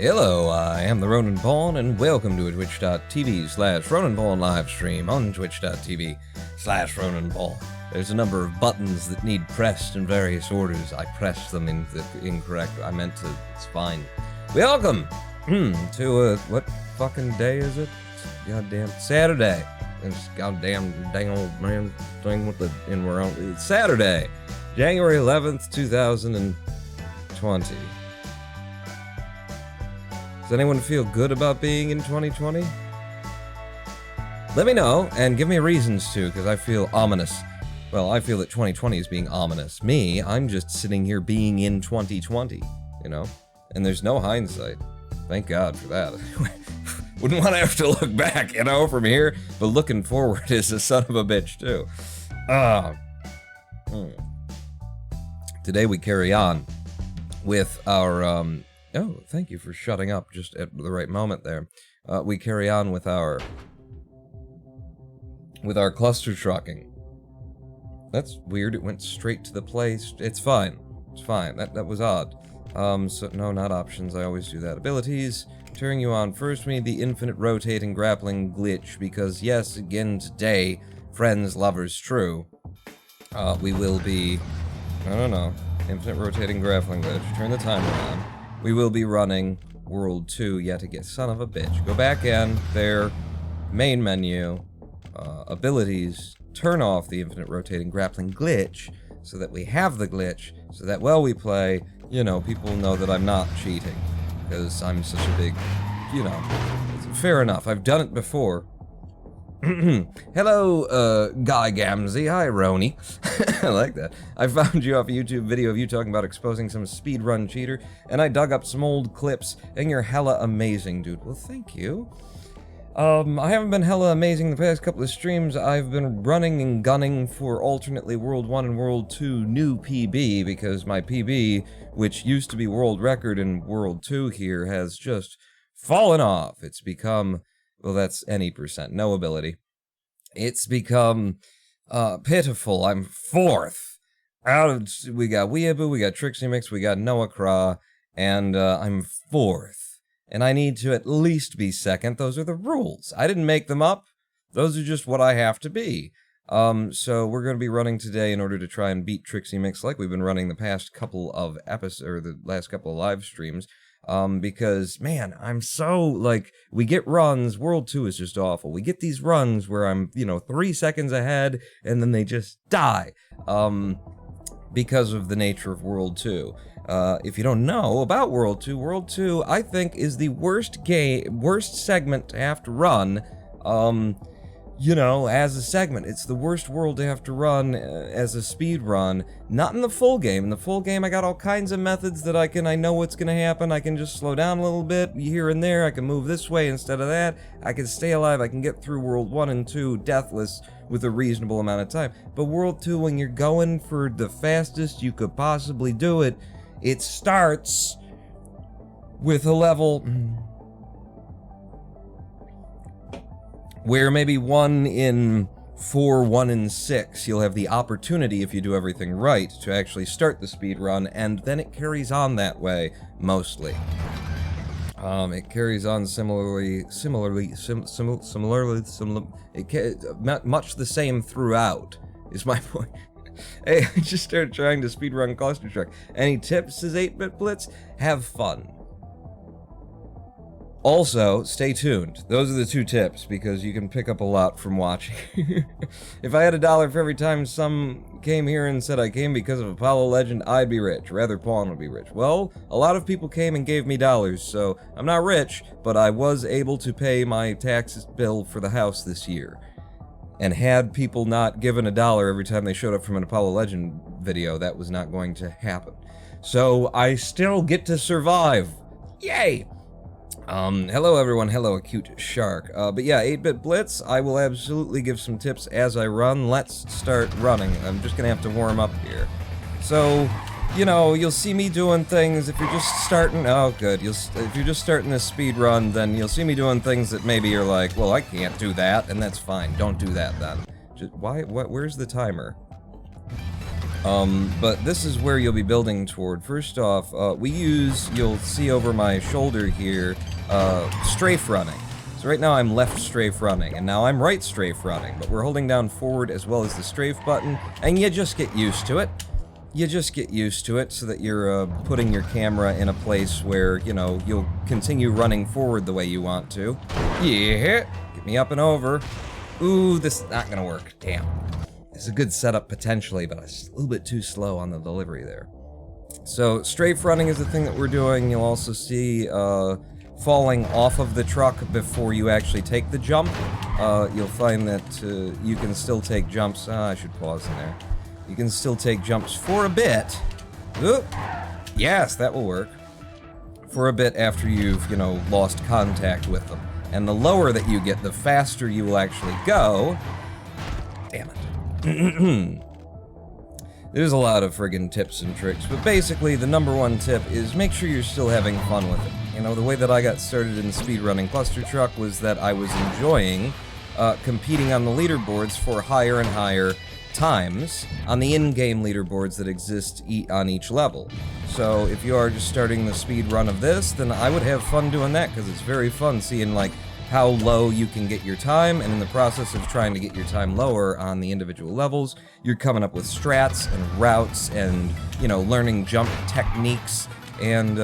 Hello, I am the Ronan Pawn, and welcome to a twitch.tv/Ronan Pawn live stream on twitch.tv/Ronan Pawn. There's a number of buttons that need pressed in various orders. I pressed them in the incorrect. I meant to. It's fine. Welcome to what fucking day is it? Goddamn Saturday. It's goddamn dang old man thing with the we're on. It's Saturday, January 11th, 2020. Does anyone feel good about being in 2020? Let me know, and give me reasons to, because I feel ominous. Well, I feel that 2020 is being ominous. Me, I'm just sitting here being in 2020, you know? And there's no hindsight. Thank God for that. Wouldn't want to have to look back, you know, from here, but looking forward is a son of a bitch, too. Today we carry on with our, oh, thank you for shutting up just at the right moment there. We carry on with our cluster trucking. That's weird, it went straight to the place. It's fine. It's fine. That was odd. So no, not options. I always do that. Abilities. Turning you on. First, we need the infinite rotating grappling glitch, because yes, again today, friends, lovers, true. We will be, I don't know, infinite rotating grappling glitch. Turn the timer on. We will be running World 2 yet again. Son of a bitch. Go back in, there, main menu, abilities, turn off the infinite rotating grappling glitch, so that we have the glitch, so that while we play, you know, people know that I'm not cheating, because I'm such a big, you know, fair enough, I've done it before. Hello, Guy Gamzee. Hi, Roni. I like that. I found you off a YouTube video of you talking about exposing some speedrun cheater, and I dug up some old clips, and you're hella amazing, dude. Well, thank you. I haven't been hella amazing the past couple of streams. I've been running and gunning for alternately World 1 and World 2 new PB, because my PB, which used to be world record in World 2 here, has just fallen off. It's become... well, that's any percent. No ability. It's become, pitiful. I'm fourth. Out of, we got Weeaboo, we got Trixie Mix, we got Noah Craw, and, I'm fourth. And I need to at least be second. Those are the rules. I didn't make them up. Those are just what I have to be. So we're going to be running today in order to try and beat Trixie Mix like we've been running the past couple of episodes, or the last couple of live streams. Because, man, I'm so, like, we get runs, World 2 is just awful. We get these runs where I'm, you know, 3 seconds ahead, and then they just die, because of the nature of World 2. If you don't know about World 2, I think, is the worst segment to have to run, you know, as a segment. It's the worst world to have to run as a speed run. Not in the full game. In the full game, I got all kinds of methods that I know what's gonna happen. I can just slow down a little bit here and there. I can move this way instead of that. I can stay alive. I can get through World 1 and 2 deathless with a reasonable amount of time. But World 2, when you're going for the fastest you could possibly do it, it starts with a level where maybe 1 in 4, 1 in 6, you'll have the opportunity, if you do everything right, to actually start the speed run, and then it carries on that way, mostly. It carries on much the same throughout, is my point. Hey, I just started trying to speedrun Clustertruck. Any tips, says 8-Bit Blitz? Have fun. Also, stay tuned. Those are the 2 tips, because you can pick up a lot from watching. If I had $1 for every time some came here and said I came because of Apollo Legend, I'd be rich. Rather, Pawn would be rich. Well, a lot of people came and gave me dollars, so I'm not rich, but I was able to pay my tax bill for the house this year. And had people not given $1 every time they showed up from an Apollo Legend video, that was not going to happen. So I still get to survive. Yay! Hello everyone, hello Acute Shark. But yeah, 8-Bit Blitz, I will absolutely give some tips as I run. Let's start running. I'm just gonna have to warm up here. So, you know, you'll see me doing things if you're just starting, oh good, if you're just starting this speed run, then you'll see me doing things that maybe you're like, well, I can't do that, and that's fine, don't do that then. Just, where's the timer? But this is where you'll be building toward. First off, you'll see over my shoulder here, strafe running. So right now I'm left strafe running, and now I'm right strafe running, but we're holding down forward as well as the strafe button, and you just get used to it. You just get used to it so that you're putting your camera in a place where, you know, you'll continue running forward the way you want to. Yeah, get me up and over. Ooh, this is not gonna work, damn. It's a good setup potentially, but it's a little bit too slow on the delivery there. So, strafe running is the thing that we're doing. You'll also see falling off of the truck before you actually take the jump. You'll find that you can still take jumps. I should pause in there. You can still take jumps for a bit. Oop. Yes, that will work. For a bit after you've, you know, lost contact with them. And the lower that you get, the faster you will actually go. Damn it. There's a lot of friggin' tips and tricks, but basically the #1 tip is make sure you're still having fun with it. You know, the way that I got started in speedrunning Clustertruck was that I was enjoying competing on the leaderboards for higher and higher times on the in-game leaderboards that exist on each level. So if you are just starting the speed run of this, then I would have fun doing that, because it's very fun seeing like how low you can get your time, and in the process of trying to get your time lower on the individual levels, you're coming up with strats and routes and, you know, learning jump techniques, and,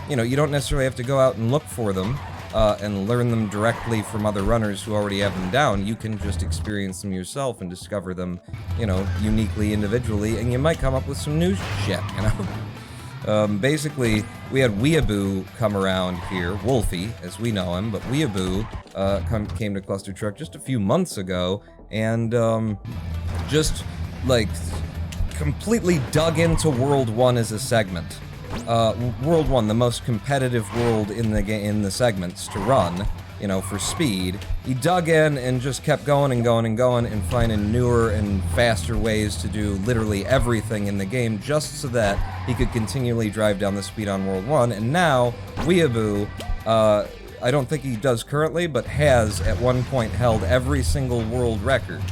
you know, you don't necessarily have to go out and look for them and learn them directly from other runners who already have them down. You can just experience them yourself and discover them, you know, uniquely, individually, and you might come up with some new shit, you know? Basically, we had Weeaboo come around here, Wolfie, as we know him, but Weeaboo came to Clustertruck just a few months ago, and just, like, completely dug into World 1 as a segment. World 1, the most competitive world in the segments to run, you know, for speed. He dug in and just kept going and going and going and finding newer and faster ways to do literally everything in the game just so that he could continually drive down the speed on World 1. And now, Weeaboo, I don't think he does currently, but has at one point held every single world record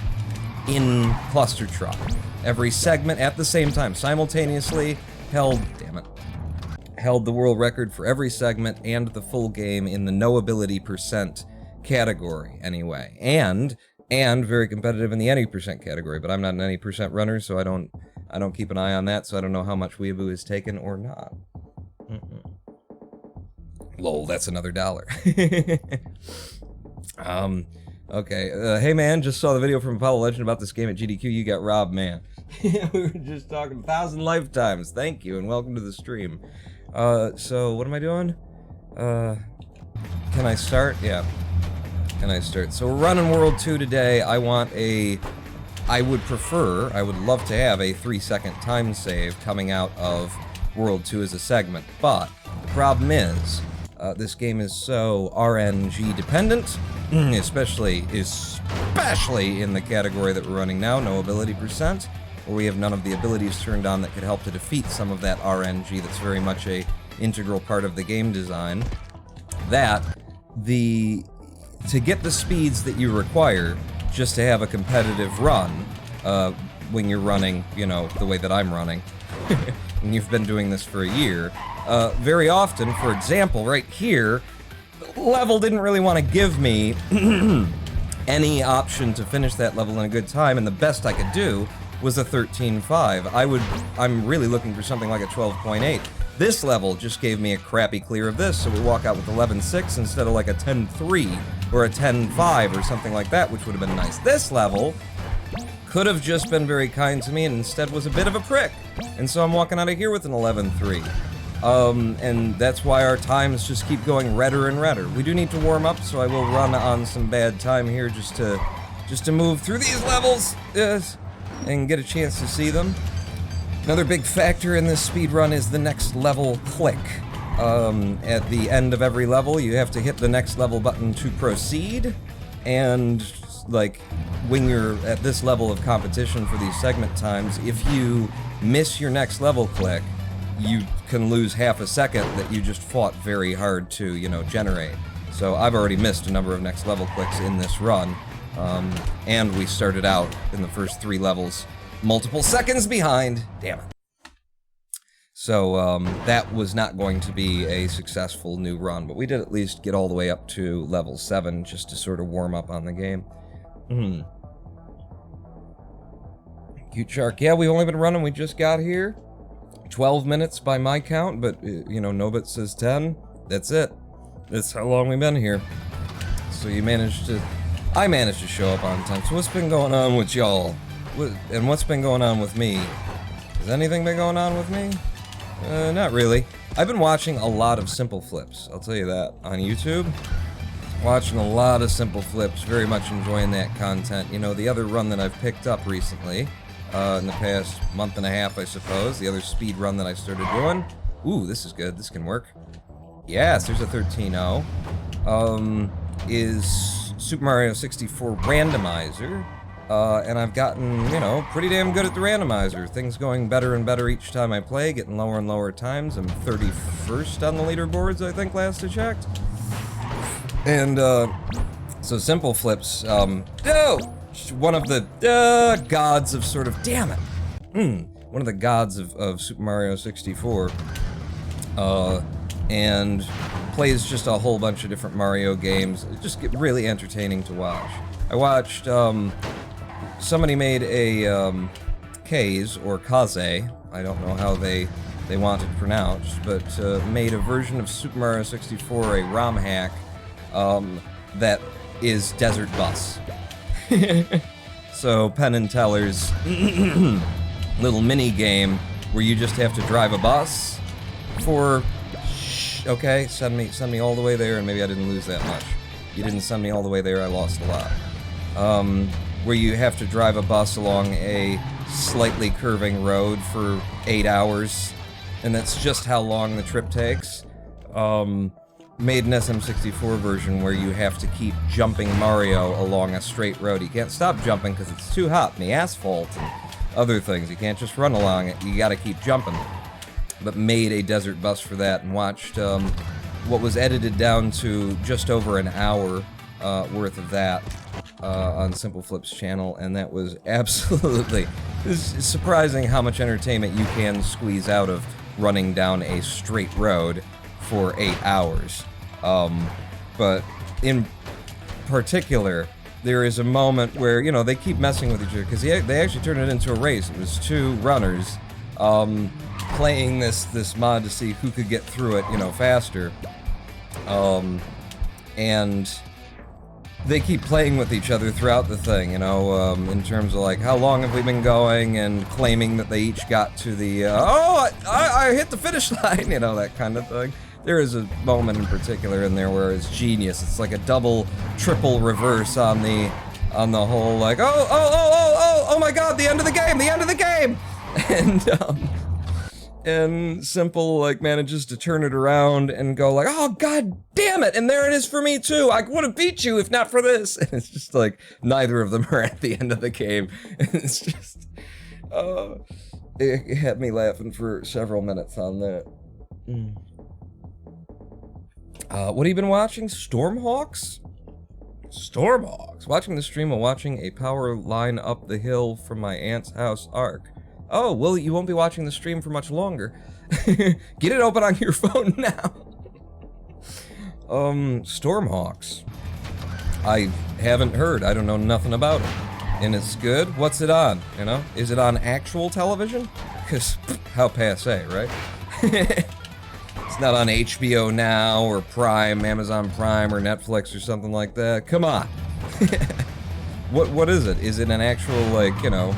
in Clustertruck. Every segment at the same time, simultaneously held the world record for every segment and the full game in the no ability percent category, anyway. And very competitive in the any percent category, but I'm not an any percent runner, so I don't keep an eye on that, so I don't know how much Weeaboo is taken or not. Lol, that's another $1. Okay, hey man, just saw the video from Apollo Legend about this game at GDQ, you got robbed, man. We were just talking 1,000 lifetimes, thank you, and welcome to the stream. So, what am I doing? Can I start? Yeah. Can I start? So we're running World 2 today. I would love to have a 3-second time save coming out of World 2 as a segment, but the problem is, this game is so RNG dependent, especially in the category that we're running now, no ability percent, where we have none of the abilities turned on that could help to defeat some of that RNG that's very much a integral part of the game design, that to get the speeds that you require just to have a competitive run, when you're running, you know, the way that I'm running, and you've been doing this for a year, very often, for example, right here, level didn't really want to give me any option to finish that level in a good time, and the best I could do was a 13.5. I'm really looking for something like a 12.8. This level just gave me a crappy clear of this, so we walk out with 11.6 instead of like a 10.3 or a 10.5 or something like that, which would have been nice. This level could have just been very kind to me and instead was a bit of a prick. And so I'm walking out of here with an 11.3. And that's why our times just keep going redder and redder. We do need to warm up, so I will run on some bad time here just to move through these levels. Yes. And get a chance to see them. Another big factor in this speed run is the next level click. At the end of every level, you have to hit the next level button to proceed, and like when you're at this level of competition for these segment times, if you miss your next level click, you can lose half a second that you just fought very hard to, you know, generate. So I've already missed a number of next level clicks in this run. And we started out in the first 3 levels multiple seconds behind. Damn it. So, that was not going to be a successful new run, but we did at least get all the way up to level 7 just to sort of warm up on the game. Cute Shark. Yeah, we've only been running, we just got here. 12 minutes by my count, but, you know, Nobit says 10. That's it. That's how long we've been here. So I managed to show up on time. So what's been going on with y'all? And what's been going on with me? Has anything been going on with me? Not really. I've been watching a lot of Simple Flips, I'll tell you that, on YouTube. Watching a lot of Simple Flips, very much enjoying that content. You know, the other run that I've picked up recently, in the past month and a half, I suppose, the other speed run that I started doing. Ooh, this is good, this can work. Yes, there's a 13-0. Is Super Mario 64 Randomizer. And I've gotten, you know, pretty damn good at the randomizer. Things going better and better each time I play, getting lower and lower times. I'm 31st on the leaderboards, I think, last I checked. And, so Simple Flips, one of the, gods of sort of, damn it! One of the gods of Super Mario 64, and plays just a whole bunch of different Mario games. It's just really entertaining to watch. I watched, somebody made a, Kaze, or Kaze, I don't know how they want it pronounced, but, made a version of Super Mario 64, a ROM hack, that is Desert Bus. So, Penn and Teller's little mini game where you just have to drive a bus for, okay, send me all the way there, and maybe I didn't lose that much. You didn't send me all the way there, I lost a lot. Where you have to drive a bus along a slightly curving road for 8 hours, and that's just how long the trip takes. Made an SM64 version where you have to keep jumping Mario along a straight road. You can't stop jumping because it's too hot in the asphalt and other things. You can't just run along it, you gotta keep jumping. But made a desert bus for that and watched what was edited down to just over an hour worth of that on Simple Flip's channel, and that was absolutely... It's surprising how much entertainment you can squeeze out of running down a straight road for 8 hours. But in particular, there is a moment where, you know, they keep messing with each other, because they actually turned it into a race. It was two runners, playing this mod to see who could get through it, you know, faster. And they keep playing with each other throughout the thing, you know, in terms of, like, how long have we been going, and claiming that they each got to the, I hit the finish line, you know, that kind of thing. There is a moment in particular in there where it's genius. It's like a double, triple reverse on the whole, like, oh my god, the end of the game! And Simple, like, manages to turn it around and go like, oh god damn it, and there it is for me too! I would have beat you if not for this! And it's just like, neither of them are at the end of the game. And it's just, it had me laughing for several minutes on that. What have you been watching? Stormhawks? Stormhawks? Watching the stream while watching a power line up the hill from my aunt's house arc. Oh, well, you won't be watching the stream for much longer. Get it open on your phone now. Stormhawks. I haven't heard. I don't know nothing about it. And it's good? What's it on? You know? Is it on actual television? Because, how passe, right? It's not on HBO Now, or Prime, Amazon Prime, or Netflix, or something like that. Come on. What is it? Is it an actual, like, you know...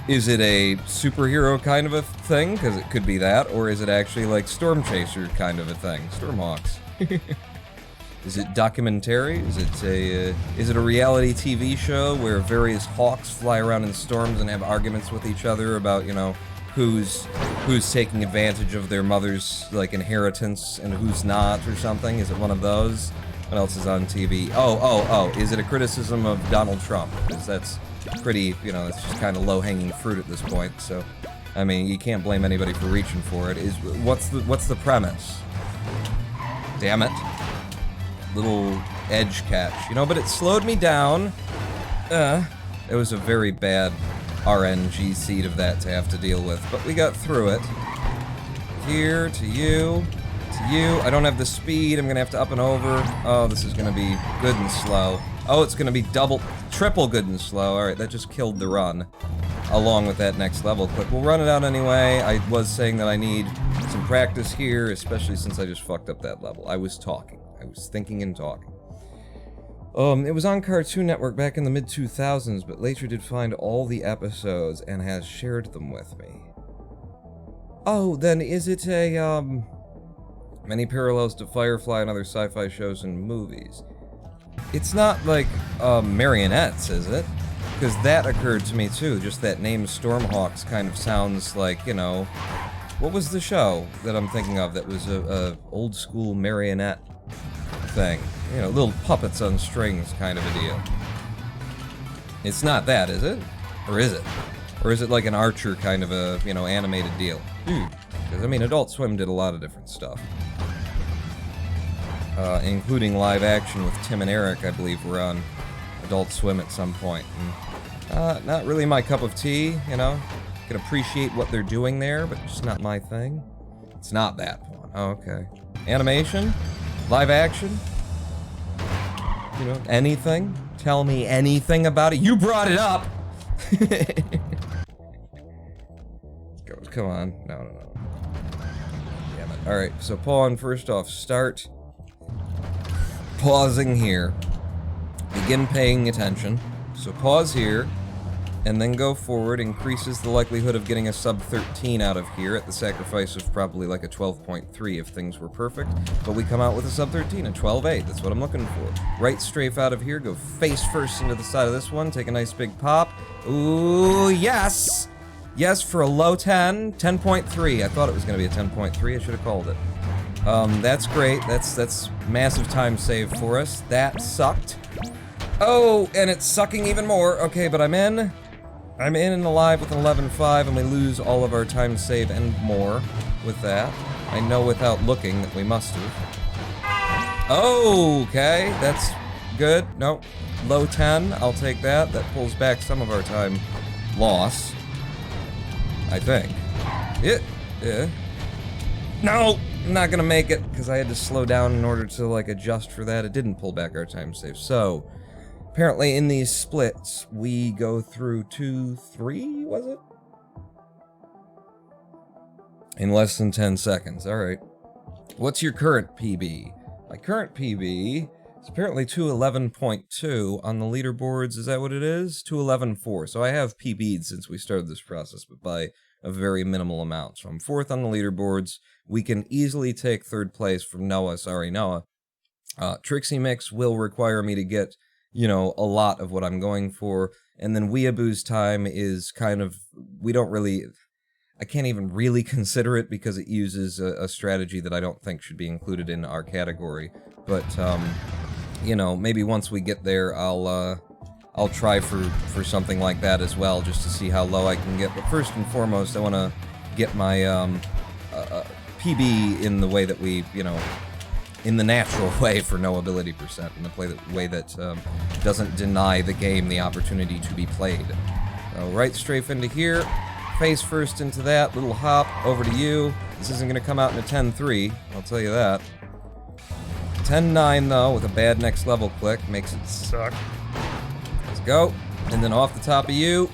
Is it a superhero kind of a thing? Because it could be that. Or is it actually, like, Storm Chaser kind of a thing? Stormhawks. Is it documentary? Is it a reality TV show where various hawks fly around in storms and have arguments with each other about, you know, who's taking advantage of their mother's, like, inheritance and who's not, or something? Is it one of those? What else is on TV? Oh, is it a criticism of Donald Trump? Because that's pretty, you know, it's just kind of low-hanging fruit at this point, so, I mean, you can't blame anybody for reaching for it. What's the premise? Damn it. Little edge catch, you know, but it slowed me down. It was a very bad RNG seed of that to have to deal with. But we got through it. Here, to you, to you. I don't have the speed. I'm gonna have to up and over. Oh, this is gonna be good and slow. Oh, it's gonna be triple good and slow. Alright, that just killed the run. Along with that next level clip. We'll run it out anyway. I was saying that I need some practice here, especially since I just fucked up that level. I was talking. I was thinking and talking. It was on Cartoon Network back in the mid-2000s, but later did find all the episodes and has shared them with me. Oh, then is it a, many parallels to Firefly and other sci-fi shows and movies? It's not like, marionettes, is it? Because that occurred to me too, just that name Stormhawks kind of sounds like, you know... What was the show that I'm thinking of that was a old school marionette thing? You know, little puppets on strings kind of a deal. It's not that, is it? Or is it? Or is it like an Archer kind of a, you know, animated deal? Because, I mean, Adult Swim did a lot of different stuff. Including live action with Tim and Eric, I believe, were on Adult Swim at some point. And, not really my cup of tea, you know? Can appreciate what they're doing there, but just not my thing. It's not that one. Oh, okay. Animation? Live action? You know, anything? Tell me anything about it. You brought it up! Come on. No. Damn it. Alright, so pawn first off. Start pausing here. Begin paying attention. So pause here, and then go forward. Increases the likelihood of getting a sub 13 out of here at the sacrifice of probably like a 12.3 if things were perfect. But we come out with a sub 13, a 12.8. That's what I'm looking for. Right strafe out of here, go face first into the side of this one, take a nice big pop. Ooh, yes! Yes, for a low 10, 10.3. I thought it was going to be a 10.3. I should have called it. That's great. That's massive time save for us. That sucked. Oh, and it's sucking even more. Okay, but I'm in and alive with an 11.5, and we lose all of our time save and more with that. I know without looking that we must have. Okay, that's good. Nope. Low 10, I'll take that. That pulls back some of our time loss. I think. Yeah. No! I'm not gonna make it, because I had to slow down in order to, like, adjust for that. It didn't pull back our time save. So, apparently in these splits, we go through 2, 3, was it? In less than 10 seconds. Alright. What's your current PB? My current PB is apparently 211.2 on the leaderboards. Is that what it is? 211.4. So I have PB'd since we started this process, but by a very minimal amount. So I'm 4th on the leaderboards. We can easily take 3rd place from Noah. Sorry, Noah. Trixie Mix will require me to get, you know, a lot of what I'm going for. And then Weeaboo's time is kind of, we don't really, I can't even really consider it because it uses a strategy that I don't think should be included in our category. But, you know, maybe once we get there, I'll try for something like that as well, just to see how low I can get. But first and foremost, I want to get my PB in the way that we, you know, in the natural way for no ability percent, in the way that doesn't deny the game the opportunity to be played. So right strafe into here, face first into that, little hop, over to you. This isn't going to come out in a 10-3, I'll tell you that. 10-9 though, with a bad next level click, makes it suck. Let's go, and then off the top of you.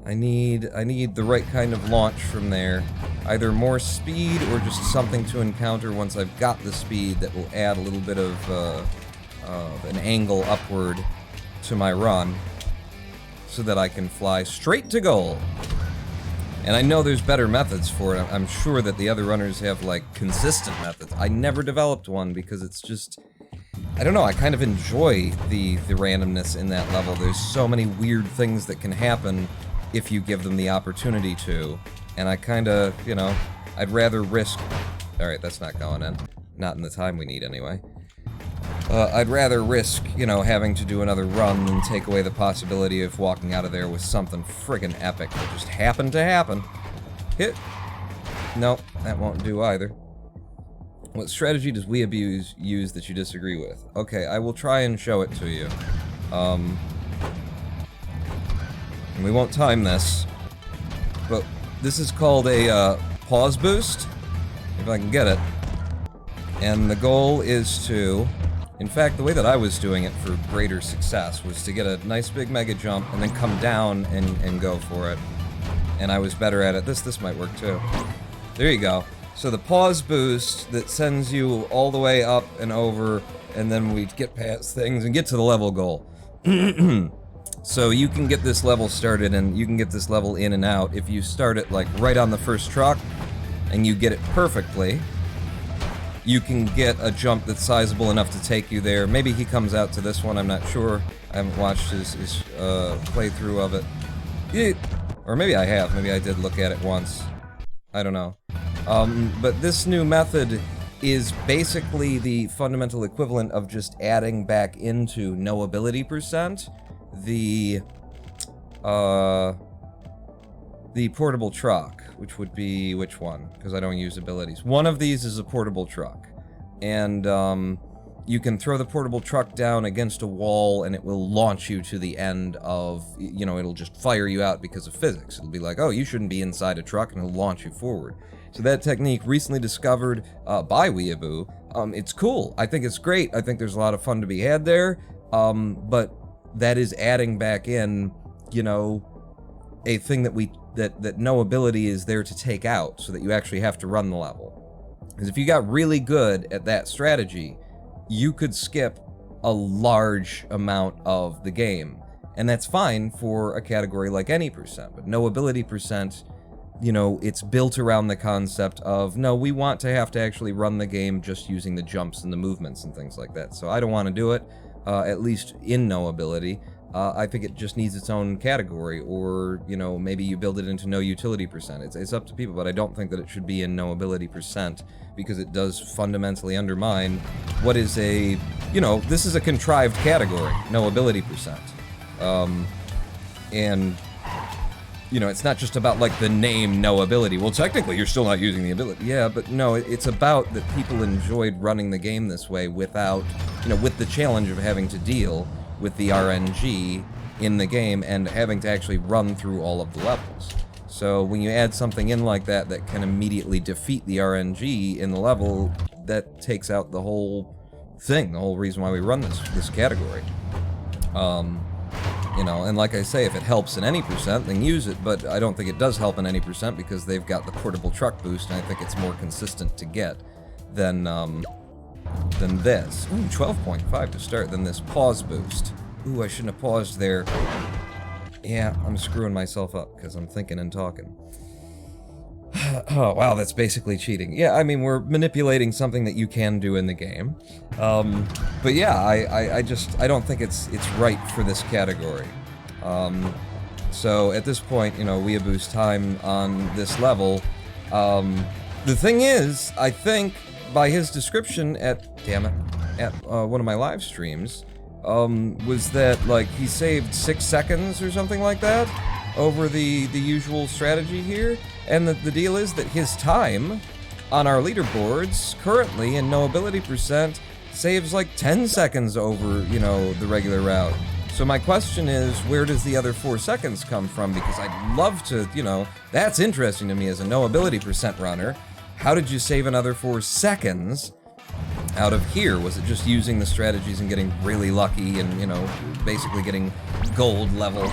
I need the right kind of launch from there. Either more speed or just something to encounter once I've got the speed that will add a little bit of an angle upward to my run so that I can fly straight to goal. And I know there's better methods for it. I'm sure that the other runners have, like, consistent methods. I never developed one because it's just, I don't know, I kind of enjoy the randomness in that level. There's so many weird things that can happen if you give them the opportunity to. And I kind of, you know, I'd rather risk... Alright, that's not going in. Not in the time we need, anyway. I'd rather risk, you know, having to do another run than take away the possibility of walking out of there with something friggin' epic that just happened to happen. Hit. Nope, that won't do either. What strategy does Weeaboo use that you disagree with? Okay, I will try and show it to you. And we won't time this, but this is called a pause boost, if I can get it. And the goal is to, in fact, the way that I was doing it for greater success was to get a nice big mega jump and then come down and go for it. And I was better at it. This might work too. There you go. So the pause boost that sends you all the way up and over, and then we get past things and get to the level goal. So you can get this level started and you can get this level in and out if you start it like right on the first truck and you get it perfectly. You can get a jump that's sizable enough to take you there. Maybe he comes out to this one, I'm not sure. I haven't watched his playthrough of it. Or maybe I have, maybe I did look at it once. I don't know. But this new method is basically the fundamental equivalent of just adding back into no ability percent the portable truck, which would be which one? Because I don't use abilities. One of these is a portable truck, and you can throw the portable truck down against a wall and it will launch you to the end of, you know, it'll just fire you out because of physics. It'll be like, oh, you shouldn't be inside a truck, and it'll launch you forward. So that technique, recently discovered by Weeaboo, it's cool. I think it's great. I think there's a lot of fun to be had there, but that is adding back in, you know, a thing that no ability is there to take out, so that you actually have to run the level. Because if you got really good at that strategy, you could skip a large amount of the game. And that's fine for a category like any percent, but no ability percent, you know, it's built around the concept of, no, we want to have to actually run the game just using the jumps and the movements and things like that. So I don't want to do it, at least in no ability. I think it just needs its own category, or, you know, maybe you build it into no utility percent. It's up to people, but I don't think that it should be in no ability percent, because it does fundamentally undermine what is a, you know, this is a contrived category, no ability percent. And, you know, it's not just about, like, the name no ability. Well, technically, you're still not using the ability. Yeah, but no, it's about that people enjoyed running the game this way without, you know, with the challenge of having to deal with the RNG in the game and having to actually run through all of the levels. So when you add something in like that that can immediately defeat the RNG in the level, that takes out the whole thing, the whole reason why we run this category. You know, and like I say, if it helps in any percent, then use it, but I don't think it does help in any percent because they've got the portable truck boost, and I think it's more consistent to get than this. Ooh, 12.5 to start, than this pause boost. Ooh, I shouldn't have paused there. Yeah, I'm screwing myself up because I'm thinking and talking. Oh, wow, that's basically cheating. Yeah, I mean, we're manipulating something that you can do in the game. But yeah, I don't think it's right for this category. So at this point, you know, Weeaboo's time on this level, the thing is, I think, by his description at one of my live streams, was that, like, he saved 6 seconds or something like that over the usual strategy here, and the deal is that his time on our leaderboards currently in no ability percent saves like 10 seconds over, you know, the regular route. So my question is, where does the other 4 seconds come from? Because I'd love to, you know, that's interesting to me as a no ability percent runner. How did you save another 4 seconds out of here? Was it just using the strategies and getting really lucky and, you know, basically getting gold level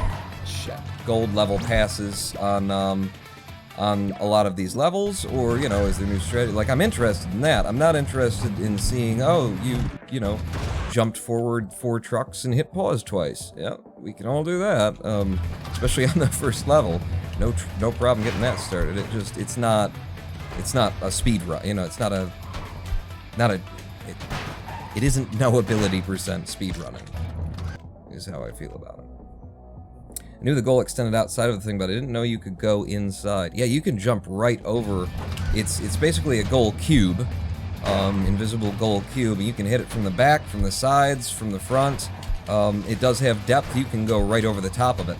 passes on a lot of these levels? Or, you know, is there new strategy? Like, I'm interested in that. I'm not interested in seeing, oh, you know, jumped forward 4 trucks and hit pause twice. Yeah, we can all do that, especially on the first level. No problem getting that started. It's not a speed run, you know, it's it isn't no ability percent speed running, is how I feel about it. I knew the goal extended outside of the thing, but I didn't know you could go inside. Yeah, you can jump right over, it's basically a goal cube, invisible goal cube, and you can hit it from the back, from the sides, from the front. It does have depth, you can go right over the top of it,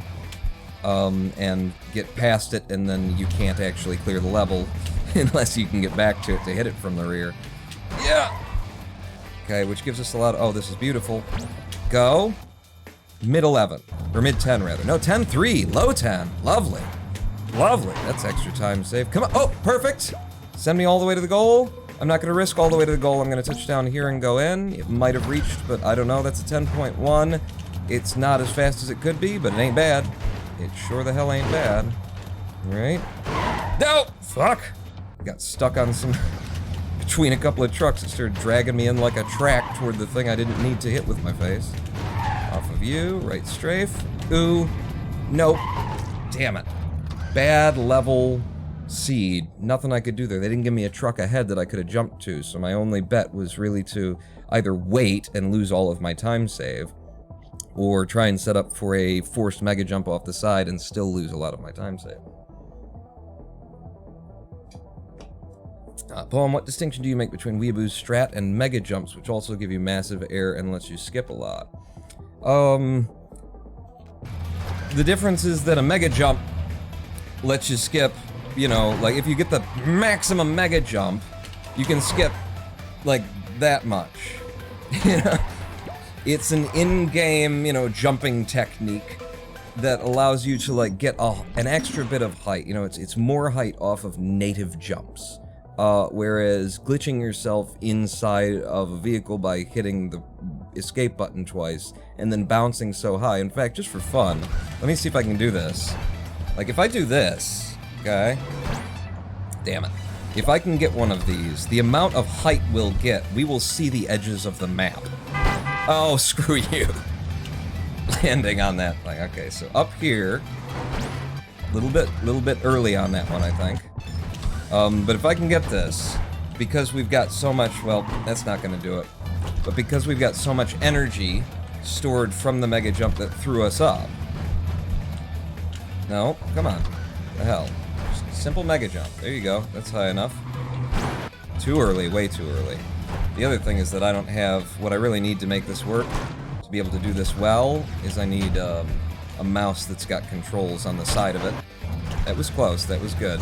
and get past it, and then you can't actually clear the level unless you can get back to it to hit it from the rear. Yeah! Okay, which gives us a lot of, oh, this is beautiful. Go. Mid-11, or mid-10 rather. No, 10-3, low 10, lovely. Lovely, that's extra time save. Come on, oh, perfect. Send me all the way to the goal. I'm not gonna risk all the way to the goal. I'm gonna touch down here and go in. It might have reached, but I don't know. That's a 10.1. It's not as fast as it could be, but it ain't bad. It sure the hell ain't bad. Right? No! Fuck! Got stuck on some... between a couple of trucks. It started dragging me in like a track toward the thing I didn't need to hit with my face. Off of you, right strafe. Ooh. Nope. Damn it. Bad level seed. Nothing I could do there. They didn't give me a truck ahead that I could have jumped to, so my only bet was really to either wait and lose all of my time save, or try and set up for a forced mega jump off the side and still lose a lot of my time save. Poem, what distinction do you make between Weeaboo's strat and mega jumps, which also give you massive air and lets you skip a lot? The difference is that a mega jump lets you skip, you know, like if you get the maximum mega jump, you can skip like that much. You know? It's an in-game, you know, jumping technique that allows you to like get an extra bit of height. You know, it's more height off of native jumps. Whereas glitching yourself inside of a vehicle by hitting the escape button twice and then bouncing so high. In fact, just for fun, let me see if I can do this. Like if I do this, okay? Damn it. If I can get one of these, the amount of height we'll get, we will see the edges of the map. Oh, screw you. Landing on that thing. Okay, so up here, little bit early on that one, I think. But if I can get this, because we've got so much, well, that's not gonna do it. But because we've got so much energy stored from the mega jump that threw us up. No, come on. What the hell? Just simple mega jump. There you go. That's high enough. Too early, way too early. The other thing is that I don't have, what I really need to make this work, to be able to do this well, is I need a mouse that's got controls on the side of it. That was close, that was good.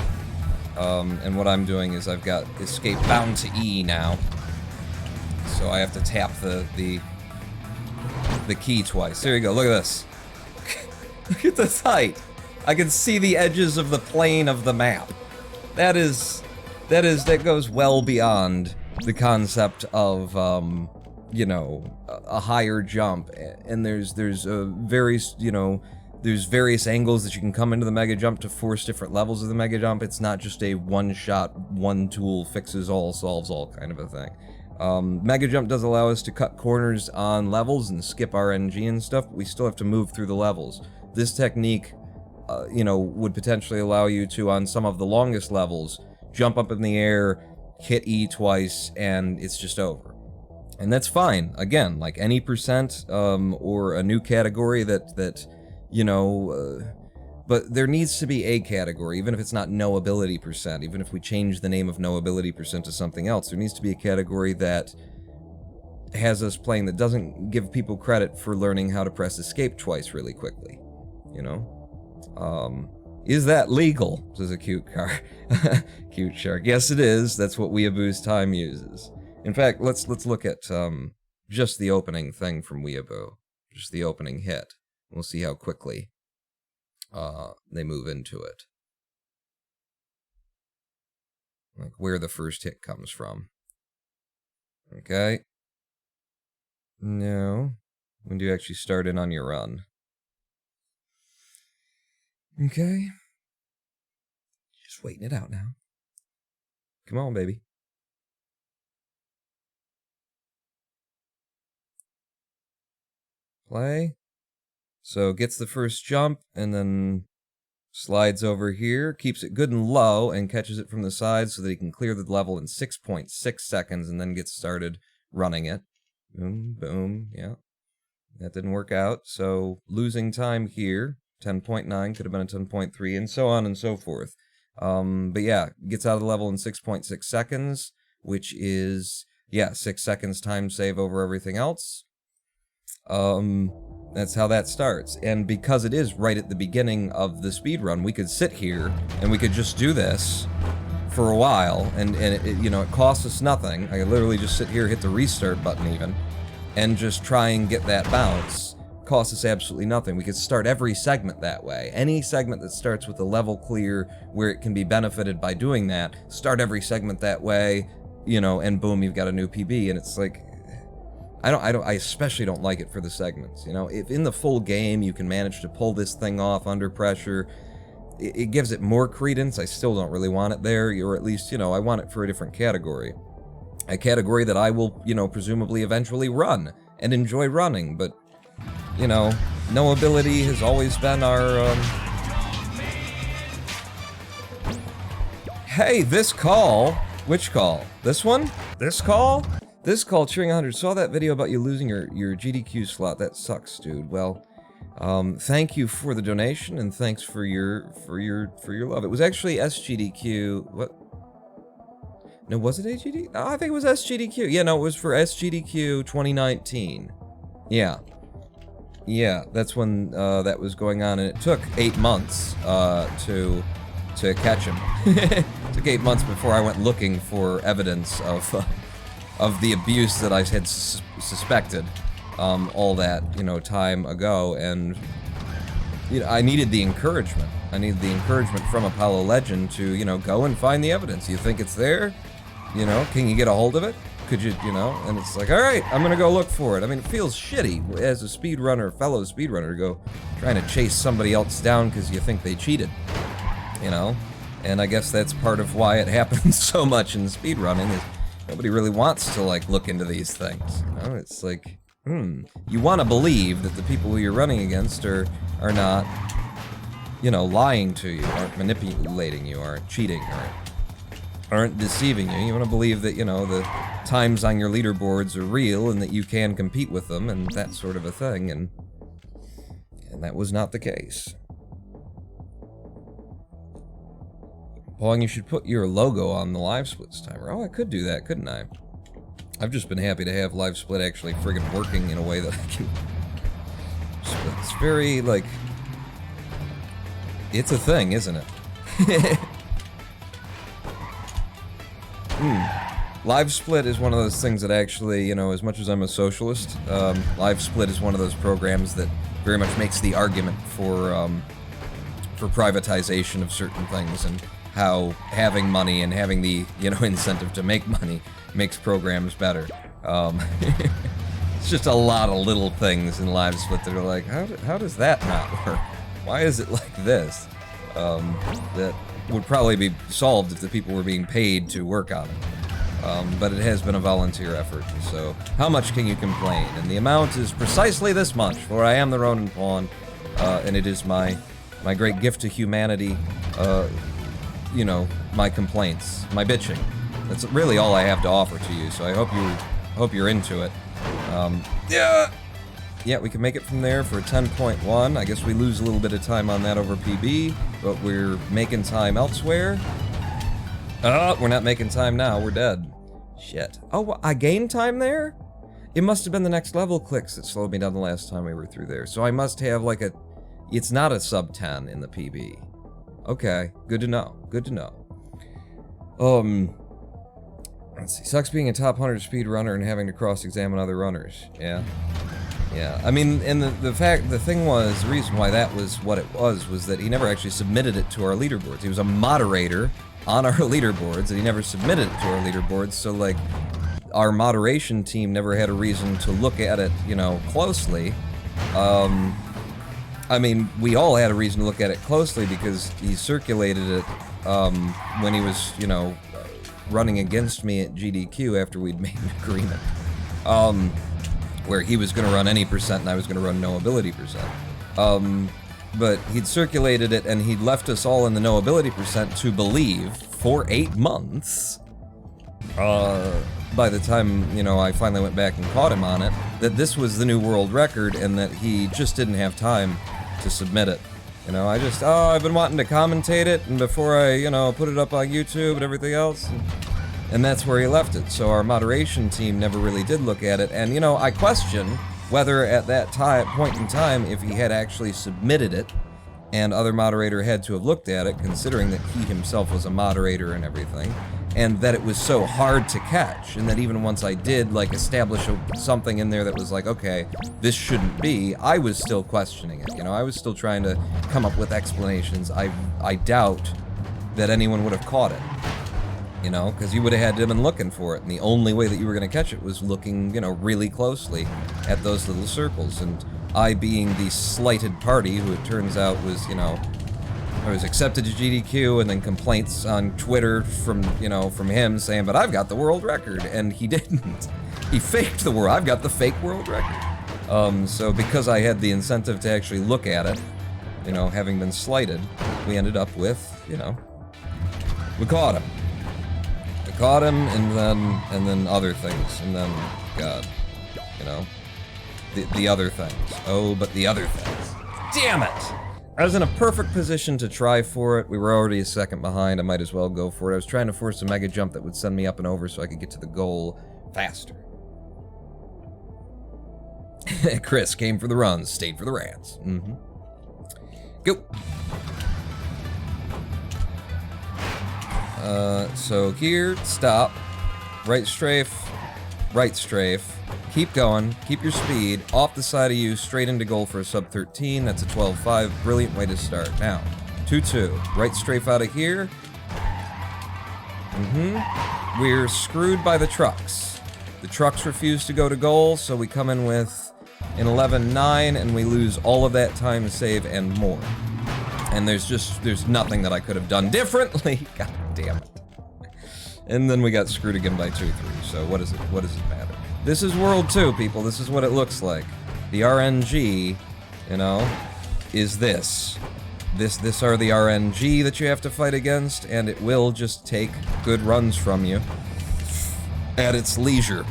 And what I'm doing is I've got escape bound to E now. So I have to tap the key twice. There you go, look at this. Look at this height. I can see the edges of the plane of the map. That goes well beyond the concept of, you know, a higher jump. And there's various, you know, there's various angles that you can come into the mega jump to force different levels of the mega jump. It's not just a one-shot, one tool fixes all, solves all kind of a thing. Mega jump does allow us to cut corners on levels and skip RNG and stuff, but we still have to move through the levels. This technique, you know, would potentially allow you to, on some of the longest levels, jump up in the air, hit E twice, and it's just over. And that's fine. Again, like any percent, or a new category that you know, but there needs to be a category, even if it's not no ability percent, even if we change the name of no ability percent to something else, there needs to be a category that has us playing that doesn't give people credit for learning how to press escape twice really quickly, you know? Is that legal? Says a cute car. Cute shark. Yes, it is. That's what Weeaboo's time uses. In fact, let's look at just the opening thing from Weeaboo. Just the opening hit. We'll see how quickly they move into it. Like where the first hit comes from. Okay. No. When do you actually start in on your run? Okay. Just waiting it out now. Come on, baby. Play. So gets the first jump, and then slides over here, keeps it good and low, and catches it from the side so that he can clear the level in 6.6 seconds, and then gets started running it. Boom, boom, yeah. That didn't work out, so losing time here. 10.9 could have been a 10.3, and so on and so forth. But yeah, gets out of the level in 6.6 seconds, which is, yeah, 6 seconds time save over everything else. That's how that starts. And because it is right at the beginning of the speedrun, we could sit here and we could just do this for a while, and it, you know, it costs us nothing. I could literally just sit here, hit the restart button even, and just try and get that bounce. costs us absolutely nothing. We could start every segment that way. Any segment that starts with a level clear where it can be benefited by doing that, start every segment that way, you know, and boom, you've got a new PB. And it's like, I especially don't like it for the segments. You know, if in the full game you can manage to pull this thing off under pressure, it gives it more credence. I still don't really want it there, or at least, you know, I want it for a different category. A category that I will, you know, presumably eventually run and enjoy running, but, you know, knowability has always been our, Hey, this call! Which call? This one? This call? This call, Cheering 100, saw that video about you losing your GDQ slot. That sucks, dude. Well, thank you for the donation, and thanks for your love. It was actually SGDQ. What? No, was it AGD? Oh, I think it was SGDQ. Yeah, no, it was for SGDQ 2019. Yeah. Yeah, that's when that was going on, and it took 8 months to catch him. It took 8 months before I went looking for evidence of the abuse that I had suspected all that, you know, time ago, and you know, I needed the encouragement. I needed the encouragement from Apollo Legend to, you know, go and find the evidence. You think it's there? You know, can you get a hold of it? Could you, you know? And it's like, all right, I'm gonna go look for it. I mean, it feels shitty as a speedrunner, fellow speedrunner, to go trying to chase somebody else down because you think they cheated, you know? And I guess that's part of why it happens so much in speedrunning, is nobody really wants to, like, look into these things. You know, it's like, you want to believe that the people who you're running against are not, you know, lying to you, aren't manipulating you, aren't cheating, aren't deceiving you. You want to believe that, you know, the times on your leaderboards are real and that you can compete with them and that sort of a thing, and that was not the case. Pong, you should put your logo on the live splits timer. Oh, I could do that, couldn't I? I've just been happy to have live split actually friggin' working in a way that I can. It's very, like, it's a thing, isn't it? Live split is one of those things that actually, you know, as much as I'm a socialist, live split is one of those programs that very much makes the argument for privatization of certain things, and how having money and having the, you know, incentive to make money makes programs better. It's just a lot of little things in live split that are like, how does that not work? Why is it like this? That would probably be solved if the people were being paid to work on it. But it has been a volunteer effort, so how much can you complain? And the amount is precisely this much, for I am the Ronin Pawn, and it is my great gift to humanity, you know, my complaints, my bitching. That's really all I have to offer to you, so I hope you're into it. Yeah, we can make it from there for 10.1. I guess we lose a little bit of time on that over PB, but we're making time elsewhere. We're not making time now, we're dead. Shit. Oh, I gained time there? It must have been the next level clicks that slowed me down the last time we were through there. So I must have like a... It's not a sub 10 in the PB. Okay, good to know. Good to know. Let's see. Sucks being a top 100 speedrunner and having to cross-examine other runners. Yeah. Yeah. I mean, and the reason why that was what it was that he never actually submitted it to our leaderboards. He was a moderator on our leaderboards, and he never submitted it to our leaderboards, so, like, our moderation team never had a reason to look at it, you know, closely. I mean, we all had a reason to look at it closely because he circulated it when he was, you know, running against me at GDQ after we'd made an agreement, where he was going to run any percent and I was going to run no ability percent. But he'd circulated it and he'd left us all in the no ability percent to believe for 8 months, by the time, you know, I finally went back and caught him on it, that this was the new world record and that he just didn't have time to submit it. You know, I've been wanting to commentate it, and before I, you know, put it up on YouTube and everything else, and that's where he left it. So our moderation team never really did look at it, and, you know, I question whether at that point in time, if he had actually submitted it, and other moderator had to have looked at it, considering that he himself was a moderator and everything, and that it was so hard to catch, and that even once I did, like, establish something in there that was like, okay, this shouldn't be, I was still questioning it, you know? I was still trying to come up with explanations. I doubt that anyone would have caught it, you know? Because you would have had to have been looking for it, and the only way that you were going to catch it was looking, you know, really closely at those little circles, and I being the slighted party, who it turns out was, you know, I was accepted to GDQ, and then complaints on Twitter from, you know, from him saying, but I've got the world record, and he didn't. He faked the world. I've got the fake world record. So because I had the incentive to actually look at it, you know, having been slighted, we ended up with, you know, we caught him. We caught him, and then other things, and then, God, you know, the other things. Oh, but the other things. Damn it! I was in a perfect position to try for it. We were already a second behind. I might as well go for it. I was trying to force a mega jump that would send me up and over so I could get to the goal faster. Chris came for the runs, stayed for the rants. Mm-hmm. Go. So here, stop. Right strafe. Right strafe. Keep going, keep your speed, off the side of you, straight into goal for a sub 13, that's a 12.5, brilliant way to start. Now, 2-2, right strafe out of here. We're screwed by the trucks. The trucks refuse to go to goal, so we come in with an 11.9, and we lose all of that time save and more. And there's nothing that I could have done differently. God damn it. And then we got screwed again by 2-3, so what does it matter? This is World 2, people. This is what it looks like. The RNG, you know, is this. This are the RNG that you have to fight against, and it will just take good runs from you at its leisure.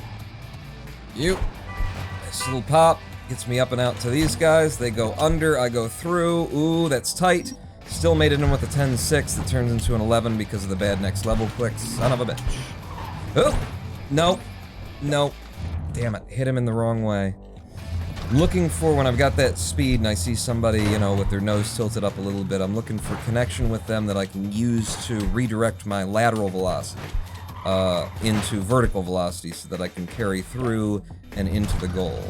This little pop gets me up and out to these guys. They go under, I go through. Ooh, that's tight. Still made it in with a 10-6 that turns into an 11 because of the bad next level click. Son of a bitch. Oh, nope. Nope. Damn it, hit him in the wrong way. Looking for, when I've got that speed and I see somebody, you know, with their nose tilted up a little bit, I'm looking for connection with them that I can use to redirect my lateral velocity into vertical velocity so that I can carry through and into the goal.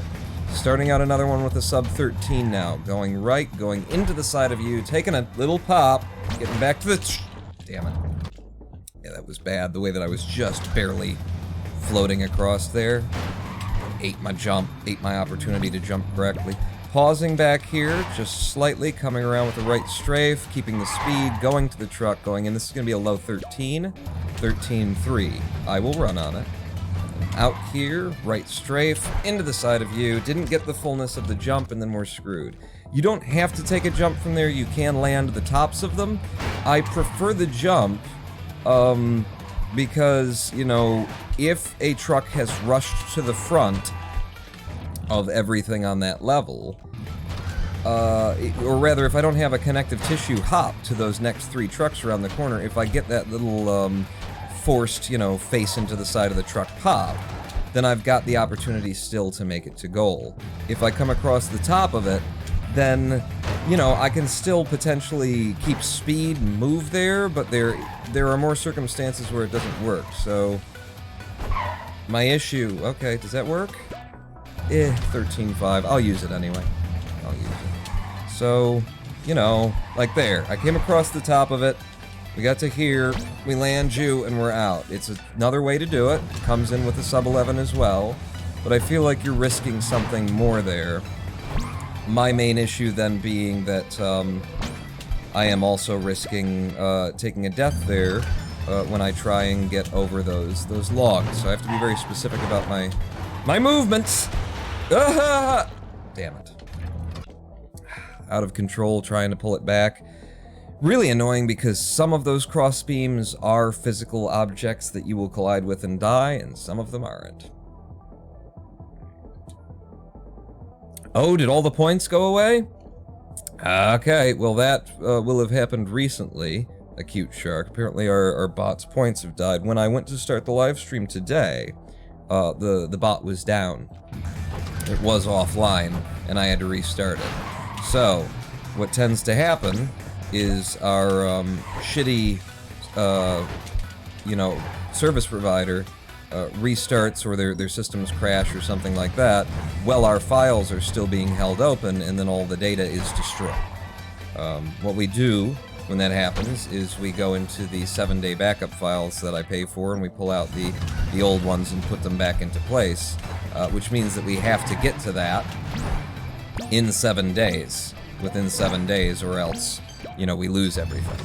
Starting out another one with a sub 13 now. Going right, going into the side of you, taking a little pop, getting back to the... Damn it. Yeah, that was bad, the way that I was just barely floating across there. Ate my jump, ate my opportunity to jump correctly. Pausing back here, just slightly, coming around with the right strafe, keeping the speed, going to the truck, going in. This is going to be a low 13, 13.3. I will run on it. Out here, right strafe, into the side of you, didn't get the fullness of the jump, and then we're screwed. You don't have to take a jump from there, you can land the tops of them. I prefer the jump, because, you know, if a truck has rushed to the front of everything on that level, or rather, if I don't have a connective tissue hop to those next 3 trucks around the corner, if I get that little, forced, you know, face into the side of the truck pop, then I've got the opportunity still to make it to goal. If I come across the top of it, then, you know, I can still potentially keep speed and move there, but there are more circumstances where it doesn't work, so... My issue... Okay, does that work? 13.5. I'll use it anyway. I'll use it. So, you know, like there. I came across the top of it, we got to here, we land you, and we're out. It's another way to do it. It comes in with a sub 11 as well, but I feel like you're risking something more there. My main issue then being that I am also risking taking a death there when I try and get over those logs. So I have to be very specific about my movements. Ah! Damn it. Out of control, trying to pull it back. Really annoying because some of those cross beams are physical objects that you will collide with and die, and some of them aren't. Oh, did all the points go away? Okay, well that will have happened recently. Acute Shark. Apparently our bot's points have died. When I went to start the live stream today, the bot was down. It was offline, and I had to restart it. So, what tends to happen is our shitty, you know, service provider restarts or their systems crash or something like that, well, our files are still being held open, and then all the data is destroyed. What we do when that happens is we go into the 7-day backup files that I pay for, and we pull out the old ones and put them back into place, which means that we have to get to that in 7 days, within 7 days, or else, you know, we lose everything.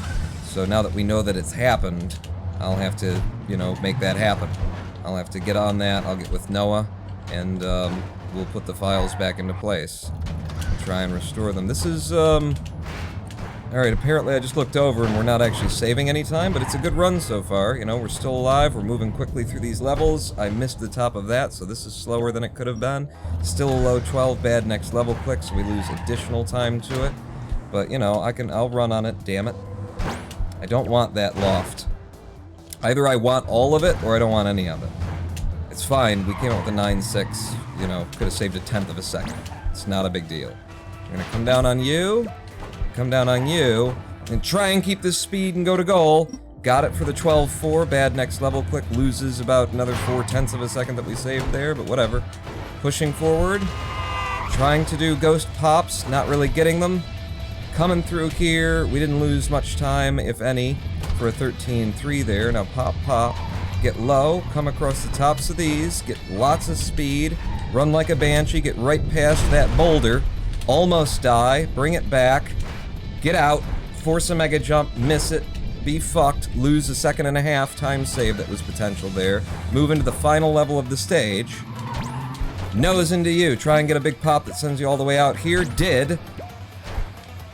So now that we know that it's happened, I'll have to, you know, make that happen. I'll have to get on that, I'll get with Noah, and we'll put the files back into place. Try and restore them. This is, alright, apparently I just looked over and we're not actually saving any time, but it's a good run so far. You know, we're still alive, we're moving quickly through these levels. I missed the top of that, so this is slower than it could have been. Still a low 12 bad next level click, so we lose additional time to it. But, you know, I'll run on it, damn it. I don't want that loft. Either I want all of it, or I don't want any of it. It's fine, we came up with a 9.6, you know, could have saved a 1/10 of a second. It's not a big deal. We're gonna come down on you, and try and keep this speed and go to goal. Got it for the 12.4, bad next level click, loses about another 4/10 of a second that we saved there, but whatever. Pushing forward, trying to do ghost pops, not really getting them. Coming through here, we didn't lose much time, if any, for a 13.3 there. Now pop, pop, get low, come across the tops of these, get lots of speed, run like a banshee, get right past that boulder, almost die, bring it back, get out, force a mega jump, miss it, be fucked, lose a 1.5 time save that was potential there, move into the final level of the stage, nose into you, try and get a big pop that sends you all the way out here, did.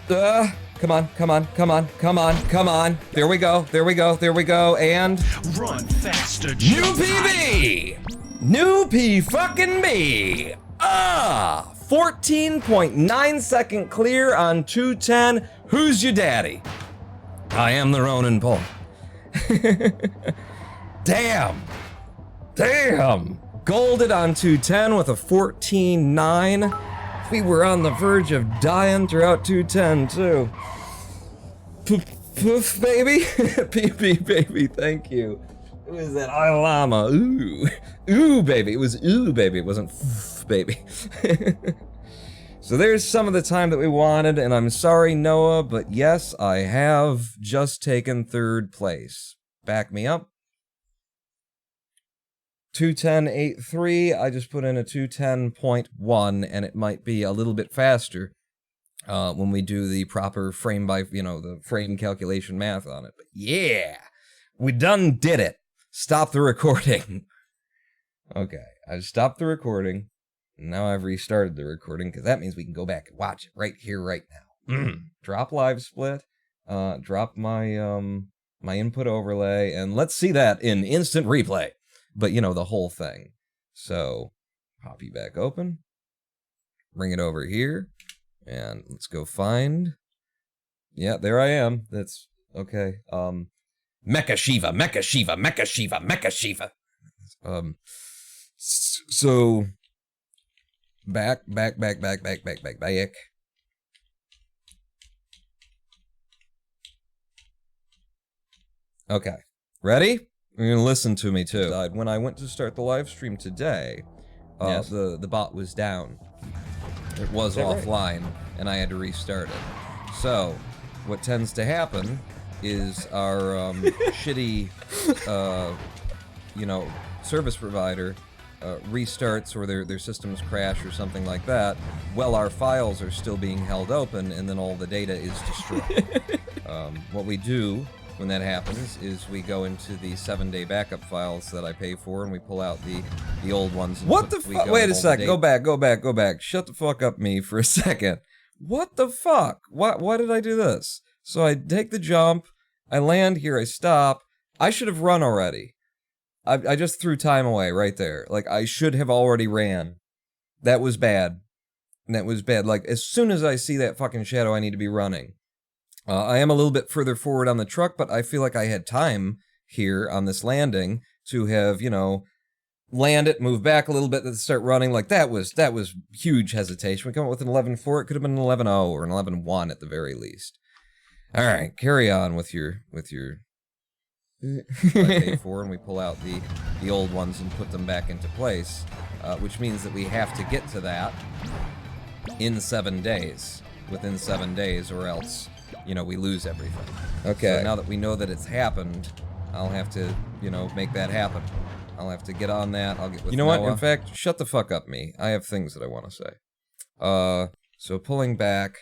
Come on, come on, come on, come on, come on. There we go, there we go, there we go, and... Run faster, New PB! New P-fucking-B! 14.9 second clear on 210. Who's your daddy? I am the Ronin Paul. Damn! Damn! Golded on 210 with a 14.9. We were on the verge of dying throughout 210 too. Poof, baby. PP, baby, thank you. It was that llama. Ooh. Ooh, baby. It was ooh, baby. It wasn't baby. So there's some of the time that we wanted, and I'm sorry, Noah, but yes, I have just taken 3rd place. Back me up. 210.83, I just put in a 210.1, and it might be a little bit faster when we do the proper frame by, you know, the frame calculation math on it. But yeah, we done did it. Stop the recording. Okay, I've stopped the recording. Now I've restarted the recording, because that means we can go back and watch it right here, right now. Drop live split, drop my, my input overlay, and let's see that in instant replay. But, you know, the whole thing. So, pop you back open. Bring it over here. And let's go find... Yeah, there I am. That's... Okay. Mecha Shiva, Mecha Shiva, Mecha Shiva, Mecha Shiva. So... Back. Okay. Ready? You're gonna listen to me too. When I went to start the live stream today, yes, the bot was down. It was offline, and I had to restart it. So, what tends to happen is our shitty, you know, service provider restarts or their systems crash or something like that. Well, our files are still being held open, and then all the data is destroyed. What we do when that happens is we go into the 7-day backup files that I pay for, and we pull out the old ones. And what the fuck? Wait a sec. Go back. Shut the fuck up, me, for a second. What the fuck? Why did I do this? So I take the jump, I land here, I stop. I should have run already. I just threw time away right there. Like, I should have already ran. That was bad. That was bad. Like, as soon as I see that fucking shadow, I need to be running. I am a little bit further forward on the truck, but I feel like I had time here on this landing to have, you know, land it, move back a little bit, and start running. Like, that was huge hesitation. We come up with an 11.4. It could have been an 11.0 or an 11.1 at the very least. All right, carry on with your by pay 4, and we pull out the old ones and put them back into place, which means that we have to get to that in 7 days, within 7 days, or else, you know, we lose everything. Okay. So now that we know that it's happened, I'll have to, you know, make that happen. I'll have to get on that. I'll get with You know Noah. what? In fact, shut the fuck up, me. I have things that I want to say. So pulling back.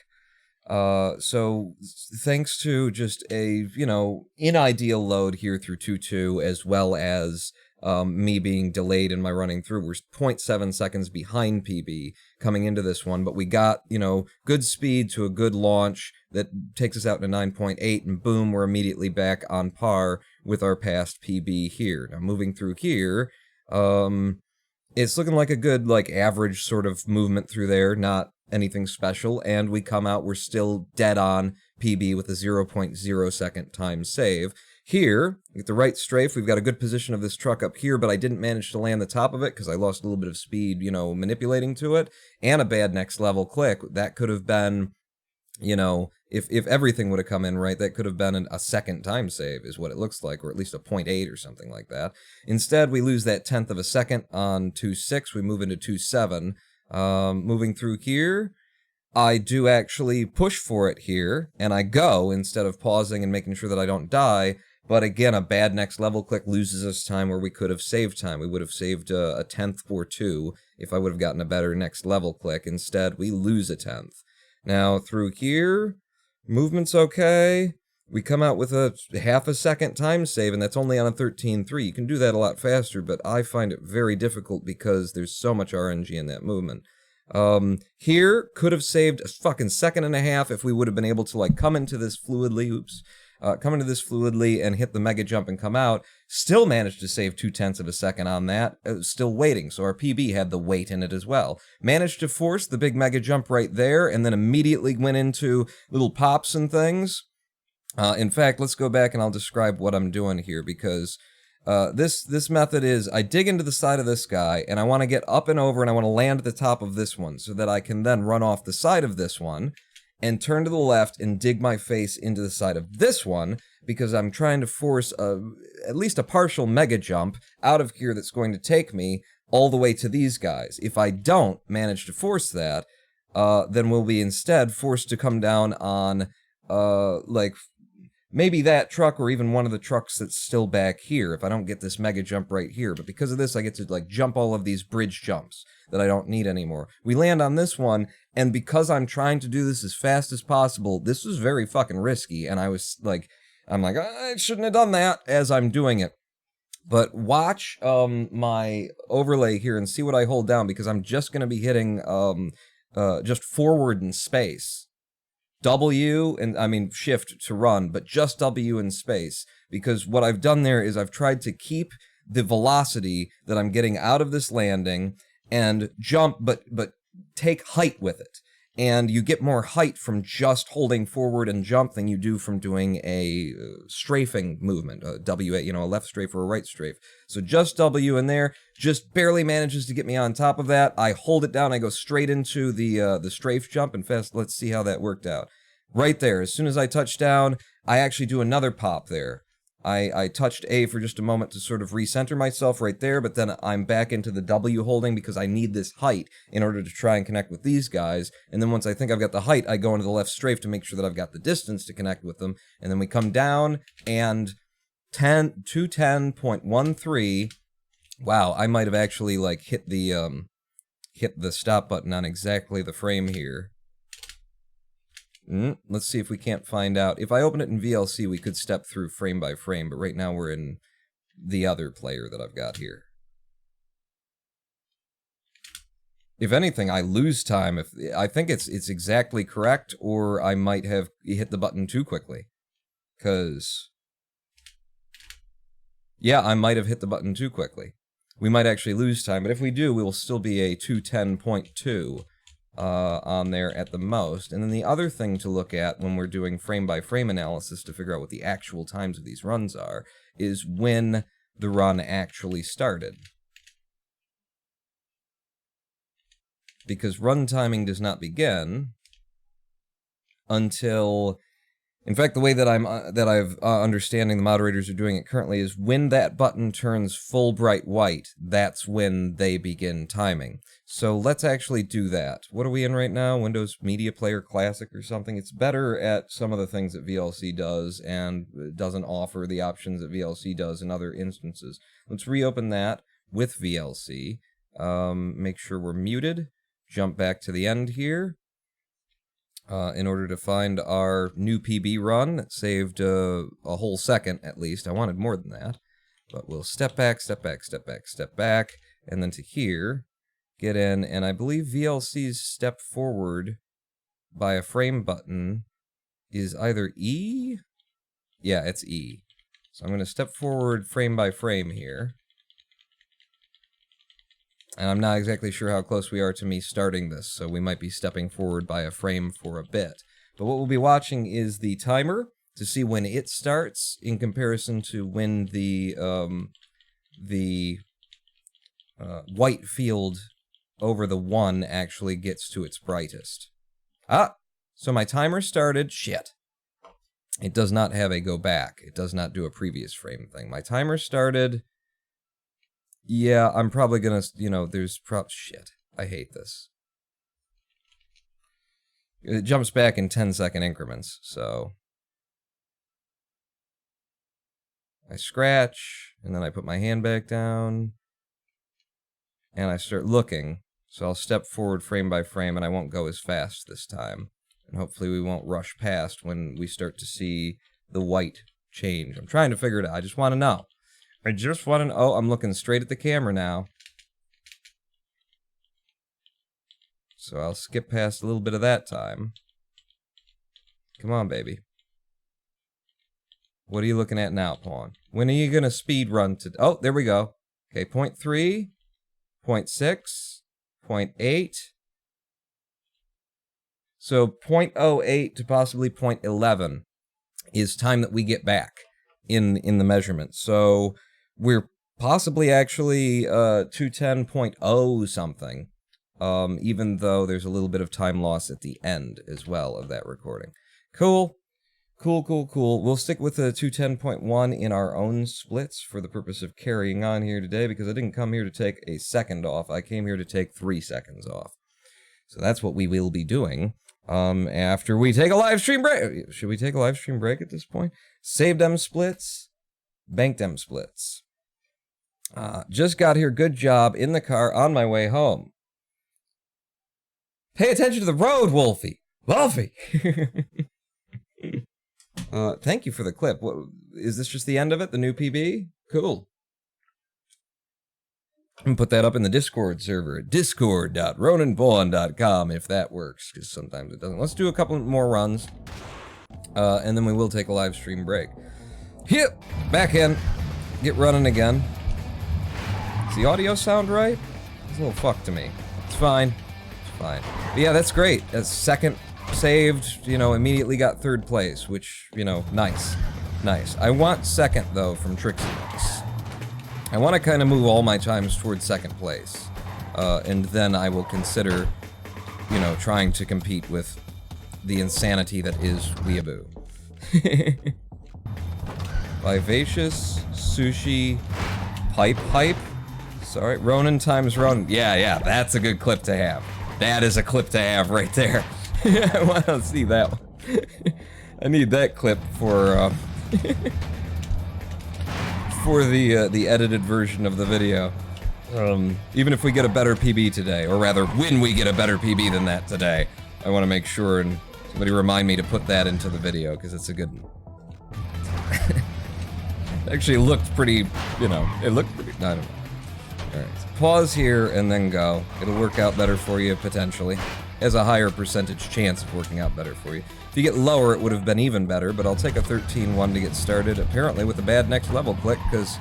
So thanks to just a, you know, in-ideal load here through 2-2, as well as me being delayed in my running through. We're 0.7 seconds behind PB coming into this one, but we got, you know, good speed to a good launch that takes us out to 9.8, and boom, we're immediately back on par with our past PB here. Now, moving through here, it's looking like a good, like, average sort of movement through there, not anything special, and we come out, we're still dead on PB with a 0.0 second time save. Here, with the right strafe, we've got a good position of this truck up here, but I didn't manage to land the top of it because I lost a little bit of speed, you know, manipulating to it, and a bad next level click. That could have been, you know, if everything would have come in right, that could have been a second time save, is what it looks like, or at least a 0.8 or something like that. Instead, we lose that 1/10 of a second on 2.6, we move into 2.7. Moving through here, I do actually push for it here, and I go instead of pausing and making sure that I don't die. But again, a bad next level click loses us time where we could have saved time. We would have saved a 1/10 or 2 if I would have gotten a better next level click. Instead, we lose a 1/10. Now, through here, movement's okay. We come out with a 1/2 second time save, and that's only on a 13.3. You can do that a lot faster, but I find it very difficult because there's so much RNG in that movement. Here, could have saved a fucking 1.5 seconds if we would have been able to, like, come into this fluidly, and hit the mega jump and come out. Still managed to save 0.2 of a second on that, still waiting, so our PB had the weight in it as well. Managed to force the big mega jump right there, and then immediately went into little pops and things. In fact, let's go back and I'll describe what I'm doing here, because this method is, I dig into the side of this guy, and I want to get up and over, and I want to land at the top of this one, so that I can then run off the side of this one, and turn to the left and dig my face into the side of this one, because I'm trying to force at least a partial mega jump out of here that's going to take me all the way to these guys. If I don't manage to force that, then we'll be instead forced to come down on, like, maybe that truck, or even one of the trucks that's still back here, if I don't get this mega jump right here. But because of this, I get to, like, jump all of these bridge jumps that I don't need anymore. We land on this one, and because I'm trying to do this as fast as possible, this was very fucking risky, and I'm like, I shouldn't have done that as I'm doing it. But watch my overlay here and see what I hold down, because I'm just going to be hitting just forward in space. W, and I mean shift to run, but just W in space, because what I've done there is I've tried to keep the velocity that I'm getting out of this landing and jump, but take height with it. And you get more height from just holding forward and jump than you do from doing a strafing movement, a W, you know, a left strafe or a right strafe. So just W in there, just barely manages to get me on top of that. I hold it down, I go straight into the strafe jump, and let's see how that worked out. Right there, as soon as I touch down, I actually do another pop there. I touched A for just a moment to sort of recenter myself right there, but then I'm back into the W holding because I need this height in order to try and connect with these guys. And then once I think I've got the height, I go into the left strafe to make sure that I've got the distance to connect with them. And then we come down, and 210.13. Wow, I might have actually, like, hit the stop button on exactly the frame here. Let's see if we can't find out. If I open it in VLC, we could step through frame by frame, but right now we're in the other player that I've got here. If anything, I lose time. I think it's exactly correct, or I might have hit the button too quickly. Because, yeah, I might have hit the button too quickly. We might actually lose time, but if we do, we will still be a 210.2. On there at the most. And then the other thing to look at when we're doing frame-by-frame analysis to figure out what the actual times of these runs are is when the run actually started. Because run timing does not begin until In fact, the way that I've understanding the moderators are doing it currently is when that button turns full bright white, that's when they begin timing. So let's actually do that. What are we in right now? Windows Media Player Classic or something? It's better at some of the things that VLC does and doesn't offer the options that VLC does in other instances. Let's reopen that with VLC. Make sure we're muted. Jump back to the end here. In order to find our new PB run. It saved a whole second, at least. I wanted more than that. But we'll step back, step back, step back, step back, and then to here, get in, and I believe VLC's step forward by a frame button is either E? Yeah, it's E. So I'm going to step forward frame by frame here. And I'm not exactly sure how close we are to me starting this, so we might be stepping forward by a frame for a bit. But what we'll be watching is the timer to see when it starts in comparison to when the white field over the 1 actually gets to its brightest. Ah! So my timer started. Shit. It does not have a go back. It does not do a previous frame thing. My timer started... Yeah, I'm probably gonna, there's shit. I hate this. It jumps back in 10-second increments, so... I scratch, and then I put my hand back down, and I start looking, so I'll step forward frame by frame, and I won't go as fast this time. And hopefully we won't rush past when we start to see the white change. I'm trying to figure it out. I just want to know. Oh, I'm looking straight at the camera now. So I'll skip past a little bit of that time. Come on, baby. What are you looking at now, Pawn? When are you going to speed run to... Oh, there we go. Okay, 0.3, 0.6, 0.8. So 0.08 to possibly 0.11 is time that we get back in the measurement. So... we're possibly actually 210.0 something, even though there's a little bit of time loss at the end as well of that recording. Cool. Cool, cool, cool. We'll stick with the 210.1 in our own splits for the purpose of carrying on here today, because I didn't come here to take a second off. I came here to take 3 seconds off. So that's what we will be doing after we take a live stream break. Should we take a live stream break at this point? Save them splits. Bank them splits. Just got here, good job, in the car, on my way home. Pay attention to the road, Wolfie! Wolfie! Thank you for the clip. What, is this just the end of it, the new PB? Cool. And put that up in the Discord server at discord.ronanbowen.com if that works, because sometimes it doesn't. Let's do a couple more runs, and then we will take a live stream break. Yep, back in. Get running again. Does the audio sound right? It's a little fucked to me. It's fine. It's fine. But yeah, that's great. That's second saved, immediately got 3rd place, which, nice. Nice. I want second, though, from Trixie Mix. I want to kind of move all my times towards 2nd place. And then I will consider, trying to compete with the insanity that is Weeaboo. Vivacious, Sushi, Pipe. Sorry, Ronan times Ronan. Yeah, that's a good clip to have. That is a clip to have right there. I want to see that one. I need that clip for for the edited version of the video. Even if we get a better PB today, or rather, when we get a better PB than that today, I want to make sure and somebody remind me to put that into the video, because it's a good one. Actually looked pretty, it looked pretty, I don't know. Alright, so pause here and then go. It'll work out better for you, potentially. Has a higher percentage chance of working out better for you. If you get lower, it would have been even better, but I'll take a 13-1 to get started, apparently with a bad next level click, because,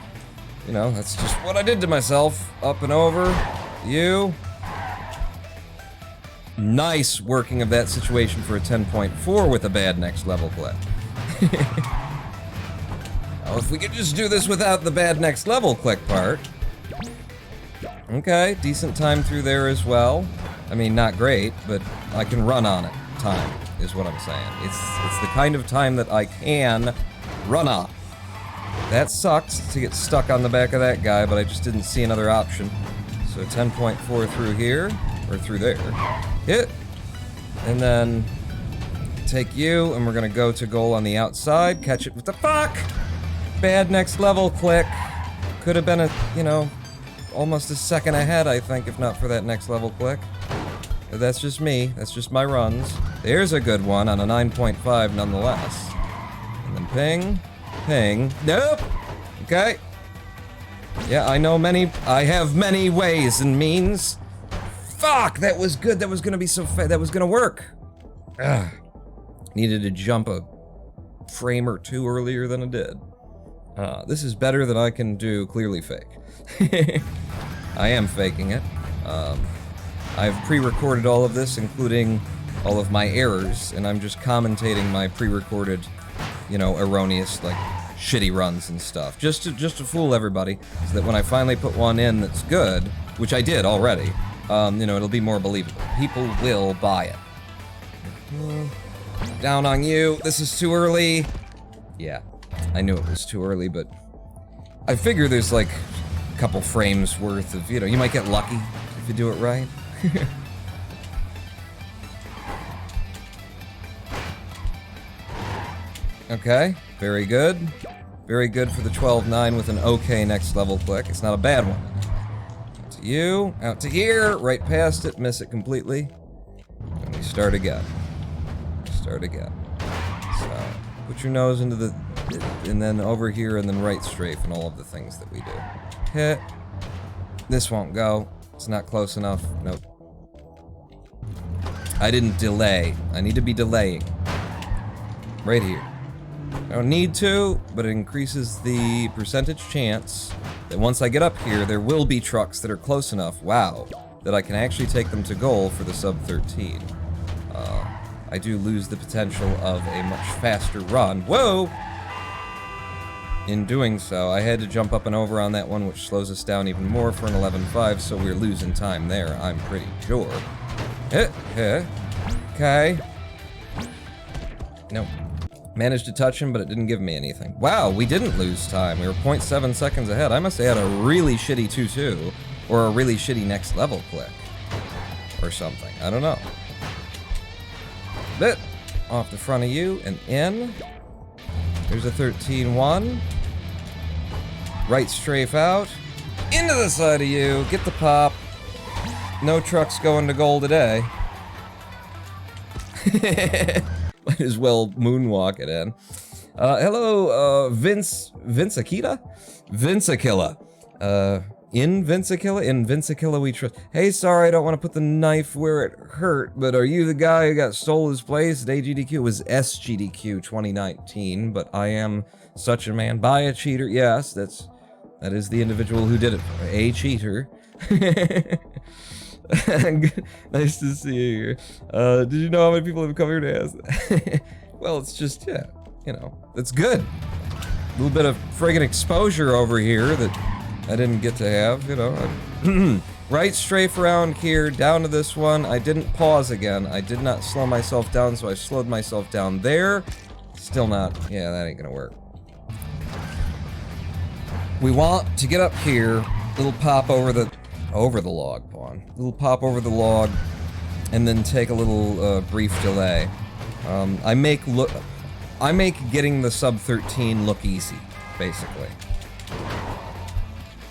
that's just what I did to myself. Up and over. You. Nice working of that situation for a 10.4 with a bad next level click. Now, if we could just do this without the bad next level click part. Okay, decent time through there as well. I mean, not great, but I can run on it. Time. is what I'm saying. It's the kind of time that I can run up. That sucks to get stuck on the back of that guy, but I just didn't see another option. So 10.4 through here, or through there. Hit. And then take you, and we're gonna go to goal on the outside. Catch it with the fuck! Bad next level click. Could have been almost a second ahead, I think, if not for that next level click. But that's just me. That's just my runs. There's a good one on a 9.5 nonetheless. And then ping. Ping. Nope! Okay. Yeah, I have many ways and means. Fuck! That was good. That was gonna be so that was gonna work. Ugh. Needed to jump a frame or two earlier than it did. This is better than I can do clearly fake. I am faking it. I've pre-recorded all of this, including all of my errors, and I'm just commentating my pre-recorded, erroneous, shitty runs and stuff. Just to fool everybody, so that when I finally put one in that's good, which I did already, it'll be more believable. People will buy it. Down on you. This is too early. Yeah, I knew it was too early, but I figure there's a couple frames worth of, you might get lucky if you do it right. Okay, very good. Very good for the 12-9 with an okay next level click. It's not a bad one. Out to you, out to here, right past it, miss it completely. And we start again. Start again. So, put your nose into the, and then over here, and then right strafe, and all of the things that we do. Hit. This won't go. It's not close enough. Nope. I didn't delay. I need to be delaying. Right here. I don't need to, but it increases the percentage chance that once I get up here, there will be trucks that are close enough, wow, that I can actually take them to goal for the sub-13. I do lose the potential of a much faster run. Whoa! In doing so, I had to jump up and over on that one, which slows us down even more for an 11.5, so we're losing time there, I'm pretty sure. Okay. Nope. Managed to touch him, but it didn't give me anything. Wow, we didn't lose time. We were 0.7 seconds ahead. I must have had a really shitty 2-2, or a really shitty next level click. Or something. I don't know. Bit off the front of you and in. There's a 13-1. Right strafe out. Into the side of you. Get the pop. No trucks going to goal today. Might as well moonwalk it in. Hello, Vince Akita? Vince Aquila. In Vince Aquila we trust. Hey, sorry, I don't want to put the knife where it hurt, but are you the guy who got stole his place at AGDQ? It was SGDQ 2019, but I am such a man. By a cheater, yes, that is the individual who did it. A cheater. Nice to see you here. Did you know how many people have come here to ask? Well, it's just, yeah, that's good. A little bit of friggin' exposure over here that I didn't get to have, Right strafe around here, down to this one. I didn't pause again. I did not slow myself down, so I slowed myself down there. Still not, yeah, that ain't gonna work. We want to get up here, little pop over the log, pawn. Little pop over the log, and then take a little brief delay. I make getting the sub-13 look easy, basically.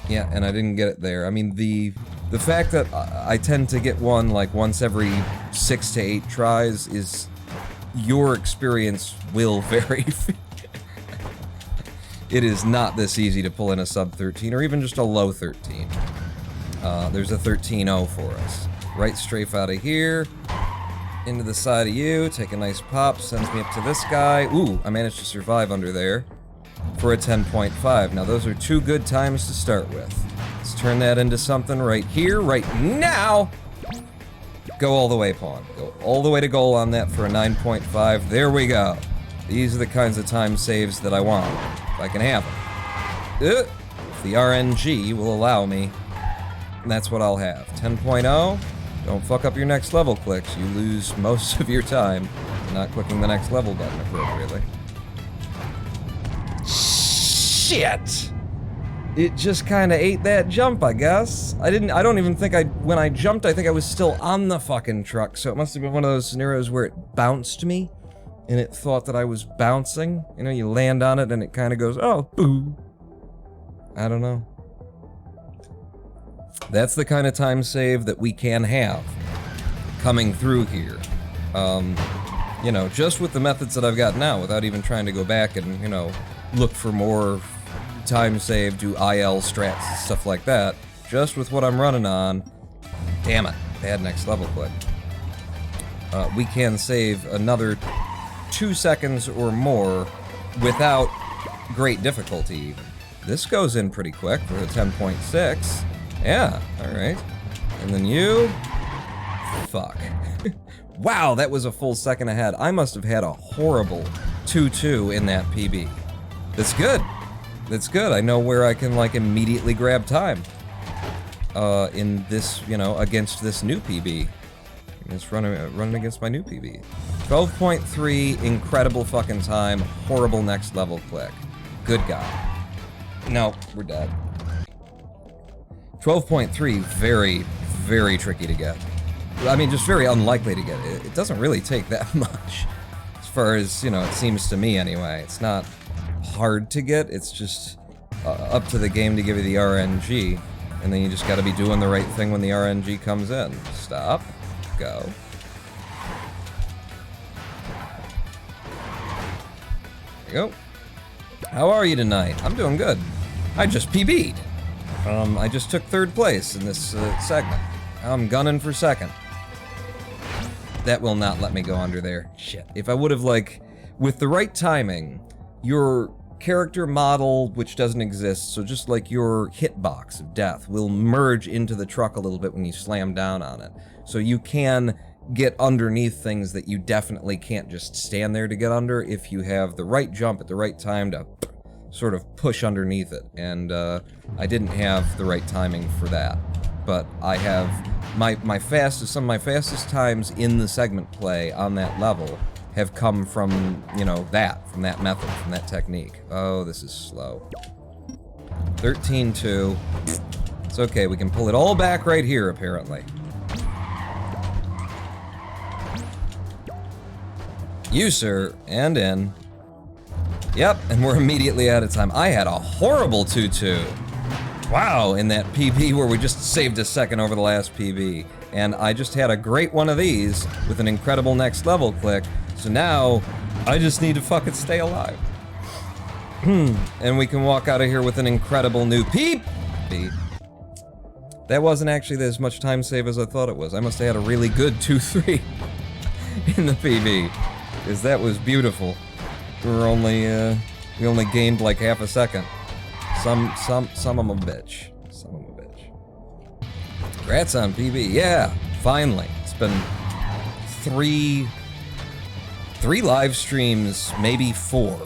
Yeah, and I didn't get it there. I mean, the fact that I tend to get one once every 6 to 8 tries is your experience will vary. It is not this easy to pull in a sub-13 or even just a low 13. There's a 13-0 for us. Right strafe out of here, into the side of you, take a nice pop, sends me up to this guy. Ooh, I managed to survive under there for a 10.5. Now those are 2 good times to start with. Let's turn that into something right here, right now. Go all the way, pawn. Go all the way to goal on that for a 9.5. There we go. These are the kinds of time saves that I want, if I can have them. If the RNG will allow me, that's what I'll have. 10.0, Don't fuck up your next level clicks. You lose most of your time not clicking the next level button appropriately. Shit! It just kind of ate that jump, I guess. I don't even think when I jumped, I think I was still on the fucking truck, so it must have been one of those scenarios where it bounced me, and it thought that I was bouncing. You know, you land on it and it kind of goes, oh, boo. I don't know. That's the kind of time save that we can have coming through here. You know, just with the methods that I've got now, without even trying to go back and, you know, look for more time save, do IL strats, stuff like that. Just with what I'm running on, damn it, bad next level click. We can save another 2 seconds or more without great difficulty even. This goes in pretty quick for a 10.6. Yeah, alright. And then you... Fuck. Wow, that was a full second ahead. I must have had a horrible 2-2 in that PB. That's good. That's good. I know where I can, like, immediately grab time. In this, you know, against this new PB. It's running against my new PB. 12.3, incredible fucking time, horrible next level click. Good guy. No, we're dead. 12.3, very, very tricky to get. I mean, just very unlikely to get. It doesn't really take that much. As far as, you know, it seems to me anyway. It's not hard to get, it's just up to the game to give you the RNG. And then you just gotta be doing the right thing when the RNG comes in. Stop. Go. There you go. How are you tonight? I'm doing good. I just PB'd. I just took 3rd place in this segment. I'm gunning for 2nd. That will not let me go under there. Shit. If I would have, like, with the right timing, your character model, which doesn't exist, so just like your hitbox of death, will merge into the truck a little bit when you slam down on it. So you can get underneath things that you definitely can't just stand there to get under if you have the right jump at the right time to sort of push underneath it. And I didn't have the right timing for that. But I have some of my fastest times in the segment play on that level have come from, you know, from that method, from that technique. Oh, this is slow. 13-2. It's okay, we can pull it all back right here, apparently. You, sir, and in. Yep, and we're immediately out of time. I had a horrible 2-2. Wow, in that PB where we just saved a second over the last PB. And I just had a great one of these with an incredible next level click. So now, I just need to fucking stay alive. And we can walk out of here with an incredible new PB. That wasn't actually as much time save as I thought it was. I must have had a really good 2-3 in the PB. Because that was beautiful. We only gained like half a second. Some of 'em a bitch. Some of 'em a bitch. Congrats on PB. Yeah, finally. It's been three live streams, maybe 4.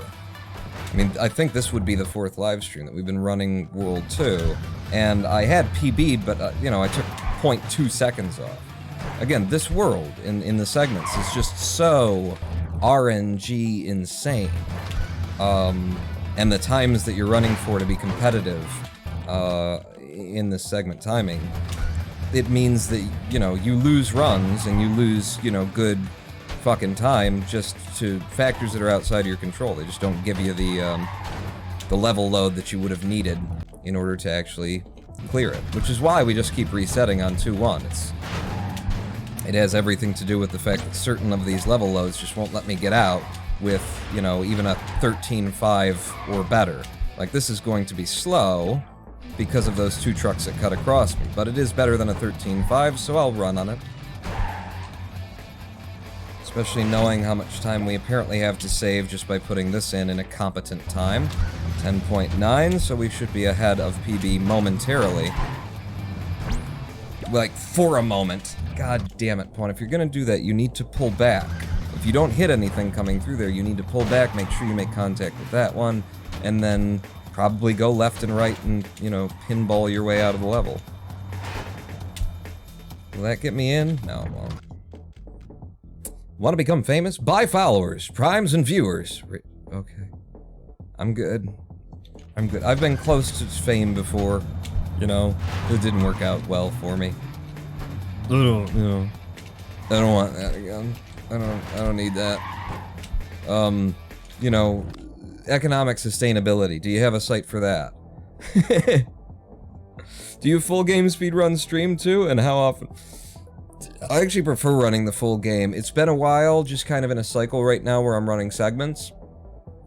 I mean, I think this would be the 4th live stream that we've been running World 2. And I had PB'd, but, you know, I took 0.2 seconds off. Again, this world in the segments is just so RNG insane. And the times that you're running for to be competitive in this segment timing, it means that, you know, you lose runs and you lose, you know, good fucking time just to factors that are outside of your control. They just don't give you the level load that you would have needed in order to actually clear it, which is why we just keep resetting on 2-1. It has everything to do with the fact that certain of these level loads just won't let me get out with, you know, even a 13.5 or better. Like, this is going to be slow because of those 2 trucks that cut across me, but it is better than a 13.5, so I'll run on it. Especially knowing how much time we apparently have to save just by putting this in a competent time. 10.9, so we should be ahead of PB momentarily. Like, for a moment. God damn it, Pawn. If you're gonna do that, you need to pull back. If you don't hit anything coming through there, you need to pull back, make sure you make contact with that one, and then probably go left and right and, you know, pinball your way out of the level. Will that get me in? No, it won't. Want to become famous? Buy followers, primes, and viewers. Okay. I'm good. I'm good. I've been close to fame before. You know, it didn't work out well for me. You know, I don't want that again. I don't need that. You know, economic sustainability. Do you have a site for that? Do you full game speedrun stream too? And how often? I actually prefer running the full game. It's been a while, just kind of in a cycle right now where I'm running segments.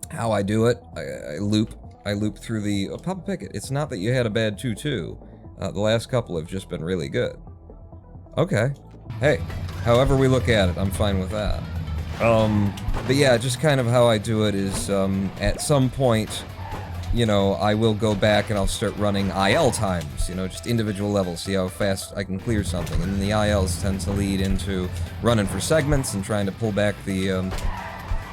How I do it, I loop through the... Oh, Papa Pickett, it's not that you had a bad 2-2. The last couple have just been really good. Okay. Hey, however we look at it, I'm fine with that. But yeah, just kind of how I do it is, at some point, you know, I will go back and I'll start running IL times, you know, just individual levels, see how fast I can clear something. And then the ILs tend to lead into running for segments and trying to pull back the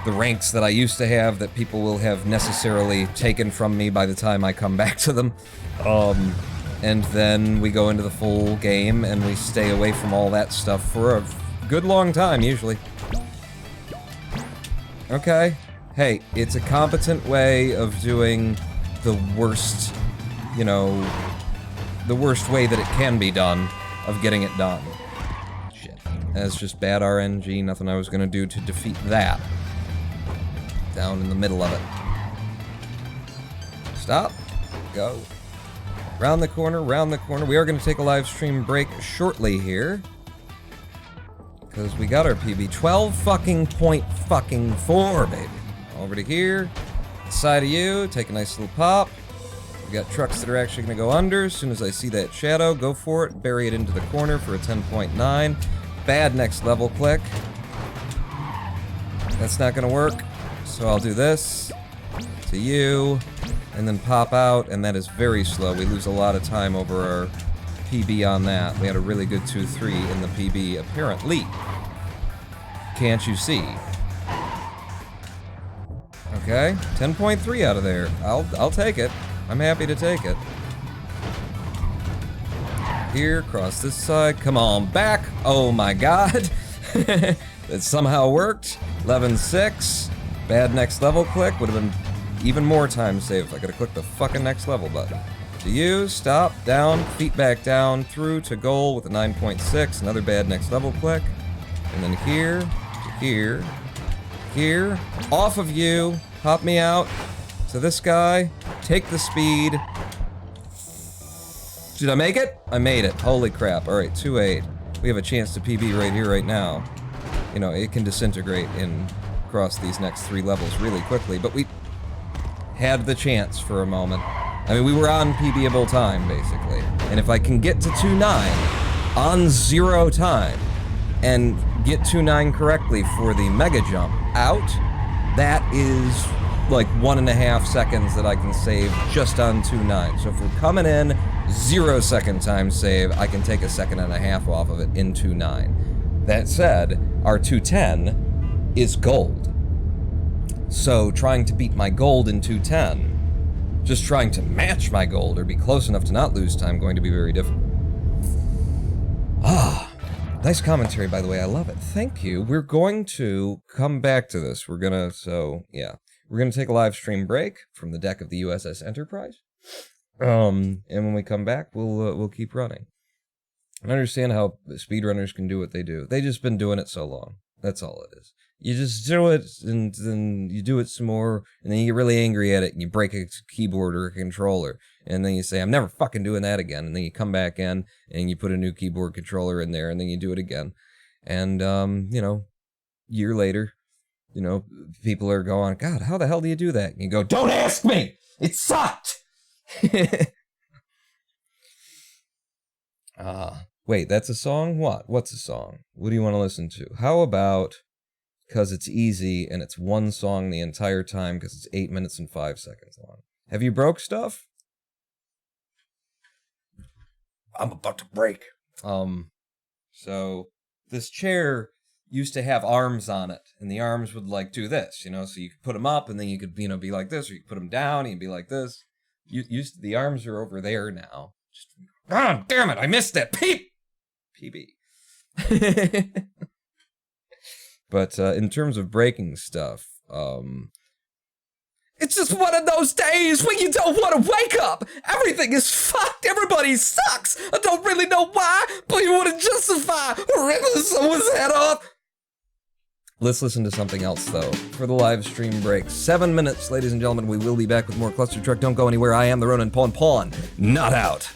ranks that I used to have that people will have necessarily taken from me by the time I come back to them. And then we go into the full game and we stay away from all that stuff for a good long time, usually. Okay. Hey, it's a competent way of doing the worst, you know, the worst way that it can be done of getting it done. Shit. That's just bad RNG, nothing I was gonna do to defeat that. Down in the middle of it. Stop. Go. Round the corner, round the corner. We are gonna take a live stream break shortly here. Because we got our PB. 12.4, baby. Over to here, side of you, take a nice little pop. We got trucks that are actually gonna go under. As soon as I see that shadow, go for it, bury it into the corner for a 10.9. Bad next level click. That's not gonna work, so I'll do this to you, and then pop out, and that is very slow. We lose a lot of time over our PB on that. We had a really good 2-3 in the PB, apparently. Can't you see? Okay, 10.3 out of there. I'll take it. I'm happy to take it. Here, cross this side. Come on, back. Oh my god. It somehow worked. 11.6. Bad next level click. Would have been even more time saved if I could have clicked the fucking next level button. To you, stop, down, feet back down, through to goal with a 9.6. Another bad next level click. And then here, to here. Here, off of you, pop me out to this guy, take the speed. Did I make it? I made it. Holy crap. Alright, 2-8. We have a chance to PB right here, right now. You know, it can disintegrate in across these next 3 levels really quickly, but we had the chance for a moment. I mean, we were on PB-able time, basically. And if I can get to 2-9 on 0 time, and get 2-9 correctly for the mega jump out, that is like 1.5 seconds that I can save just on 2-9. So if we're coming in 0 second time save, I can take a 1.5 seconds off of it in 2-9. That said, our 2-10 is gold. So trying to beat my gold in 2-10, just trying to match my gold or be close enough to not lose time, going to be very difficult. Ah. Nice commentary, by the way. I love it. Thank you. We're going to come back to this. We're gonna take a live stream break from the deck of the USS Enterprise. And when we come back, we'll keep running. I understand how speedrunners can do what they do. They've just been doing it so long. That's all it is. You just do it, and then you do it some more, and then you get really angry at it, and you break a keyboard or a controller, and then you say, I'm never fucking doing that again, and then you come back in, and you put a new keyboard controller in there, and then you do it again. And, you know, year later, you know, people are going, God, how the hell do you do that? And you go, don't ask me! It sucked! Wait, that's a song? What? What's a song? What do you want to listen to? How about... Because it's easy, and it's one song the entire time, because it's 8 minutes and 5 seconds long. Have you broke stuff? I'm about to break. So, this chair used to have arms on it, and the arms would, like, do this, you know, so you could put them up, and then you could, you know, be like this, or you could put them down, and you'd be like this. The arms are over there now. God damn it, I missed it! Peep! PB. But in terms of breaking stuff, it's just one of those days when you don't want to wake up. Everything is fucked. Everybody sucks. I don't really know why, but you want to justify ripping someone's head off. Let's listen to something else, though, for the live stream break. 7 minutes, ladies and gentlemen. We will be back with more Clustertruck. Don't go anywhere. I am the Ronin Pawn, not out.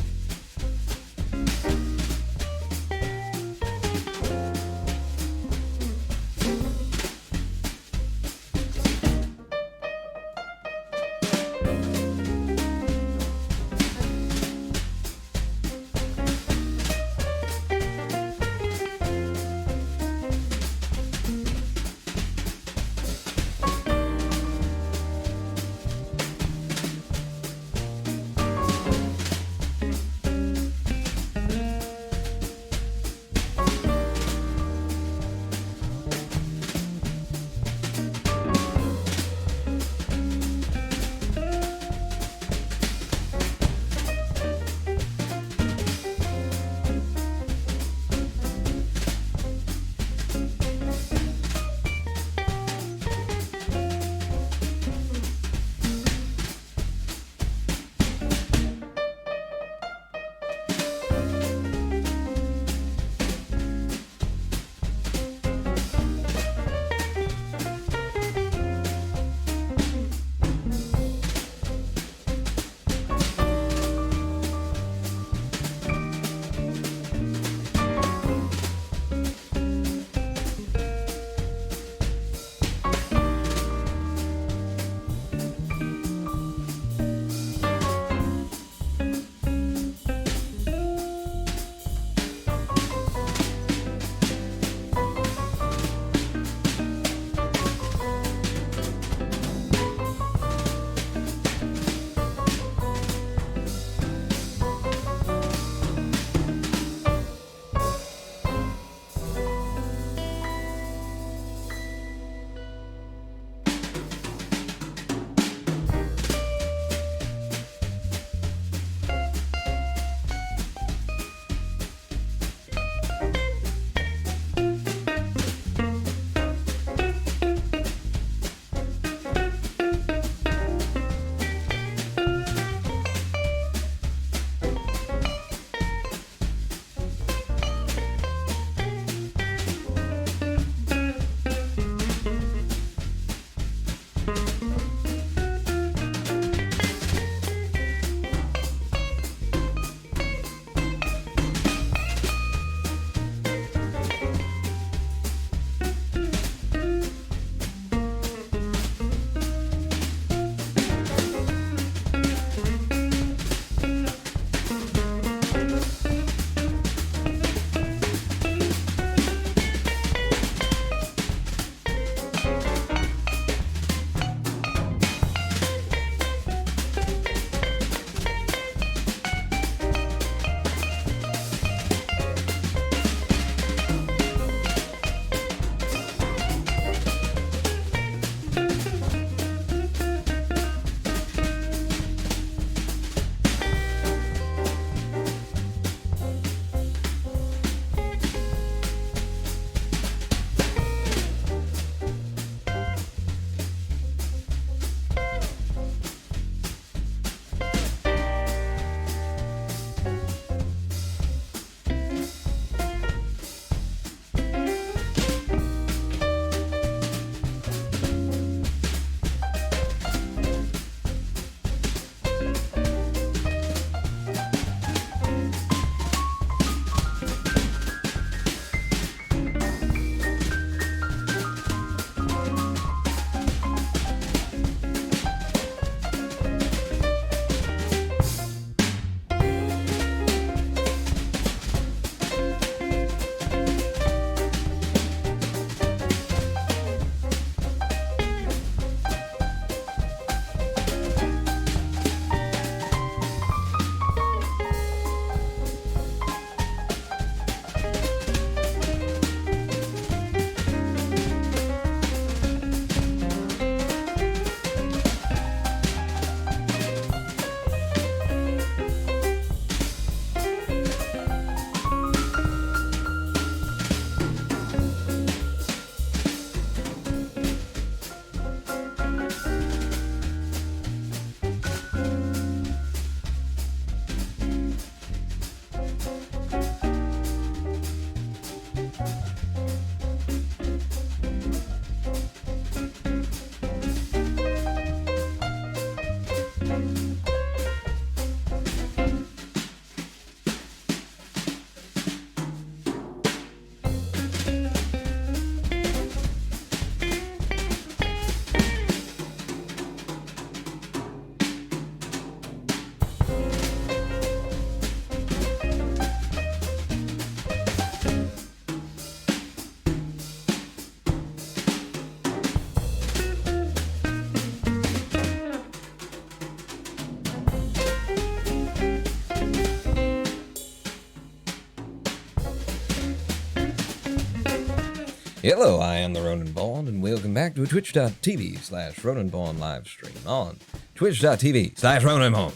Hello, I am the Ronan Bond, and welcome back to twitch.tv/Ronan Bond live stream on twitch.tv/Ronan Bond.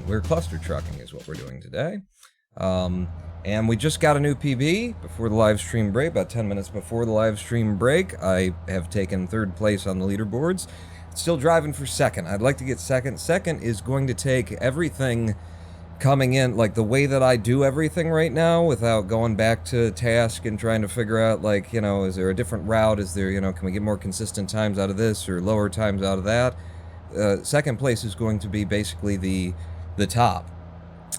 We're Clustertrucking is what we're doing today. And we just got a new PB before the live stream break, about 10 minutes before the live stream break. I have taken 3rd place on the leaderboards. Still driving for 2nd. I'd like to get 2nd. 2nd is going to take everything coming in, like the way that I do everything right now without going back to task and trying to figure out, like, you know, is there a different route? Is there, you know, can we get more consistent times out of this or lower times out of that? 2nd place is going to be basically the top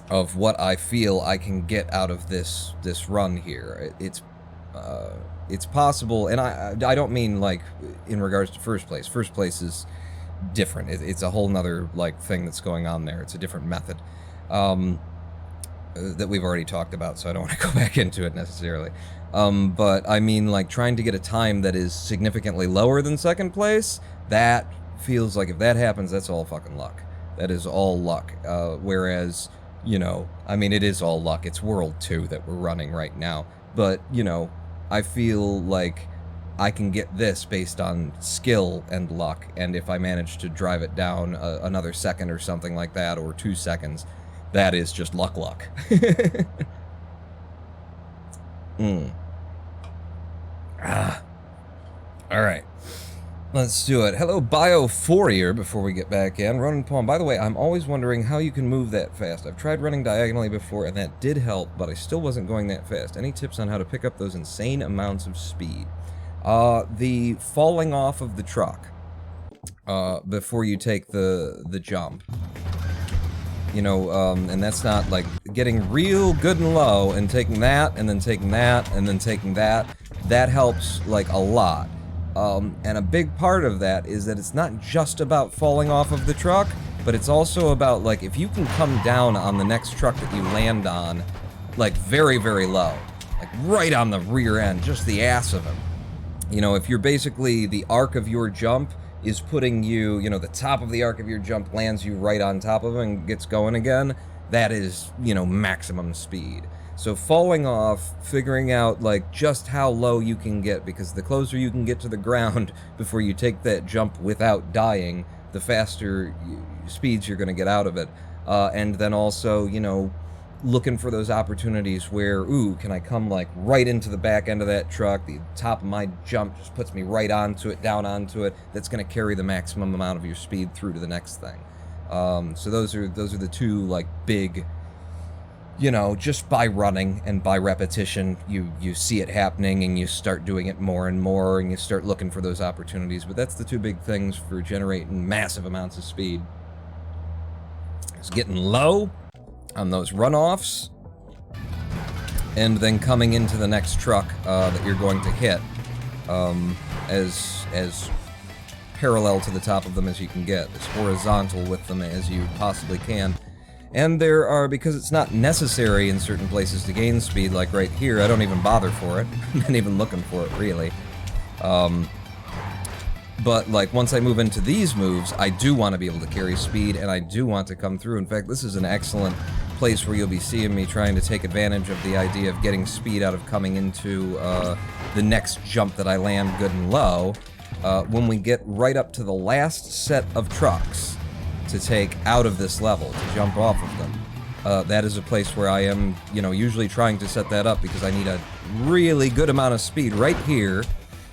of what I feel I can get out of this run here. It's possible, and I don't mean like in regards to 1st place. 1st place is different. It's a whole nother like thing that's going on there. It's a different method that we've already talked about, so I don't want to go back into it necessarily. But I mean, like, trying to get a time that is significantly lower than 2nd place, that feels like if that happens, that's all fucking luck. That is all luck. Whereas, you know, I mean, it is all luck. It's World 2 that we're running right now. But, you know, I feel like I can get this based on skill and luck, and if I manage to drive it down another 2nd or something like that, or 2 seconds, that is just luck. Alright. Let's do it. Hello, Bio4ier, before we get back in. Ronan Palm, by the way, I'm always wondering how you can move that fast. I've tried running diagonally before, and that did help, but I still wasn't going that fast. Any tips on how to pick up those insane amounts of speed? The falling off of the truck, before you take the jump. You know, and that's not, like, getting real good and low, and taking that, and then taking that, and then taking that. That helps, like, a lot. And a big part of that is that it's not just about falling off of the truck, but it's also about, like, if you can come down on the next truck that you land on, like, very, very low. Like, right on the rear end, just the ass of him. You know, if you're basically, the arc of your jump is putting you, you know, the top of the arc of your jump lands you right on top of him and gets going again, that is, you know, maximum speed. So falling off, figuring out, like, just how low you can get, because the closer you can get to the ground before you take that jump without dying, the faster speeds you're going to get out of it. And then also, you know, looking for those opportunities where, ooh, can I come, like, right into the back end of that truck? The top of my jump just puts me right onto it, down onto it. That's going to carry the maximum amount of your speed through to the next thing. So those are the 2, like, big, you know, just by running and by repetition, you see it happening and you start doing it more and more and you start looking for those opportunities. But that's the 2 big things for generating massive amounts of speed. It's getting low on those runoffs, and then coming into the next truck that you're going to hit, as parallel to the top of them as you can get, as horizontal with them as you possibly can. And there are, because it's not necessary in certain places to gain speed, like right here, I don't even bother for it. I'm not even looking for it, really. But, like, once I move into these moves, I do want to be able to carry speed, and I do want to come through. In fact, this is an excellent place where you'll be seeing me trying to take advantage of the idea of getting speed out of coming into the next jump that I land good and low. When we get right up to the last set of trucks to take out of this level, to jump off of them, that is a place where I am, you know, usually trying to set that up because I need a really good amount of speed right here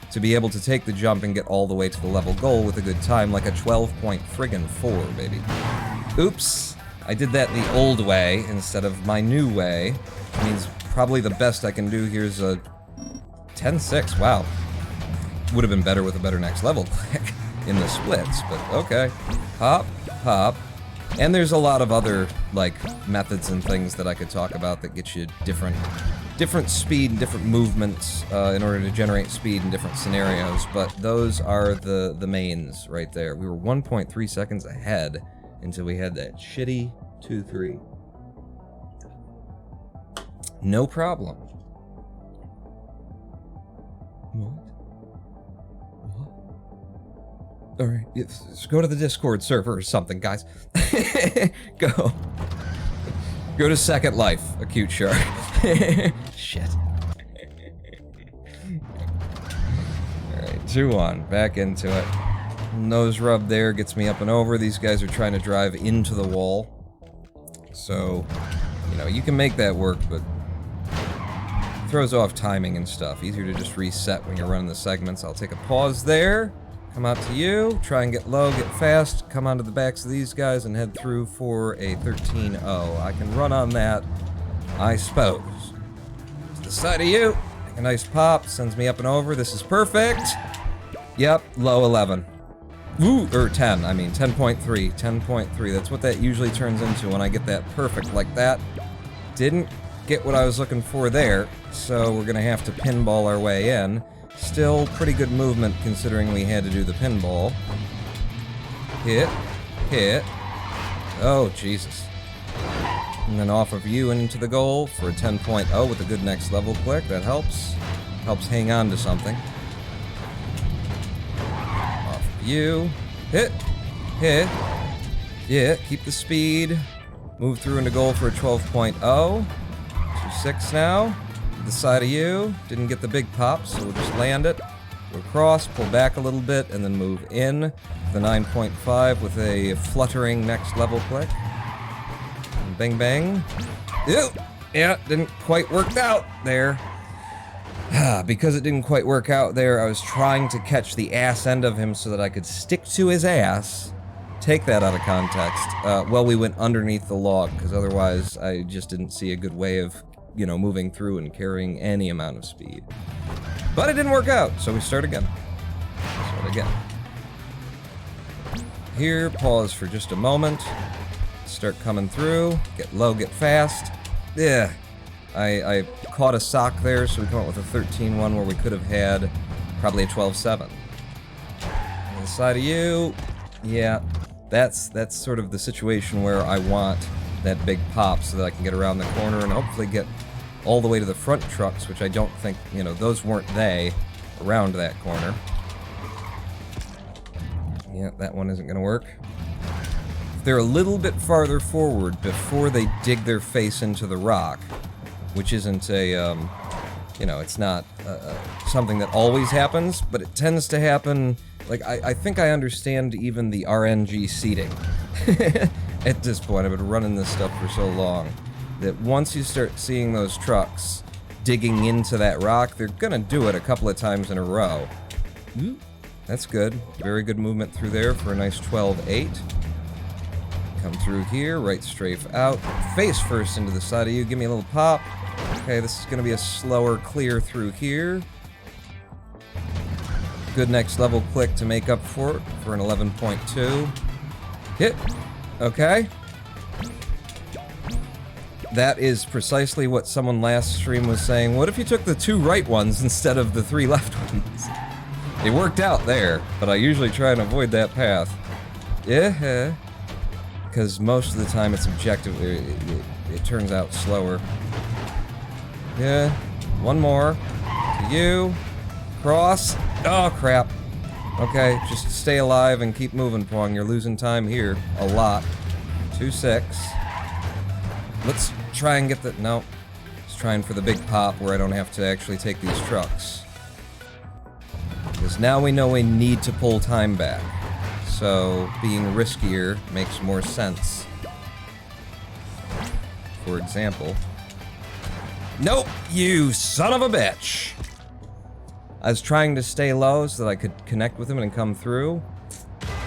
to be able to take the jump and get all the way to the level goal with a good time, like a 12.4, baby. Oops, I did that the old way instead of my new way. It means probably the best I can do here is a 10.6, wow. Would have been better with a better next level click in the splits, but okay. Hop, hop. And there's a lot of other, like, methods and things that I could talk about that get you different speed and different movements in order to generate speed in different scenarios, but those are the mains right there. We were 1.3 seconds ahead until we had that shitty 2-3. No problem. What? Alright, let's go to the Discord server or something, guys. Go. Go to Second Life, Acute Shark. Shit. 2-1. Back into it. Nose rub there gets me up and over. These guys are trying to drive into the wall. So, you know, you can make that work, but it throws off timing and stuff. Easier to just reset when you're running the segments. I'll take a pause there. Come out to you. Try and get low, get fast. Come onto the backs of these guys and head through for a 13-0. I can run on that, I suppose. To the side of you. Make a nice pop. Sends me up and over. This is perfect. Yep, low 11. Ooh, or 10, I mean, 10.3, 10.3. That's what that usually turns into when I get that perfect like that. Didn't get what I was looking for there, so we're gonna have to pinball our way in. Still pretty good movement considering we had to do the pinball. Hit, hit. Oh, Jesus. And then off of you and into the goal for a 10.0 with a good next level click. That helps. Helps hang on to something. You hit, hit, yeah, keep the speed, move through into goal for a 12.0, 2-6 now, the side of you, didn't get the big pop, so we'll just land it, go across, pull back a little bit, and then move in, the 9.5 with a fluttering next level click, and bang bang, ew, yeah, didn't quite work out there. Because it didn't quite work out there, I was trying to catch the ass end of him so that I could stick to his ass, take that out of context, while we went underneath the log, because otherwise I just didn't see a good way of, you know, moving through and carrying any amount of speed. But it didn't work out, so we start again. Start again. Here, pause for just a moment, start coming through, get low, get fast. Yeah. I caught a sock there, so we come up with a 13-1 where we could have had probably a 12-7. On the side of you, yeah, that's sort of the situation where I want that big pop so that I can get around the corner and hopefully get all the way to the front trucks, which I don't think, you know, those weren't they around that corner. Yeah, that one isn't gonna work. If they're a little bit farther forward before they dig their face into the rock, which isn't a, you know, it's not something that always happens, but it tends to happen, like, I think I understand even the RNG seating at this point. I've been running this stuff for so long, that once you start seeing those trucks digging into that rock, they're gonna do it a couple of times in a row. Ooh, that's good. Very good movement through there for a nice 12-8. Come through here, right strafe out, face first into the side of you, give me a little pop. Okay, this is gonna be a slower clear through here. Good next level click to make up for it, for an 11.2. Hit, okay. That is precisely what someone last stream was saying. What if you took the 2 right ones instead of the 3 left ones? It worked out there, but I usually try and avoid that path. Yeah. Because most of the time it's objective, it turns out slower. Yeah, one more. To you. Cross. Oh, crap. Okay, just stay alive and keep moving, Pong. You're losing time here. A lot. 2-6. Let's try and get the... No. Just trying for the big pop where I don't have to actually take these trucks. Because now we know we need to pull time back. So, being riskier makes more sense. For example... Nope, you son of a bitch! I was trying to stay low so that I could connect with him and come through.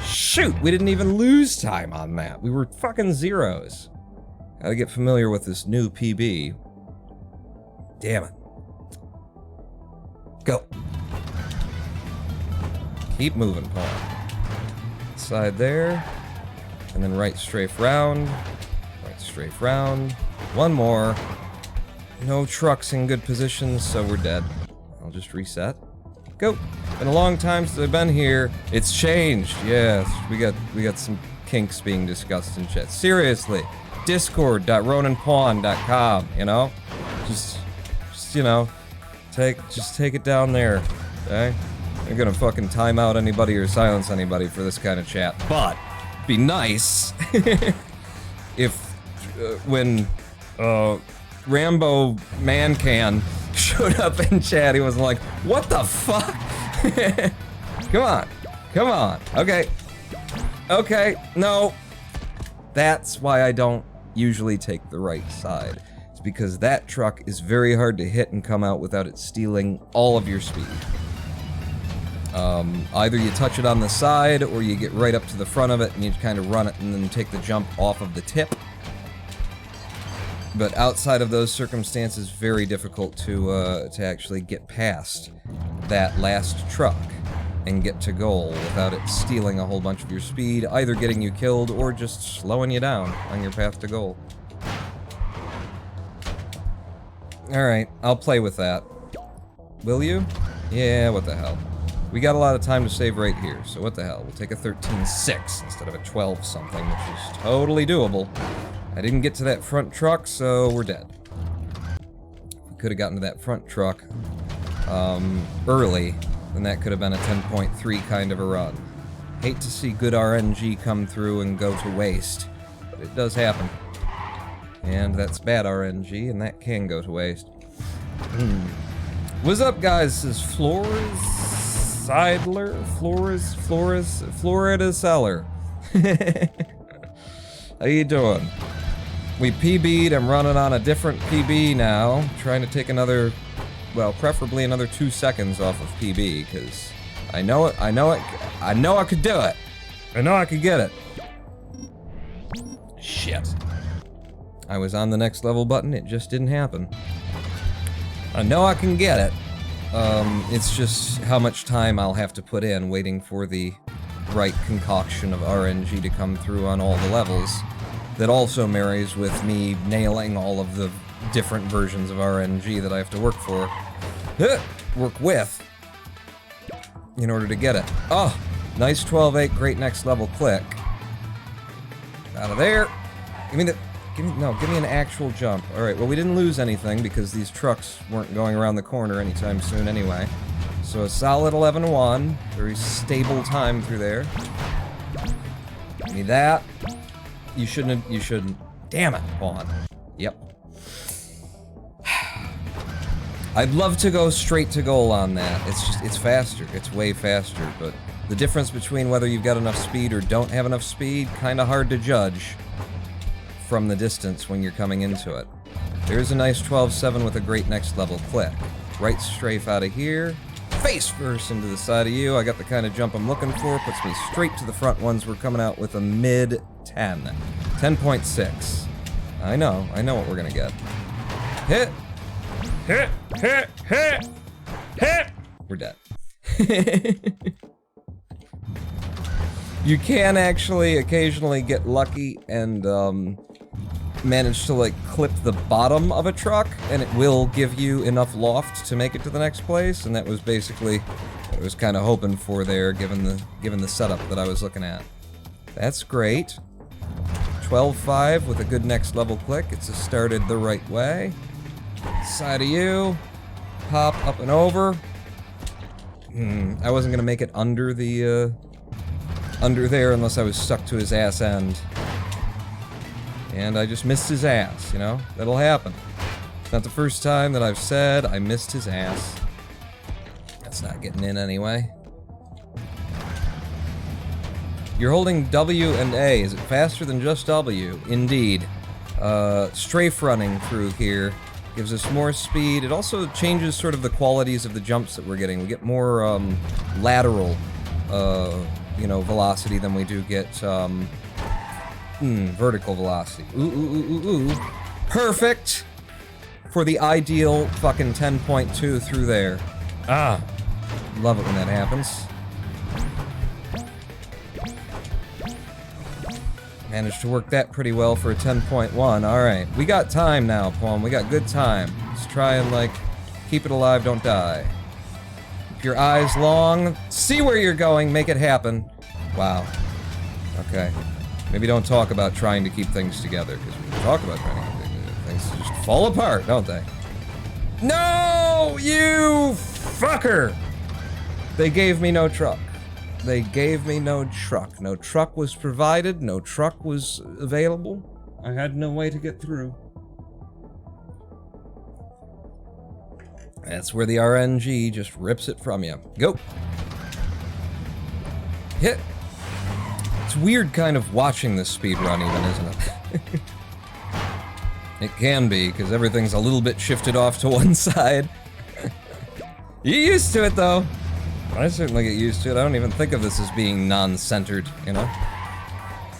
Shoot, we didn't even lose time on that. We were fucking zeros. Gotta get familiar with this new PB. Damn it. Go. Keep moving, Paul. Side there. And then right strafe round. Right strafe round. One more. No trucks in good positions, so we're dead. I'll just reset. Go. Been a long time since I've been here. It's changed. Yes, we got some kinks being discussed in chat. Seriously. Discord.ronanpawn.com, you know? Just you know, take it down there. Okay? I'm gonna fucking time out anybody or silence anybody for this kind of chat. But be nice if when Rambo Mancan showed up in chat, he was like, what the fuck? Come on. Come on. Okay. Okay. No. That's why I don't usually take the right side. It's because that truck is very hard to hit and come out without it stealing all of your speed. Either you touch it on the side, or you get right up to the front of it and you kind of run it and then take the jump off of the tip. But outside of those circumstances, very difficult to actually get past that last truck and get to goal without it stealing a whole bunch of your speed, either getting you killed or just slowing you down on your path to goal. Alright, I'll play with that. Will you? Yeah, what the hell. We got a lot of time to save right here, so what the hell. We'll take a 13-6 instead of a 12-something, which is totally doable. I didn't get to that front truck, so we're dead. If we could have gotten to that front truck early, then that could have been a 10.3 kind of a run. Hate to see good RNG come through and go to waste, but it does happen. And that's bad RNG, and that can go to waste. What's up, guys? This is Florida Seller. How you doing? We PB'd, I'm running on a different PB now, trying to take another, well, preferably another 2 seconds off of PB, because I know I could do it. I know I could get it. Shit. I was on the next level button, it just didn't happen. I know I can get it. It's just how much time I'll have to put in waiting for the right concoction of RNG to come through on all the levels. That also marries with me nailing all of the different versions of RNG that I have to work with, in order to get it. Oh, nice 12-8, great next level click. Out of there. Give me an actual jump. Alright, well we didn't lose anything because these trucks weren't going around the corner anytime soon anyway. So a solid 11-1, very stable time through there. Give me that. You shouldn't. Damn it, Vaughn. Yep. I'd love to go straight to goal on that. It's faster. It's way faster, but the difference between whether you've got enough speed or don't have enough speed, kinda hard to judge from the distance when you're coming into it. There's a nice 12-7 with a great next level click. Right strafe out of here. Face first into the side of you. I got the kind of jump I'm looking for. Puts me straight to the front ones. We're coming out with a mid 10. 10.6. I know what we're gonna get. Hit! Hit! Hit! Hit! Hit! We're dead. You can actually occasionally get lucky and manage to like clip the bottom of a truck, and it will give you enough loft to make it to the next place, and that was basically what I was kind of hoping for there, given the setup that I was looking at. That's great. 12-5 with a good next level click. It's started the right way. Side of you. Pop up and over. I wasn't gonna make it under the under there unless I was stuck to his ass end. And I just missed his ass, you know? That'll happen. It's not the first time that I've said I missed his ass. That's not getting in anyway. You're holding W and A. Is it faster than just W? Indeed. Strafe running through here gives us more speed. It also changes sort of the qualities of the jumps that we're getting. We get more lateral, velocity than we do get vertical velocity. Ooh. Perfect for the ideal fucking 10.2 through there. Ah, love it when that happens. Managed to work that pretty well for a 10.1. Alright, we got time now, Plum. We got good time. Let's try and, like, keep it alive, don't die. Keep your eyes long. See where you're going, make it happen. Wow. Okay. Maybe don't talk about trying to keep things together, because when you talk about trying to keep things together, things just fall apart, don't they? No! You fucker! They gave me no truck. They gave me no truck. No truck was provided, no truck was available. I had no way to get through. That's where the RNG just rips it from you. Go! Hit. It's weird kind of watching this speed run even, isn't it? It can be, because everything's a little bit shifted off to one side. You're used to it, though. I certainly get used to it. I don't even think of this as being non-centered, you know?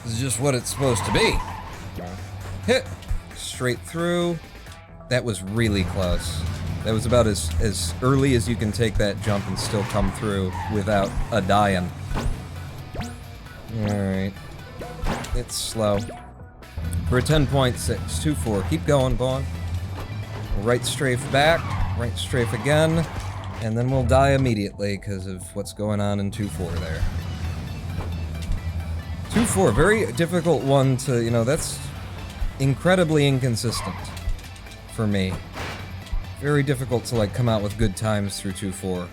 This is just what it's supposed to be. Hit. Straight through. That was really close. That was about as early as you can take that jump and still come through without a dying. Alright. It's slow. For a 10.6, 2-4. Keep going, Vaughn. Right strafe back, right strafe again, and then we'll die immediately because of what's going on in 2-4 there. 2-4, very difficult one to, you know, that's incredibly inconsistent for me. Very difficult to, like, come out with good times through 2-4.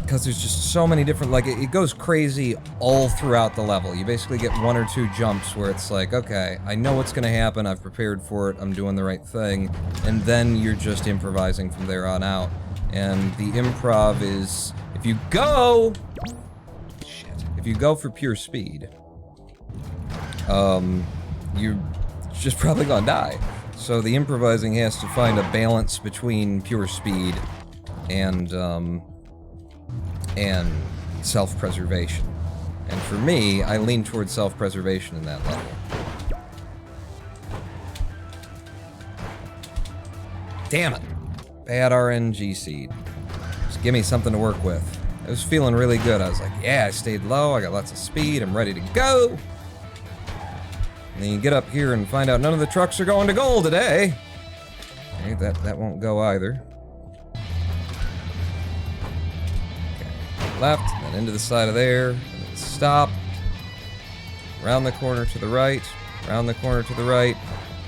Because there's just so many different, like, it goes crazy all throughout the level. You basically get 1 or 2 jumps where it's like, okay, I know what's gonna happen, I've prepared for it, I'm doing the right thing, and then you're just improvising from there on out. And the improv is, if you go for pure speed, you're just probably gonna die. So the improvising has to find a balance between pure speed and self-preservation. And for me, I lean towards self-preservation in that level. Damn it! Bad RNG seed. Just give me something to work with. I was feeling really good. I was like, yeah, I stayed low, I got lots of speed, I'm ready to go! And then you get up here and find out none of the trucks are going to goal today! Okay, that won't go either. Left, and then into the side of there, and then stop. Around the corner to the right, around the corner to the right.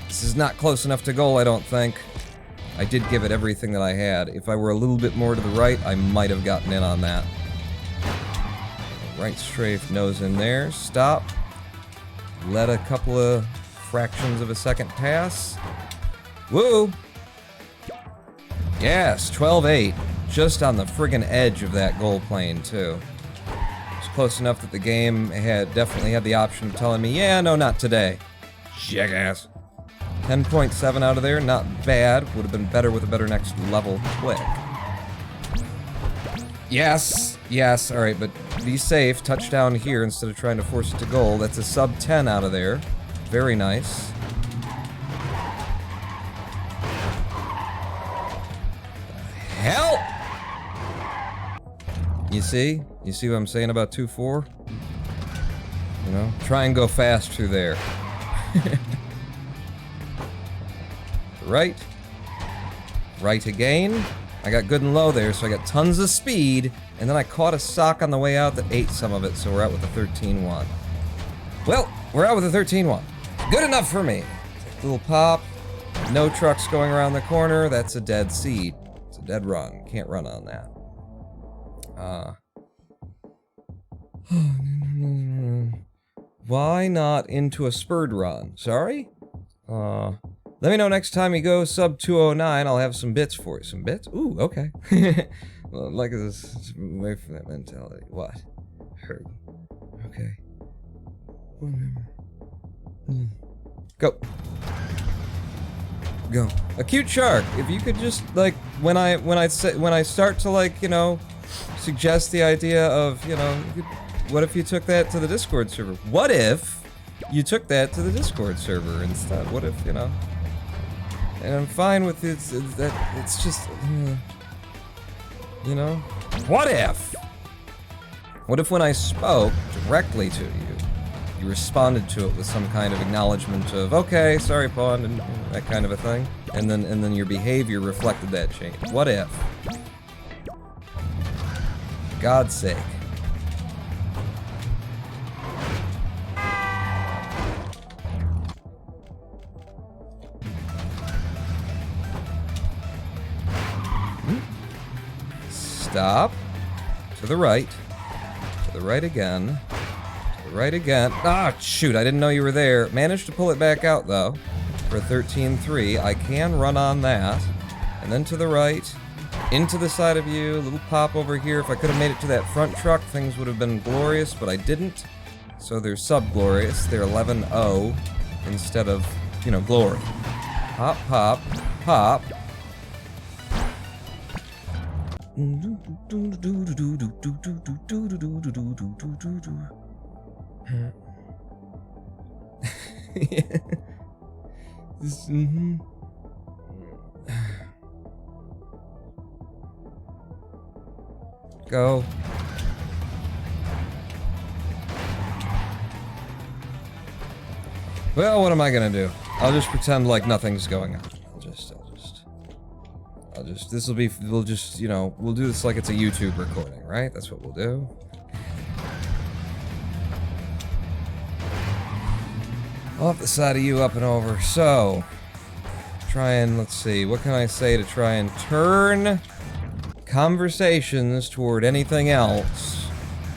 This is not close enough to goal, I don't think. I did give it everything that I had. If I were a little bit more to the right, I might have gotten in on that. Right strafe, nose in there, stop. Let a couple of fractions of a second pass. Woo! Yes, 12-8. Just on the friggin' edge of that goal plane, too. It's close enough that the game definitely had the option of telling me, yeah, no, not today. Jackass. 10.7 out of there, not bad. Would have been better with a better next level click. Yes, yes, alright, but be safe. Touchdown here instead of trying to force it to goal. That's a sub 10 out of there. Very nice. Hell! You see? You see what I'm saying about 2-4? You know? Try and go fast through there. Right. Right again. I got good and low there, so I got tons of speed, and then I caught a sock on the way out that ate some of it, so we're out with a 13-1. Well, we're out with a 13-1. Good enough for me. Little pop. No trucks going around the corner. That's a dead seed. It's a dead run. Can't run on that. Why not into a spurred run? Sorry? Let me know next time you go sub 209, I'll have some bits for you. Some bits? Ooh, okay. Well, like this, away from that mentality. What? Heard. Okay. Go. Go. A cute shark. If you could just, like, when I start to, like, you know, suggest the idea of, you know, what if you took that to the Discord server? What if you took that to the Discord server instead? What if, you know? And I'm fine with it, that it's just, you know? What if? What if when I spoke directly to you, you responded to it with some kind of acknowledgement of, okay, sorry, Pond, and that kind of a thing, and then your behavior reflected that change? What if? For God's sake. Stop. To the right. To the right again. To the right again. Ah, shoot, I didn't know you were there. Managed to pull it back out, though, for a 13-3. I can run on that. And then to the right. into the side of you, a little pop over here. If I could have made it to that front truck, things would have been glorious, but I didn't. So they're sub-glorious. They're 11-0 instead of, you know, glory. Pop, pop, pop. Go. Well, what am I gonna do? I'll just pretend like nothing's going on. We'll just, you know, we'll do this like it's a YouTube recording, right? That's what we'll do. Off the side of you, up and over. So, let's see, what can I say to try and turn conversations toward anything else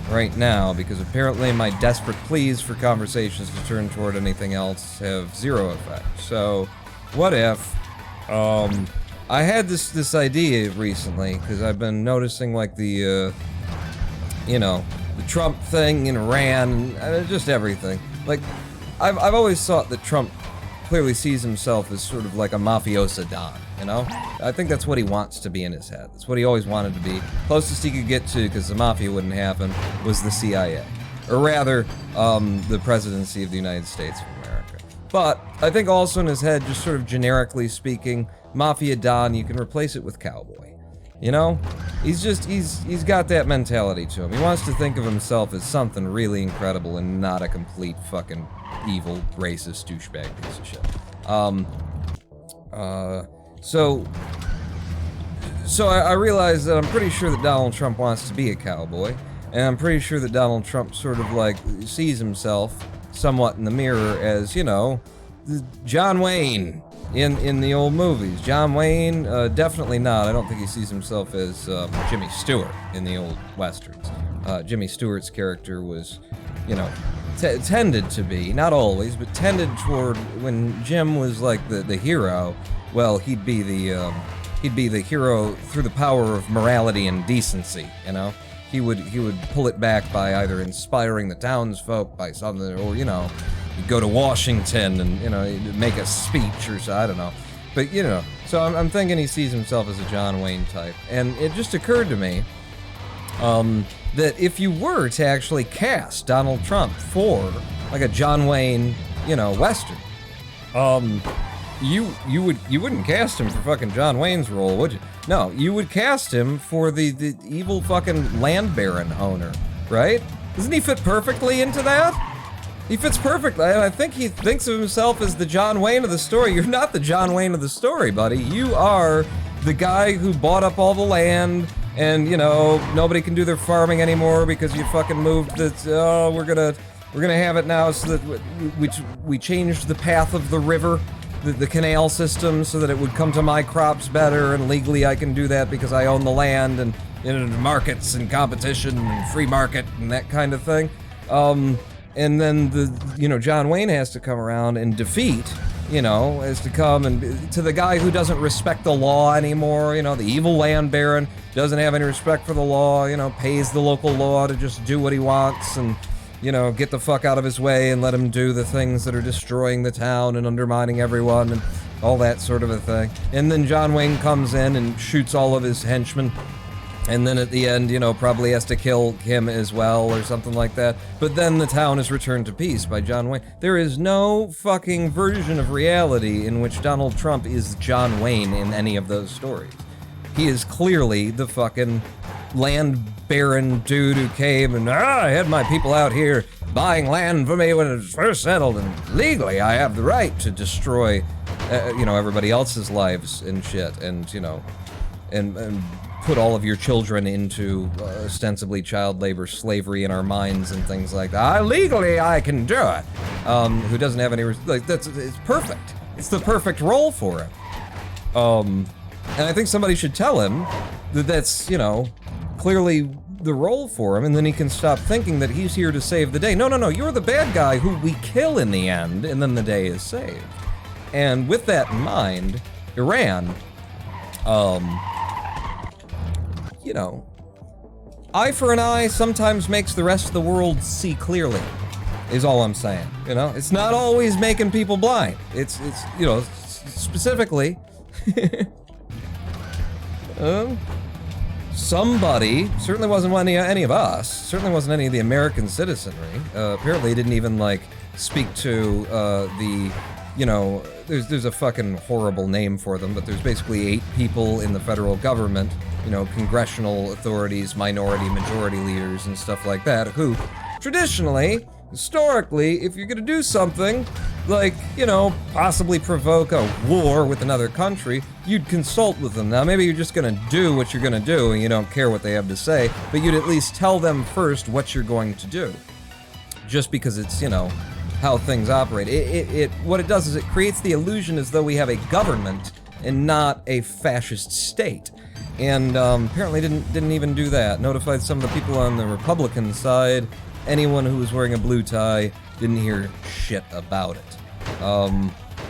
right now, because apparently my desperate pleas for conversations to turn toward anything else have zero effect. So, what if, I had this idea recently, because I've been noticing, like, the Trump thing in Iran, and just everything. Like, I've always thought that Trump clearly sees himself as sort of like a mafiosa don, you know? I think that's what he wants to be in his head. That's what he always wanted to be. Closest he could get to, because the mafia wouldn't happen, was the CIA. Or rather, the presidency of the United States of America. But I think also in his head, just sort of generically speaking, Mafia Don, you can replace it with cowboy. You know? He's got that mentality to him. He wants to think of himself as something really incredible and not a complete fucking evil, racist, douchebag piece of shit. So I realized that I'm pretty sure that Donald Trump wants to be a cowboy, and I'm pretty sure that Donald Trump sort of like sees himself somewhat in the mirror as, you know, John Wayne in the old movies. John Wayne, definitely not. I don't think he sees himself as Jimmy Stewart in the old westerns. Jimmy Stewart's character was, you know, tended to be, not always, but tended toward, when Jim was like the hero, well, he'd be the hero through the power of morality and decency, you know? He would pull it back by either inspiring the townsfolk by something, or, you know, he'd go to Washington and, you know, make a speech or so, I don't know. But, you know, so I'm thinking he sees himself as a John Wayne type. And it just occurred to me that if you were to actually cast Donald Trump for, like, a John Wayne, you know, Western, you wouldn't cast him for fucking John Wayne's role, would you? No, you would cast him for the evil fucking land baron owner, right? Doesn't he fit perfectly into that? He fits perfectly. I think he thinks of himself as the John Wayne of the story. You're not the John Wayne of the story, buddy. You are the guy who bought up all the land, and, you know, nobody can do their farming anymore because you fucking moved we're gonna have it now so that we changed the path of the river, the canal system, so that it would come to my crops better, and legally I can do that because I own the land, and, you know, markets and competition and free market and that kind of thing. And then John Wayne has to come around and defeat, you know, has to come and to the guy who doesn't respect the law anymore, you know, the evil land baron, doesn't have any respect for the law, you know, pays the local law to just do what he wants and, you know, get the fuck out of his way and let him do the things that are destroying the town and undermining everyone and all that sort of a thing. And then John Wayne comes in and shoots all of his henchmen. And then at the end, you know, probably has to kill him as well or something like that. But then the town is returned to peace by John Wayne. There is no fucking version of reality in which Donald Trump is John Wayne in any of those stories. He is clearly the fucking land baron dude who came and, I had my people out here buying land for me when it was first settled, and legally I have the right to destroy, everybody else's lives and shit, and, you know, and put all of your children into ostensibly child labor, slavery in our mines and things like that. Legally, I can do it. Who doesn't have any, it's perfect. It's the perfect role for him. And I think somebody should tell him that that's, you know, clearly the role for him, and then he can stop thinking that he's here to save the day. No, you're the bad guy who we kill in the end, and then the day is saved. And with that in mind, Iran, you know, eye for an eye sometimes makes the rest of the world see clearly, is all I'm saying. You know, it's not always making people blind. It's you know, specifically, somebody, certainly wasn't any of us, certainly wasn't any of the American citizenry, apparently didn't even, like, speak to, the, you know, there's a fucking horrible name for them, but there's basically 8 people in the federal government, you know, congressional authorities, minority, majority leaders, and stuff like that, who, traditionally, historically, if you're gonna do something, like, you know, possibly provoke a war with another country, you'd consult with them. Now, maybe you're just gonna do what you're gonna do, and you don't care what they have to say, but you'd at least tell them first what you're going to do. Just because it's, you know, how things operate. What it does is it creates the illusion as though we have a government and not a fascist state. And apparently didn't even do that. Notified some of the people on the Republican side. Anyone who was wearing a blue tie didn't hear shit about it.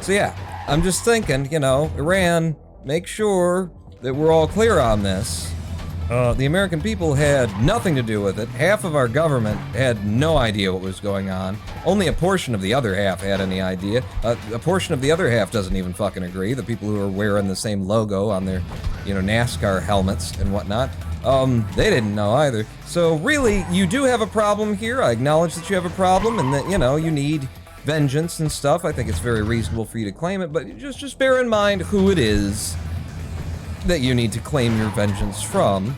So yeah, I'm just thinking, you know, Iran, make sure that we're all clear on this. The American people had nothing to do with it. Half of our government had no idea what was going on. Only a portion of the other half had any idea. A portion of the other half doesn't even fucking agree. The people who are wearing the same logo on their, you know, NASCAR helmets and whatnot. They didn't know either. So really, you do have a problem here. I acknowledge that you have a problem and that, you know, you need vengeance and stuff. I think it's very reasonable for you to claim it, but just bear in mind who it is that you need to claim your vengeance from.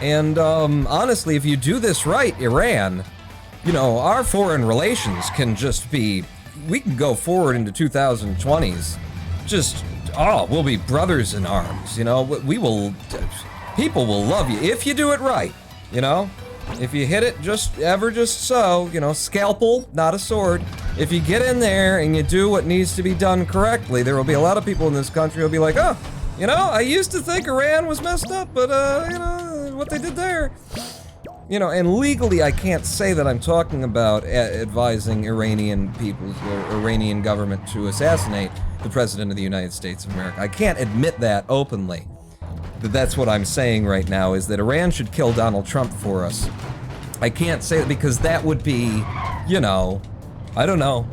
And, honestly, if you do this right, Iran, you know, our foreign relations can just be, we can go forward into 2020s. Just, we'll be brothers in arms, you know, people will love you if you do it right, you know? If you hit it just so, you know, scalpel, not a sword. If you get in there and you do what needs to be done correctly, there will be a lot of people in this country who will be like, oh, you know, I used to think Iran was messed up, but, you know, what they did there. You know, and legally I can't say that I'm talking about advising Iranian people, or Iranian government to assassinate the President of the United States of America. I can't admit that openly. But that's what I'm saying right now, is that Iran should kill Donald Trump for us. I can't say that because that would be, you know, I don't know.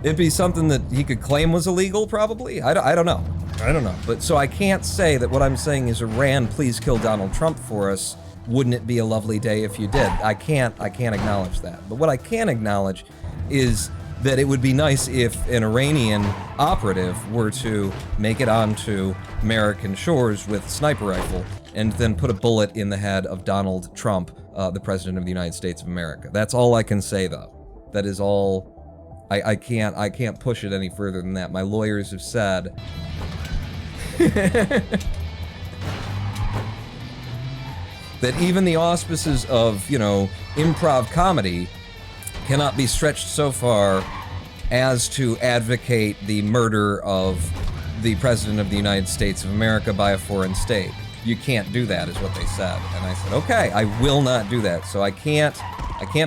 It'd be something that he could claim was illegal, probably. I don't know. I don't know. But so I can't say that what I'm saying is, Iran, please kill Donald Trump for us. Wouldn't it be a lovely day if you did? I can't acknowledge that. But what I can acknowledge is that it would be nice if an Iranian operative were to make it onto American shores with a sniper rifle and then put a bullet in the head of Donald Trump, the President of the United States of America. That's all I can say, though. That is all. I can't push it any further than that. My lawyers have said that even the auspices of, you know, improv comedy cannot be stretched so far as to advocate the murder of the President of the United States of America by a foreign state. You can't do that, is what they said. And I said, okay, I will not do that. So I can't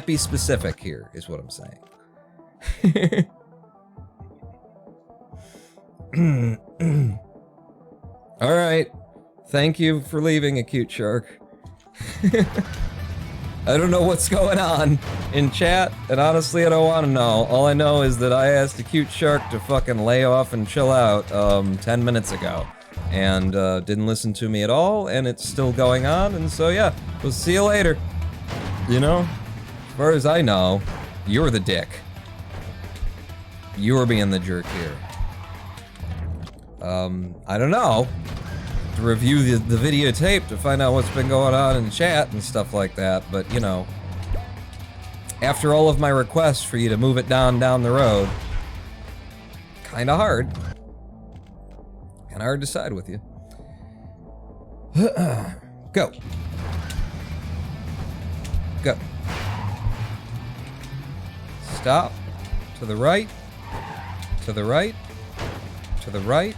be specific here, is what I'm saying. All right. Thank you for leaving, Acute Shark. I don't know what's going on in chat, and honestly, I don't want to know. All I know is that I asked Acute Shark to fucking lay off and chill out 10 minutes ago, and didn't listen to me at all, and it's still going on, and so yeah, we'll see you later. You know, as far as I know, you're the dick. You're being the jerk here. I don't know. To review the videotape to find out what's been going on in chat and stuff like that, but you know, after all of my requests for you to move it down the road, kinda hard to side with you. Go. Stop. To the right. To the right. To the right.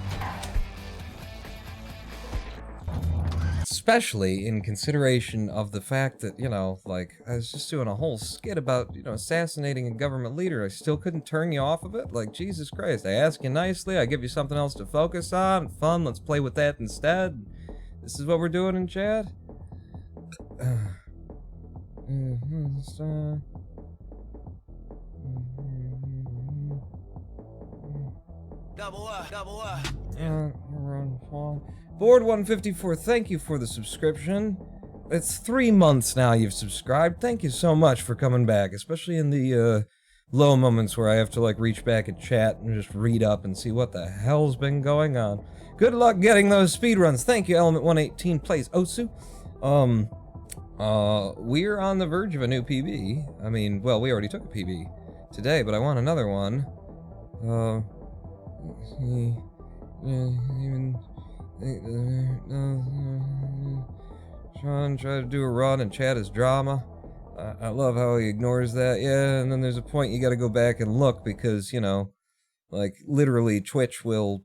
Especially in consideration of the fact that, you know, like, I was just doing a whole skit about, you know, assassinating a government leader. I still couldn't turn you off of it? Like, Jesus Christ, I ask you nicely, I give you something else to focus on, fun, let's play with that instead. This is what we're doing in chat? Double up. Board 154, thank you for the subscription. It's 3 months now you've subscribed. Thank you so much for coming back, especially in the low moments where I have to like reach back at chat and just read up and see what the hell's been going on. Good luck getting those speedruns. Thank you, Element 118 plays Osu. We're on the verge of a new PB. I mean, well, we already took a PB today, but I want another one. Sean tried to do a run and chat his drama. I love how he ignores that. Yeah, and then there's a point you gotta go back and look because, you know, like, literally Twitch will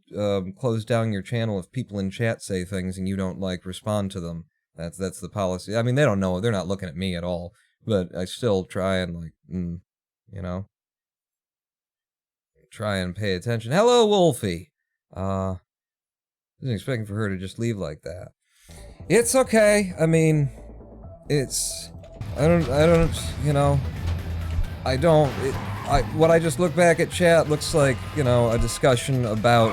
close down your channel if people in chat say things and you don't, like, respond to them. That's the policy. I mean, they don't know. They're not looking at me at all. But I still try and, like, you know, try and pay attention. Hello, Wolfie. Wasn't expecting for her to just leave like that. It's okay. I mean, it's... I don't, you know... When I just look back at chat, looks like, you know, a discussion about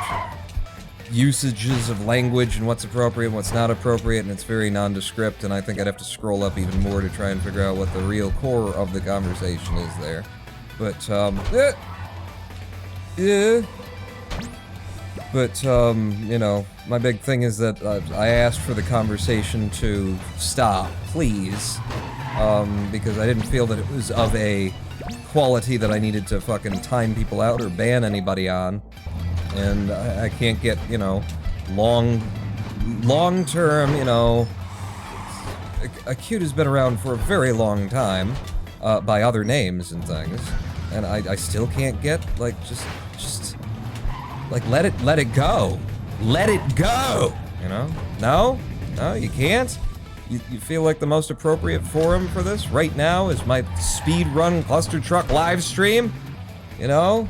usages of language and what's appropriate and what's not appropriate, and it's very nondescript, and I think I'd have to scroll up even more to try and figure out what the real core of the conversation is there. But, you know, my big thing is that I asked for the conversation to stop, please, because I didn't feel that it was of a quality that I needed to fucking time people out or ban anybody on. And I can't get, you know, long-term, you know... Acute has been around for a very long time, by other names and things, and I still can't get, like, just... Like, let it go. Let it go! You know? No? No, you can't? You feel like the most appropriate forum for this right now is my speedrun Clustertruck live stream? You know?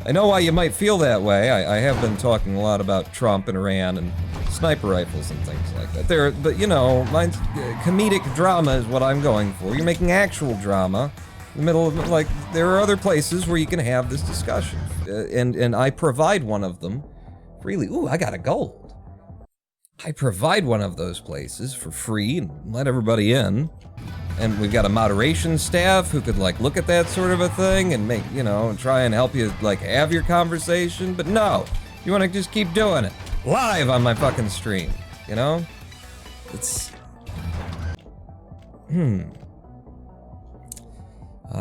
I know why you might feel that way. I have been talking a lot about Trump and Iran and sniper rifles and things like that. But you know, mine's comedic drama is what I'm going for. You're making actual drama in the middle of, like, there are other places where you can have this discussion. And I provide one of them freely. Ooh, I got a gold. I provide one of those places for free and let everybody in. And we've got a moderation staff who could, like, look at that sort of a thing and make, you know, and try and help you, like, have your conversation. But no, you want to just keep doing it. Live on my fucking stream, you know? It's...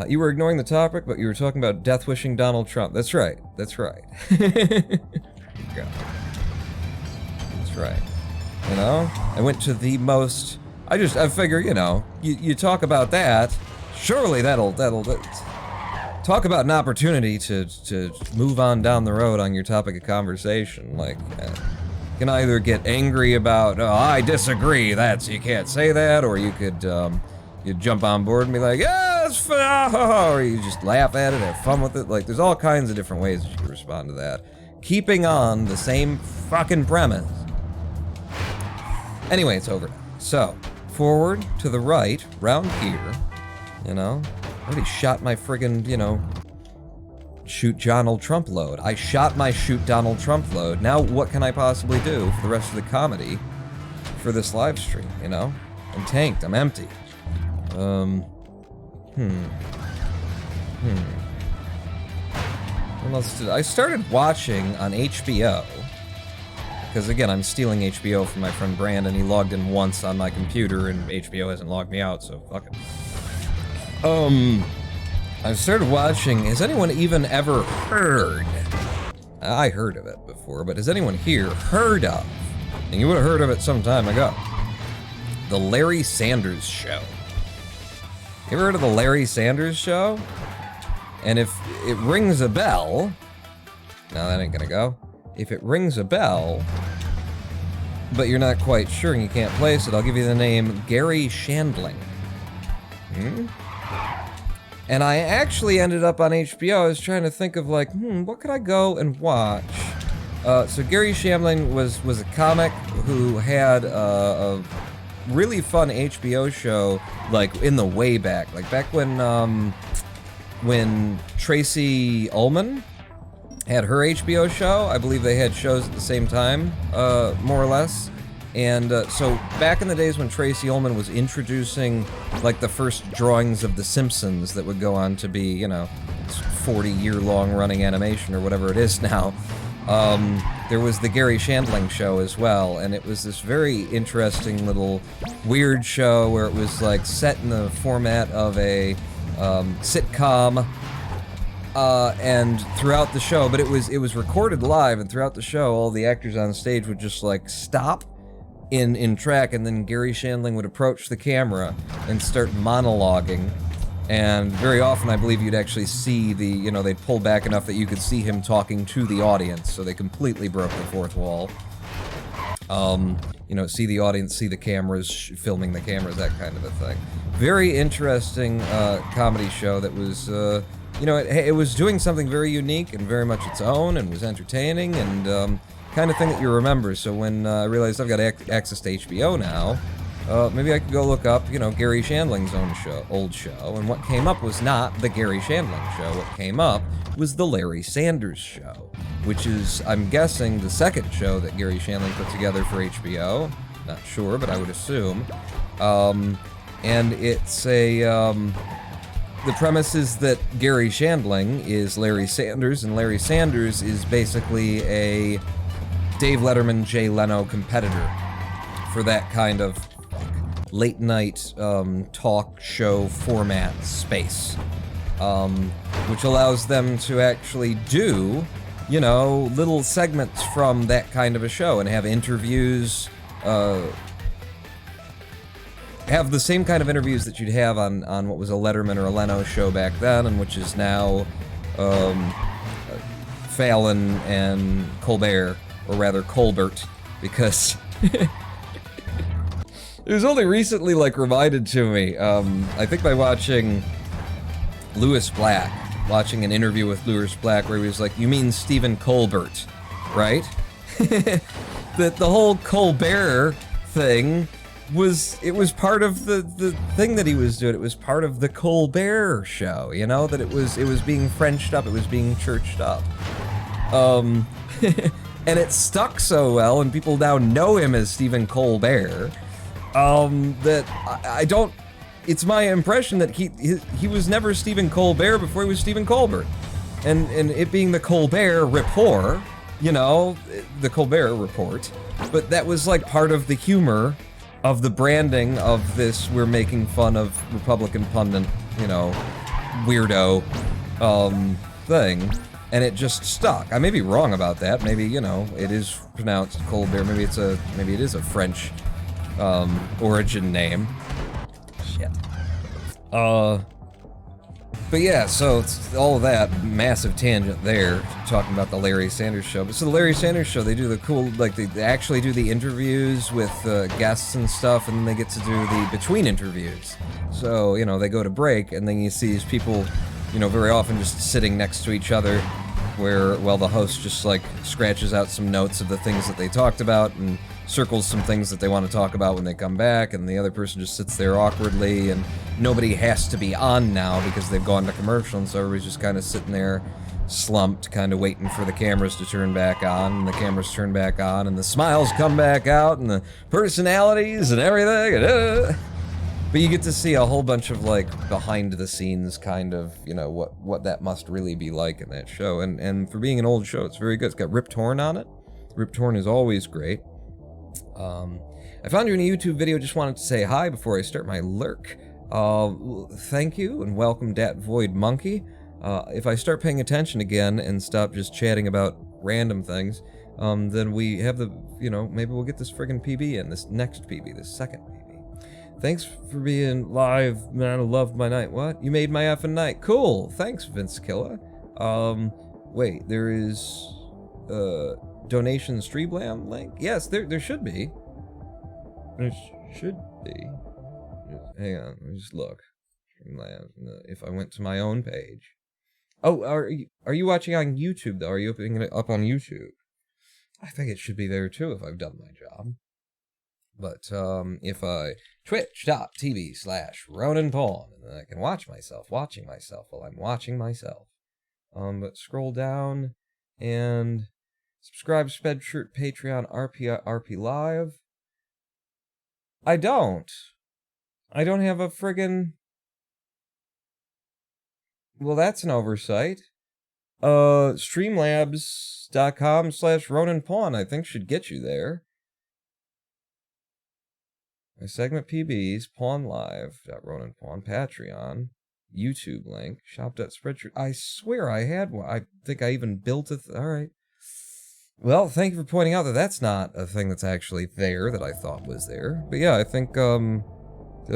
you were ignoring the topic, but you were talking about death-wishing Donald Trump. That's right. That's right. Yeah. That's right. You know? I went to the most... I figure, you know, you talk about that, surely that'll talk about an opportunity to move on down the road on your topic of conversation. Like, you can either get angry about, oh, I disagree, you can't say that, or you could, you jump on board and be like, yeah, it's fun, or you just laugh at it, have fun with it. Like, there's all kinds of different ways that you can respond to that. Keeping on the same fucking premise. Anyway, it's over. So, forward, to the right, round here, you know? I already shot my friggin', you know, shoot Donald Trump load. I shot my shoot Donald Trump load. Now what can I possibly do for the rest of the comedy for this live stream, you know? I'm tanked, I'm empty. What else did I started watching on HBO. Because again, I'm stealing HBO from my friend Brandon. He logged in once on my computer and HBO hasn't logged me out, so fuck it. I started watching, has anyone even ever heard? I heard of it before, but has anyone here heard of, and you would have heard of it some time ago, The Larry Sanders Show. You ever heard of The Larry Sanders Show? And if it rings a bell, no, that ain't gonna go. If it rings a bell, but you're not quite sure and you can't place it, I'll give you the name Gary Shandling. And I actually ended up on HBO. I was trying to think of, like, what could I go and watch? So Gary Shandling was a comic who had really fun HBO show, like in the way back, like back when Tracy Ullman had her HBO show. I believe they had shows at the same time, more or less. And so back in the days when Tracy Ullman was introducing like the first drawings of The Simpsons that would go on to be, you know, 40-year-long running animation or whatever it is now, there was the Gary Shandling show as well, and it was this very interesting little weird show where it was like set in the format of a sitcom, and throughout the show, but it was recorded live, and throughout the show, all the actors on stage would just like stop in track, and then Gary Shandling would approach the camera and start monologuing. And very often, I believe you'd actually see the, you know, they'd pull back enough that you could see him talking to the audience, so they completely broke the fourth wall. You know, see the audience, see the cameras, filming the cameras, that kind of a thing. Very interesting comedy show that was, you know, it was doing something very unique and very much its own, and was entertaining, and kind of thing that you remember. So when I realized I've got access to HBO now, maybe I could go look up, you know, Gary Shandling's old show, and what came up was not the Gary Shandling show. What came up was the Larry Sanders Show, which is, I'm guessing, the second show that Gary Shandling put together for HBO. Not sure, but I would assume. And it's a, the premise is that Gary Shandling is Larry Sanders, and Larry Sanders is basically a Dave Letterman, Jay Leno competitor for that kind of late night talk show format space, which allows them to actually do, you know, little segments from that kind of a show and have interviews, have the same kind of interviews that you'd have on what was a Letterman or a Leno show back then, and which is now Fallon and Colbert, or rather Colbert, because it was only recently, like, reminded to me, I think by watching Louis Black, watching an interview with Louis Black where he was like, "You mean Stephen Colbert, right?" That the whole Colbert thing was part of the thing that he was doing. It was part of the Colbert show, you know, that it was being Frenched up, it was being churched up. And it stuck so well, and people now know him as Stephen Colbert, that I don't... It's my impression that he was never Stephen Colbert before he was Stephen Colbert. And it being the Colbert Report, you know, the Colbert Report, but that was like part of the humor of the branding of this, we're making fun of Republican pundit, you know, weirdo, thing. And it just stuck. I may be wrong about that. Maybe, you know, it is pronounced Colbert. Maybe it is a French origin name. Shit. But yeah, so it's all of that massive tangent there, talking about the Larry Sanders Show. But so the Larry Sanders Show, they do the cool, like they actually do the interviews with guests and stuff, and then they get to do the between interviews. So, you know, they go to break, and then you see these people, you know, very often just sitting next to each other, while the host just like scratches out some notes of the things that they talked about and circles some things that they want to talk about when they come back, and the other person just sits there awkwardly, and nobody has to be on now because they've gone to commercial, and so everybody's just kind of sitting there slumped, kind of waiting for the cameras to turn back on, and the cameras turn back on, and the smiles come back out, and the personalities and everything, but you get to see a whole bunch of, like, behind-the-scenes kind of, you know, what that must really be like in that show. And for being an old show, it's very good. It's got Rip Torn on it. Rip Torn is always great. I found you in a YouTube video. Just wanted to say hi before I start my lurk. Thank you, and welcome, Dat Void Monkey. If I start paying attention again and stop just chatting about random things, then we have the, you know, maybe we'll get this friggin' PB in, this next PB, this second PB. Thanks for being live, man. I loved my night. What? You made my effing night. Cool. Thanks, Vince Killa. Wait, there is donation Streamlam link? Yes, there should be. There should be. Hang on, let me just look. Streamlam. If I went to my own page. Oh, are you watching on YouTube though? Are you opening it up on YouTube? I think it should be there too if I've done my job. But if I twitch.tv/RonanPawn, and then I can watch myself watching myself while I'm watching myself. But scroll down and subscribe, Spreadshirt, Patreon, RP Live. I don't have a friggin'... Well, that's an oversight. Streamlabs.com/RonanPawn, I think should get you there. My segment PBs, Pawn Live, .RonanPawn, Patreon, YouTube link, shop.spreadshirt. I swear I had one. I think I even built it. Alright. Well, thank you for pointing out that that's not a thing that's actually there that I thought was there. But yeah, I think, did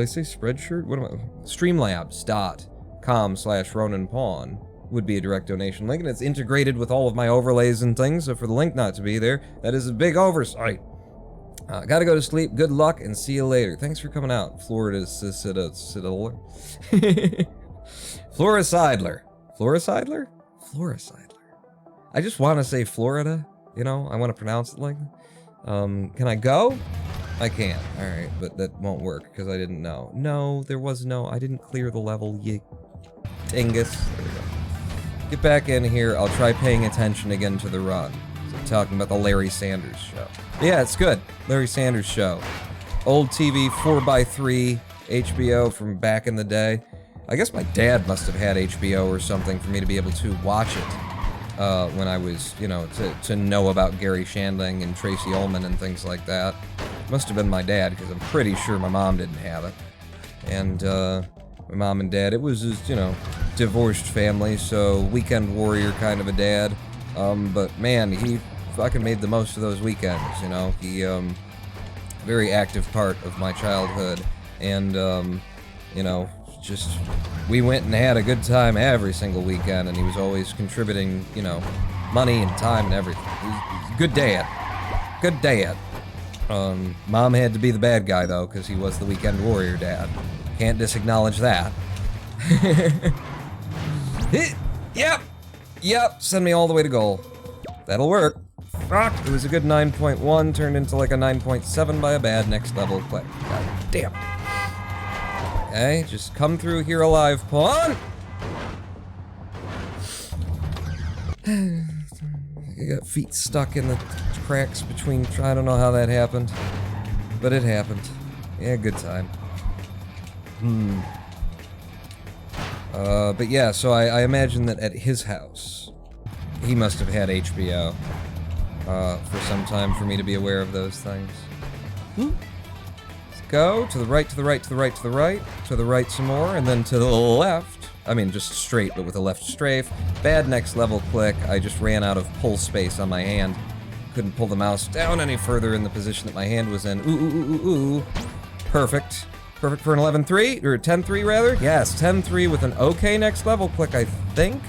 I say Spreadshirt? What am I? Streamlabs.com/RonanPawn would be a direct donation link, and it's integrated with all of my overlays and things, so for the link not to be there, that is a big oversight. Gotta go to sleep. Good luck, and see you later. Thanks for coming out, Florida Sidler. Flora Seidler. I just want to say Florida. You know, I want to pronounce it like that. Can I go? I can. Alright, but that won't work, because I didn't know. No, there was no... I didn't clear the level, you dingus. There we go. Get back in here. I'll try paying attention again to the run. I'm talking about the Larry Sanders show. Yeah, it's good. Larry Sanders show. Old TV, 4x3, HBO from back in the day. I guess my dad must have had HBO or something for me to be able to watch it when I was, you know, to know about Gary Shandling and Tracy Ullman and things like that. Must have been my dad, because I'm pretty sure my mom didn't have it. And my mom and dad, it was just, you know, divorced family, so weekend warrior kind of a dad. But man, he fucking made the most of those weekends, you know. He, very active part of my childhood, and, you know, just, we went and had a good time every single weekend, and he was always contributing, you know, money and time and everything. He's a good dad. Good dad. Mom had to be the bad guy, though, because he was the weekend warrior dad. Can't disacknowledge that. Yep, send me all the way to goal. That'll work. Fuck, it was a good 9.1, turned into like a 9.7 by a bad next level play. God damn. Okay, just come through here alive, Pawn! I got feet stuck in the cracks between... I don't know how that happened. But it happened. Yeah, good time. But yeah, so I imagine that at his house, he must have had HBO for some time for me to be aware of those things. Let's go to the right, to the right, to the right, to the right, to the right some more, and then to the left. I mean, just straight, but with a left strafe. Bad next level click. I just ran out of pull space on my hand. Couldn't pull the mouse down any further in the position that my hand was in. Ooh. Perfect. Perfect for an 11-3, or 10-3 rather? Yes, 10-3 with an okay next level click, I think.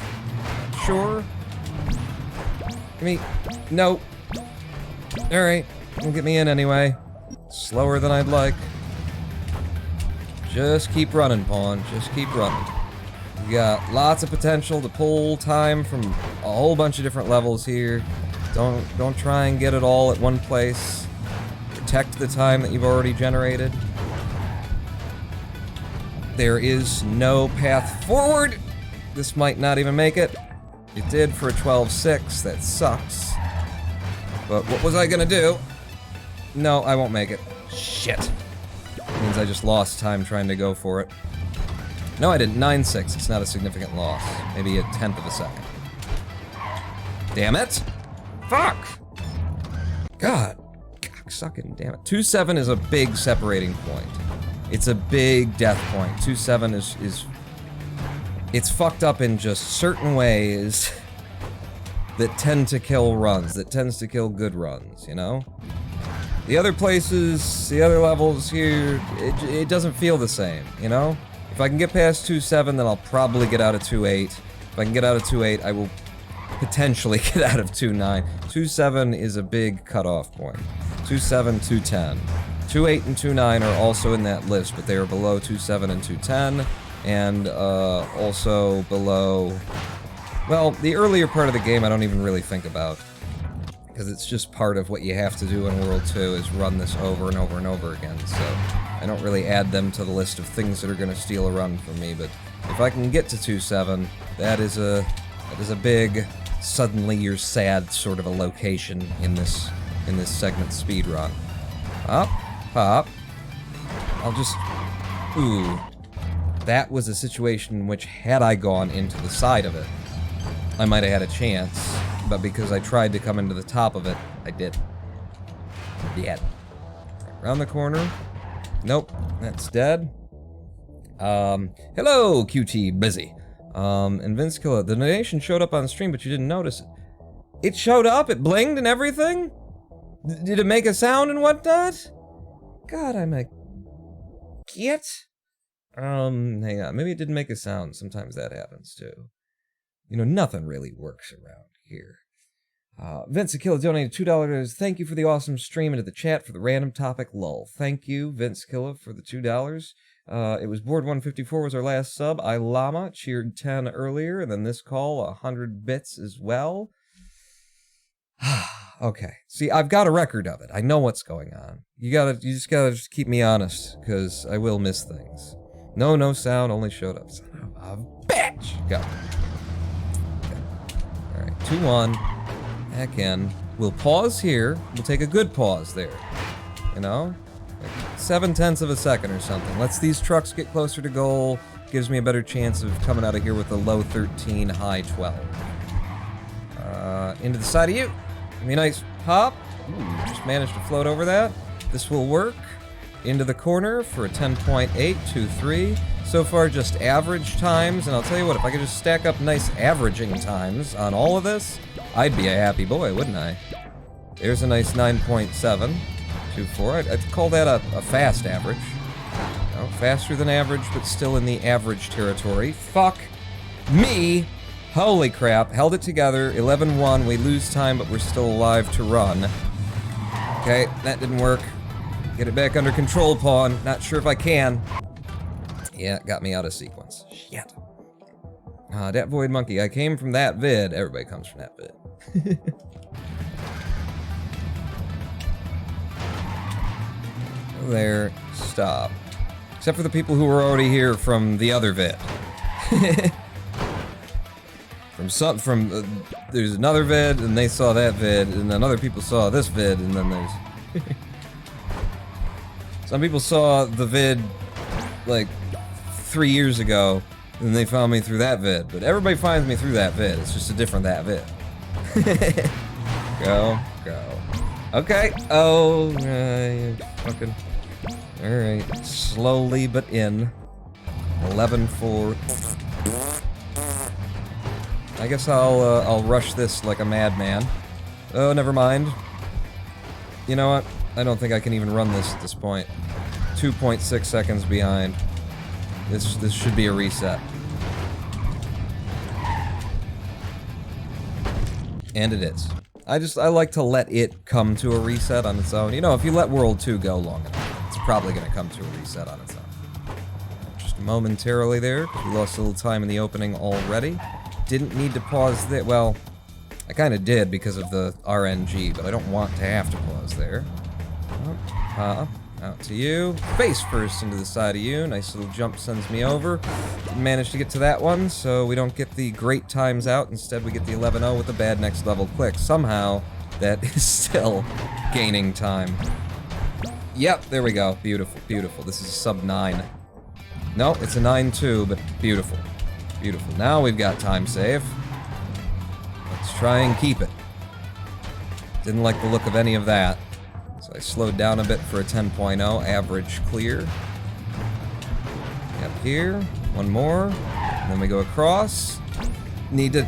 Sure. Give me... No. Alright, will get me in anyway. Slower than I'd like. Just keep running, Pawn. Just keep running. You got lots of potential to pull time from a whole bunch of different levels here. Don't try and get it all at one place. Protect the time that you've already generated. There is no path forward. This might not even make it. It did for a 12-6. That sucks. But what was I gonna do? No, I won't make it. Shit. Means I just lost time trying to go for it. No, I didn't. 9-6. It's not a significant loss. Maybe a tenth of a second. Damn it! Fuck! God. Sucking, damn it. 2-7 is a big separating point. It's a big death point. 2-7 is... It's fucked up in just certain ways that tend to kill runs, that tends to kill good runs, you know? The other places, the other levels here, it doesn't feel the same, you know? If I can get past 2-7, then I'll probably get out of 2-8. If I can get out of 2-8, I will potentially get out of 2-9. 2-7 is a big cutoff point. 2-7, 2-10. 2-8 and 2-9 are also in that list, but they are below 2-7 and 2-10, and also below... Well, the earlier part of the game I don't even really think about. because it's just part of what you have to do in World 2 is run this over and over and over again, so I don't really add them to the list of things that are going to steal a run from me, but if I can get to 2-7, that is a big, suddenly you're sad sort of a location in this segment speed run. Pop, pop. I'll just... Ooh. That was a situation in which, had I gone into the side of it, I might have had a chance, but because I tried to come into the top of it, I didn't. Yet. Around the corner. Nope, that's dead. Hello, QT Busy. And Vince Killer, the donation showed up on stream, but you didn't notice it. It showed up? It blinged and everything? Did it make a sound and whatnot? God, I'm a... Get? Hang on, maybe it didn't make a sound. Sometimes that happens, too. You know, nothing really works around here. Vince Akilla donated $2. Thank you for the awesome stream, and to the chat for the random topic lull. Thank you, Vince Killa, for the $2. It was Board 154 was our last sub. I Llama cheered 10 earlier, and then this call 100 bits as well. Okay. See, I've got a record of it. I know what's going on. You just gotta keep me honest, because I will miss things. No sound, only showed up. Son of a bitch! Go. Okay. Alright, 2-1. Back in. We'll pause here. We'll take a good pause there. You know? Like 0.7 of a second or something. Lets these trucks get closer to goal. Gives me a better chance of coming out of here with a low 13, high 12. Into the side of you. Give me a nice pop. Ooh, just managed to float over that. This will work. Into the corner for a 10.8, 2-3. So far, just average times. And I'll tell you what, if I could just stack up nice averaging times on all of this, I'd be a happy boy, wouldn't I? There's a nice 9.7, 2-4. I'd call that a fast average. No, faster than average, but still in the average territory. Fuck me. Holy crap. Held it together. 11-1. We lose time, but we're still alive to run. Okay, that didn't work. Get it back under control, pawn. Not sure if I can. Yeah, got me out of sequence. Shit. That Void Monkey. I came from that vid. Everybody comes from that vid. There. Stop. Except for the people who were already here from the other vid. There's another vid, and they saw that vid, and then other people saw this vid, and then there's... Some people saw the vid, like, 3 years ago, and they found me through that vid. But everybody finds me through that vid. It's just a different that vid. Go. Okay. Oh, fucking... Alright. Slowly but in. 11-4. I guess I'll rush this like a madman. Oh, never mind. You know what? I don't think I can even run this at this point. 2.6 seconds behind. This should be a reset. And it is. I like to let it come to a reset on its own. You know, if you let World 2 go long enough, it's probably gonna come to a reset on its own. Just momentarily there, because we lost a little time in the opening already. Didn't need to pause there. Well, I kind of did because of the RNG, but I don't want to have to pause there. Out to you. Face first into the side of you. Nice little jump sends me over. Didn't manage to get to that one, so we don't get the great times out. Instead, we get the 11-0 with a bad next level click. Somehow, that is still gaining time. Yep, there we go. Beautiful, beautiful. This is a sub 9. No, it's a 9-2, but beautiful. Beautiful. Now we've got time save. Let's try and keep it. Didn't like the look of any of that. So I slowed down a bit for a 10.0, average clear. Up here, one more, and then we go across. Need to...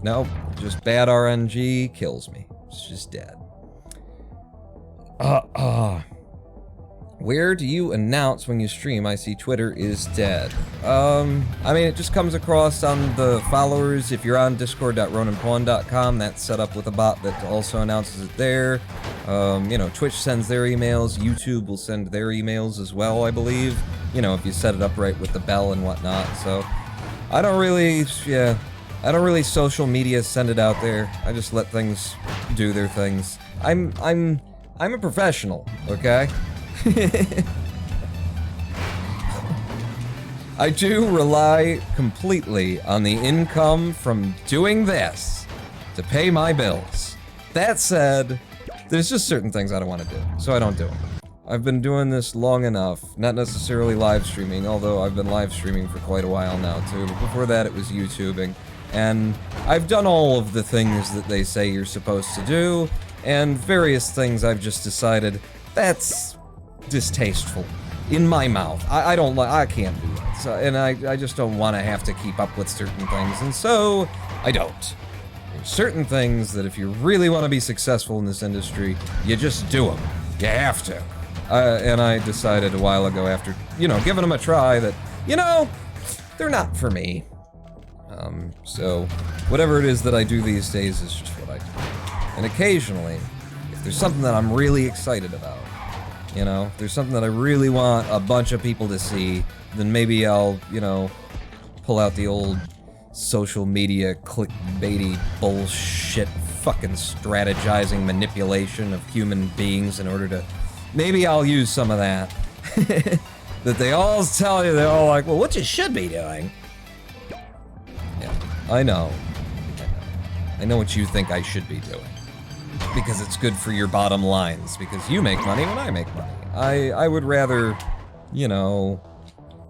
Nope, just bad RNG kills me. It's just dead. Where do you announce when you stream? I see Twitter is dead. I mean, it just comes across on the followers. If you're on discord.roninpawn.com, that's set up with a bot that also announces it there. You know, Twitch sends their emails. YouTube will send their emails as well, I believe. You know, if you set it up right with the bell and whatnot. So, I don't really, yeah. I don't really social media send it out there. I just let things do their things. I'm a professional, okay? I do rely completely on the income from doing this to pay my bills. That said, there's just certain things I don't want to do, so I don't do them. I've been doing this long enough, not necessarily live streaming, although I've been live streaming for quite a while now too, but before that it was YouTubing. And I've done all of the things that they say you're supposed to do, and various things I've just decided, that's distasteful. In my mouth. I can't do that. So, and I just don't want to have to keep up with certain things, and so I don't. There's certain things that if you really want to be successful in this industry, you just do them. You have to. And I decided a while ago after, giving them a try that, they're not for me. So whatever it is that I do these days is just what I do. And occasionally, if there's something that I'm really excited about, if there's something that I really want a bunch of people to see, then maybe I'll, pull out the old social media clickbaity bullshit fucking strategizing manipulation of human beings in order to... Maybe I'll use some of that. That they all tell you, they're all like, well, what you should be doing. Yeah, I know. I know what you think I should be doing. Because it's good for your bottom lines, because you make money when I make money. I would rather,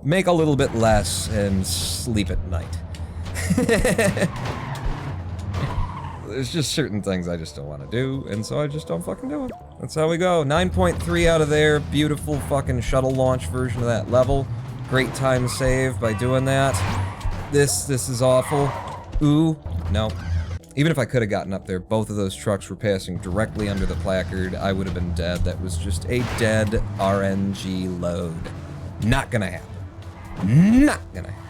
make a little bit less and sleep at night. There's just certain things I just don't want to do, and so I just don't fucking do it. That's how we go. 9.3 out of there, beautiful fucking shuttle launch version of that level. Great time save by doing that. This is awful. Ooh, no. Even if I could have gotten up there, both of those trucks were passing directly under the placard. I would have been dead. That was just a dead RNG load. Not gonna happen. Not gonna happen.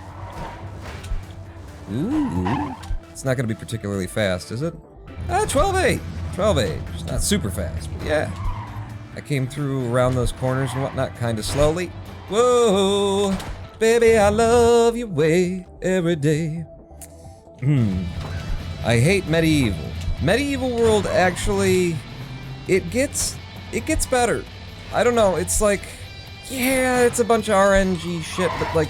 Ooh. It's not gonna be particularly fast, is it? 12.8. 12.8. Just not super fast, but yeah. I came through around those corners and whatnot kind of slowly. Whoa. Baby, I love your way every day. I hate Medieval. Medieval World actually, it gets better. I don't know, it's like, yeah, it's a bunch of RNG shit, but like,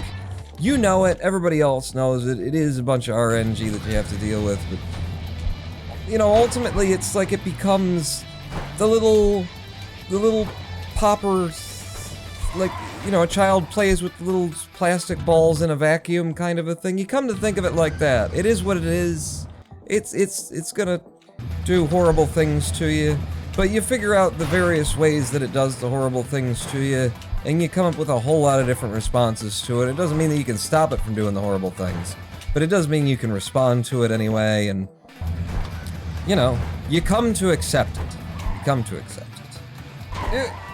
you know it, everybody else knows it, it is a bunch of RNG that you have to deal with, but, ultimately it's like it becomes the little popper, like, a child plays with little plastic balls in a vacuum kind of a thing. You come to think of it like that. It is what it is. It's gonna do horrible things to you, but you figure out the various ways that it does the horrible things to you, and you come up with a whole lot of different responses to it. It doesn't mean that you can stop it from doing the horrible things, but it does mean you can respond to it anyway, and, you come to accept it. You come to accept it.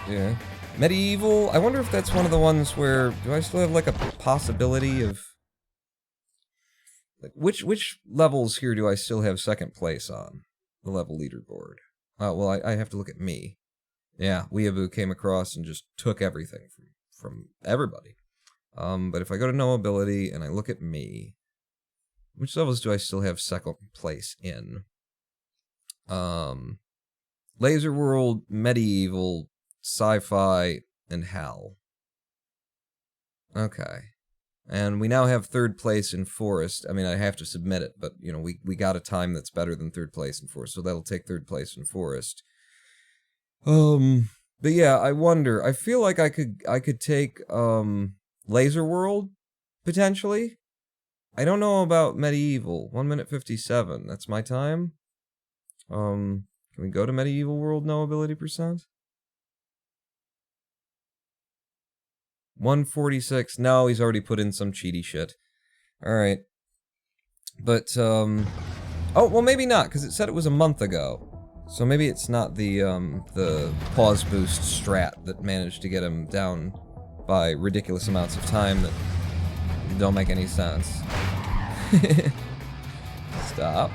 Yeah. Medieval, I wonder if that's one of the ones where, do I still have, like, a possibility of... Like, which levels here do I still have second place on? The level leaderboard. Oh, well, I have to look at me. Yeah, Weeaboo came across and just took everything from everybody. But if I go to no ability and I look at me, which levels do I still have second place in? Laser World, Medieval, Sci-Fi, and Hell. Okay. And we now have third place in Forest. I mean, I have to submit it, but, we got a time that's better than third place in Forest, so that'll take third place in Forest. But yeah, I wonder. I feel like I could take, Laser World, potentially. I don't know about Medieval. 1 minute 57. That's my time. Can we go to Medieval World, no ability percent? 146. No, he's already put in some cheaty shit. Alright. But, oh, well, maybe not, because it said it was a month ago. So maybe it's not the pause boost strat that managed to get him down by ridiculous amounts of time that don't make any sense. Stop.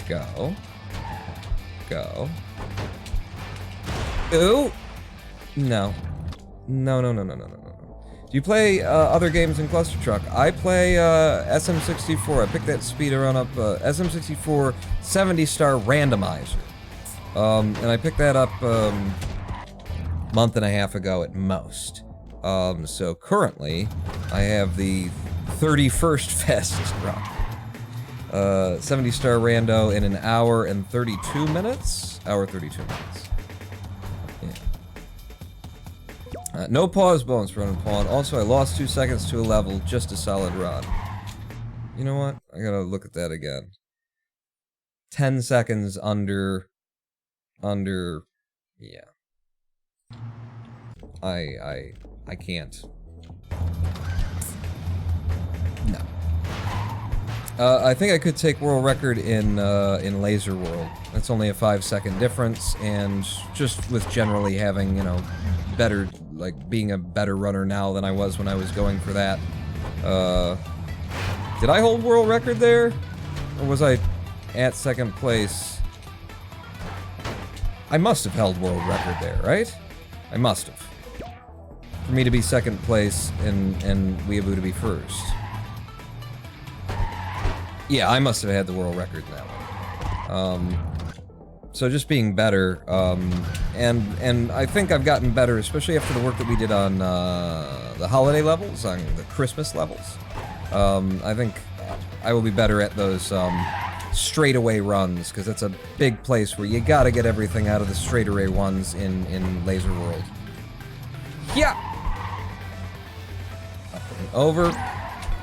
Go. Go. Ooh! No. No. Do you play other games in Clustertruck? I play SM64. I picked that speed run up, SM64 70-star randomizer. And I picked that up month and a half ago at most. So currently, I have the 31st fastest run. 70-star rando in an hour and 32 minutes? Hour 32 minutes. Yeah. No pause bonus for running pawn. Also, I lost 2 seconds to a level, just a solid run. You know what? I gotta look at that again. 10 seconds under... Yeah. I can't. No. I think I could take world record in Laser World. That's only a 5-second difference, and just with generally having, you know, better, like, being a better runner now than I was when I was going for that. Did I hold world record there? Or was I at second place? I must have held world record there, right? I must have. For me to be second place and Weeaboo to be first. Yeah, I must have had the world record in that one. So just being better, and I think I've gotten better, especially after the work that we did on the holiday levels, on the Christmas levels. I think I will be better at those straightaway runs, because that's a big place where you gotta get everything out of the straightaway ones in Laser World. Yeah! Up and over.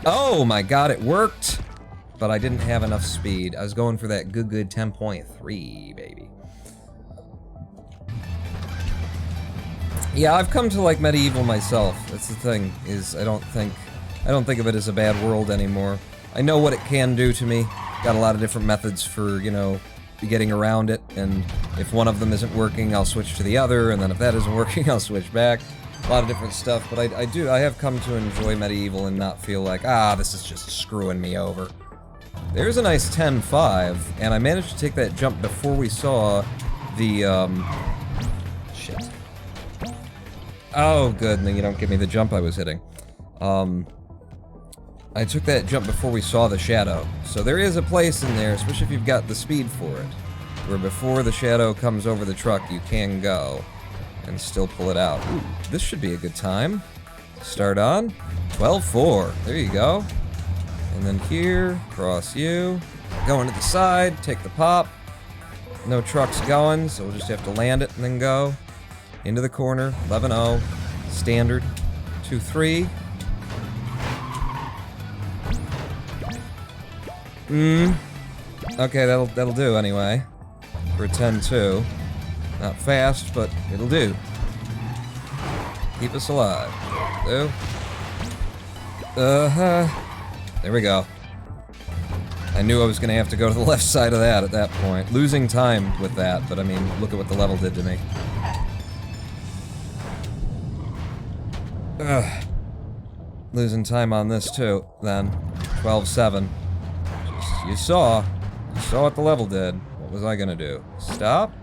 Oh my god, it worked! But I didn't have enough speed. I was going for that good 10.3, baby. Yeah, I've come to like Medieval myself. That's the thing, is I don't think of it as a bad world anymore. I know what it can do to me. Got a lot of different methods for, you know, getting around it, and if one of them isn't working, I'll switch to the other, and then if that isn't working, I'll switch back. A lot of different stuff, but I have come to enjoy Medieval and not feel like, this is just screwing me over. There's a nice 10-5, and I managed to take that jump before we saw the, shit. Oh, good, and then you don't give me the jump I was hitting. I took that jump before we saw the shadow. So there is a place in there, especially if you've got the speed for it, where before the shadow comes over the truck, you can go and still pull it out. Ooh, this should be a good time. Start on. 12-4. There you go. And then here, cross you. Going to the side, take the pop. No trucks going, so we'll just have to land it and then go. Into the corner, 11-0. Standard. 2-3. Okay, that'll do anyway. For a 10-2. Not fast, but it'll do. Keep us alive. Do. There we go. I knew I was gonna have to go to the left side of that at that point. Losing time with that, but I mean, look at what the level did to me. Losing time on this too, then. 12-7. You saw what the level did. What was I gonna do? Stop,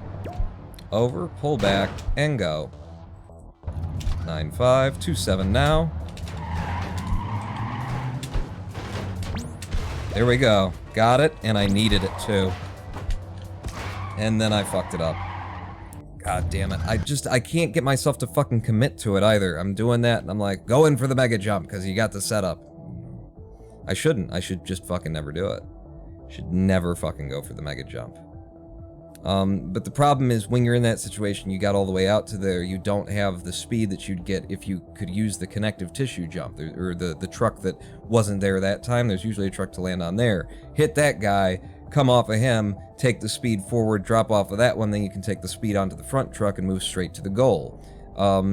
over, pull back, and go. 9-5, 2-7 now. There we go. Got it, and I needed it too. And then I fucked it up. God damn it. I can't get myself to fucking commit to it either. I'm doing that, and I'm like, go in for the mega jump, because you got the setup. I shouldn't. I should just fucking never do it. Should never fucking go for the mega jump. But the problem is, when you're in that situation, you got all the way out to there, you don't have the speed that you'd get if you could use the connective tissue jump, or the truck that wasn't there that time. There's usually a truck to land on there. Hit that guy, come off of him, take the speed forward, drop off of that one, then you can take the speed onto the front truck and move straight to the goal.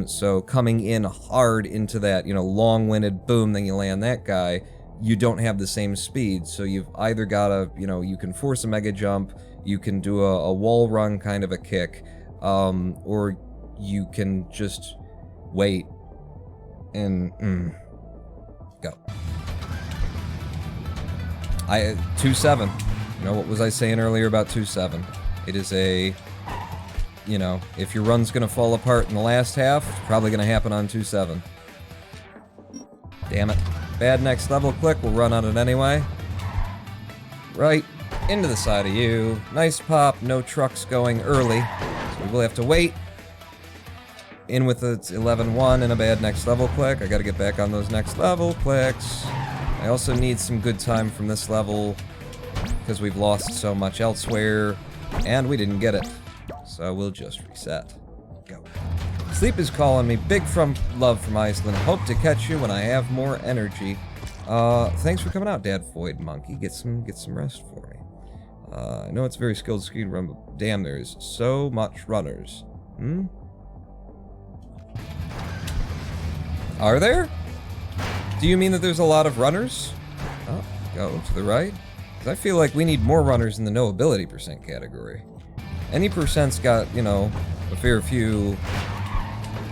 So coming in hard into that, you know, long-winded boom, then you land that guy, you don't have the same speed, so you've either gotta, you know, you can force a mega jump, you can do a wall run kind of a kick, or you can just wait and go. 2-7. You know, what was I saying earlier about 2-7? It is a, you know, if your run's gonna fall apart in the last half, it's probably gonna happen on 2-7. Damn it. Bad next level click, we'll run on it anyway. Right into the side of you. Nice pop, no trucks going early. So we will have to wait. In with its 11-1 and a bad next level click. I gotta get back on those next level clicks. I also need some good time from this level because we've lost so much elsewhere and we didn't get it. So we'll just reset. Go. Sleep is calling me. Big love from Iceland. Hope to catch you when I have more energy. Thanks for coming out, Dad Void Monkey. Get some rest for me. I know it's a very skilled speed run, but damn, there's so much runners. Hmm? Are there? Do you mean that there's a lot of runners? Oh, go to the right. 'Cause I feel like we need more runners in the no ability percent category. Any percent's got, you know, a fair few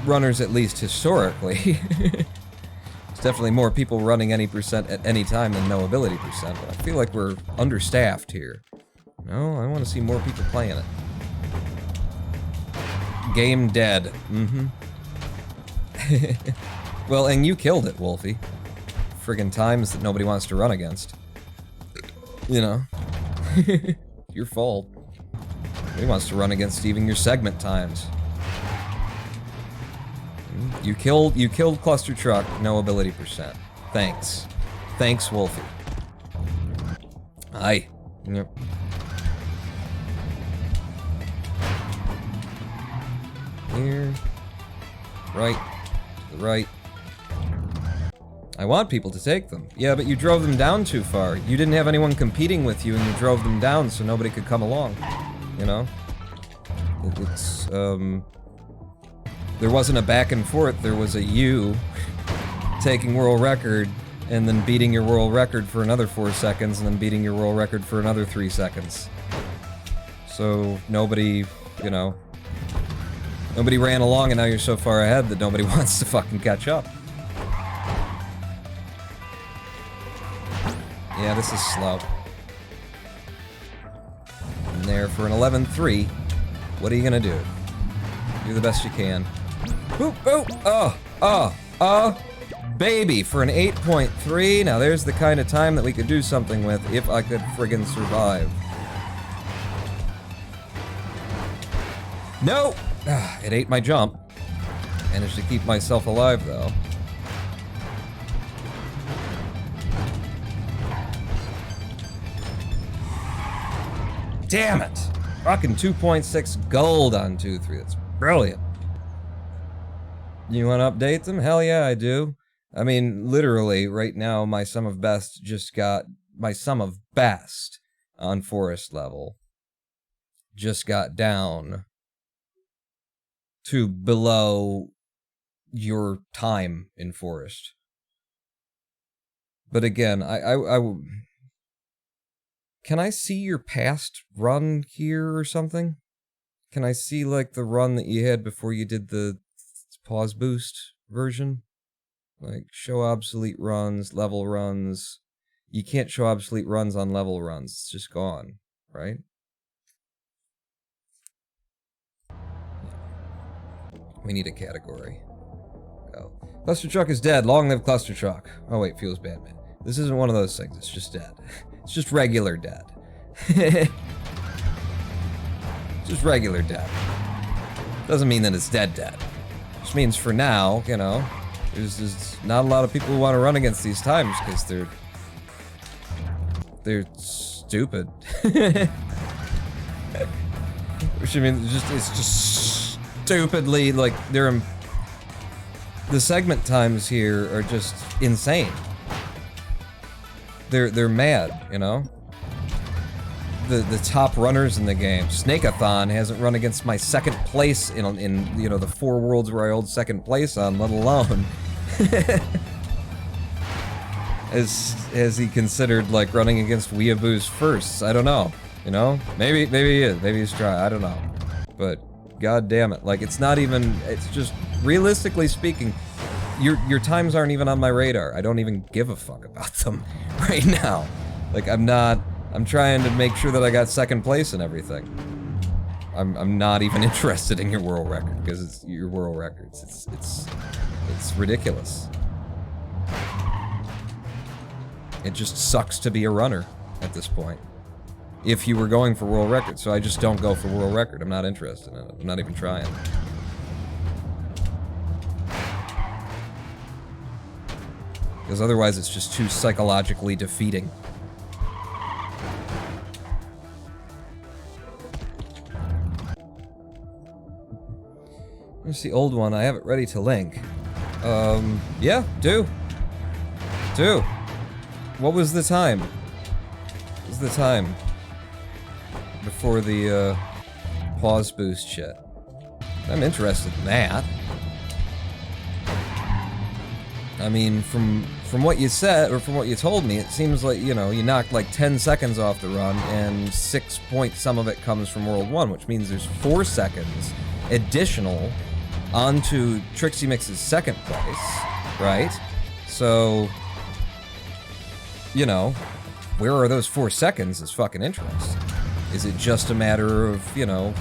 runners, at least historically. There's definitely more people running any percent at any time than no ability percent, but I feel like we're understaffed here. No, I want to see more people playing it. Game dead. Mm-hmm. Well, and you killed it, Wolfie. Friggin' times that nobody wants to run against. You know? Your fault. Nobody wants to run against even your segment times. You killed Clustertruck, no ability percent. Thanks. Thanks, Wolfie. Aye. Yep. Here. Right. To the right. I want people to take them. Yeah, but you drove them down too far. You didn't have anyone competing with you and you drove them down so nobody could come along. You know? It's, there wasn't a back and forth, there was a you taking world record and then beating your world record for another 4 seconds and then beating your world record for another 3 seconds. So nobody, you know, nobody ran along and now you're so far ahead that nobody wants to fucking catch up. Yeah, this is slow. And there for an 11-3. What are you gonna do? Do the best you can. Boop, boop, baby, for an 8.3. Now there's the kind of time that we could do something with if I could friggin' survive. No! It ate my jump. Managed to keep myself alive, though. Damn it! Rocking 2.6 gold on 2-3. That's brilliant. You want to update them? Hell yeah, I do. I mean, literally, right now, my sum of best just got... My sum of best on forest level just got down to below your time in forest. But again, can I see your past run here or something? Can I see, like, the run that you had before you did the pause boost version? Like, show obsolete runs, level runs. You can't show obsolete runs on level runs. It's just gone, right? We need a category. Oh. Clustertruck is dead. Long live Clustertruck. Oh wait, feels bad, man. This isn't one of those things. It's just dead. It's just regular dead. Just regular dead. Doesn't mean that it's dead. Just means for now, you know, there's not a lot of people who want to run against these times because they're stupid. Which I mean, it's just stupidly, like, the segment times here are just insane. They're mad, you know? The top runners in the game. Snakeathon hasn't run against my second place in you know, the 4 worlds where I hold second place on, let alone has he considered, like, running against Weeaboo's firsts? I don't know, you know? Maybe he is, maybe he's trying, I don't know. But god damn it, like, it's not even, it's just, realistically speaking, your times aren't even on my radar. I don't even give a fuck about them right now. Like, I'm trying to make sure that I got second place and everything. I'm not even interested in your world record, because it's your world records. It's ridiculous. It just sucks to be a runner at this point. If you were going for world record, so I just don't go for world record. I'm not interested in it. I'm not even trying. Because otherwise it's just too psychologically defeating. Here's the old one. I have it ready to link. Yeah, do. What was the time? What was the time? Before the, pause boost shit. I'm interested in that. I mean, from what you said, or from what you told me, it seems like, you know, you knocked like 10 seconds off the run, and 6 point some of it comes from World 1, which means there's 4 seconds additional onto Trixie Mix's second place, right? So, you know, where are those 4 seconds is fucking interesting. Is it just a matter of, you know,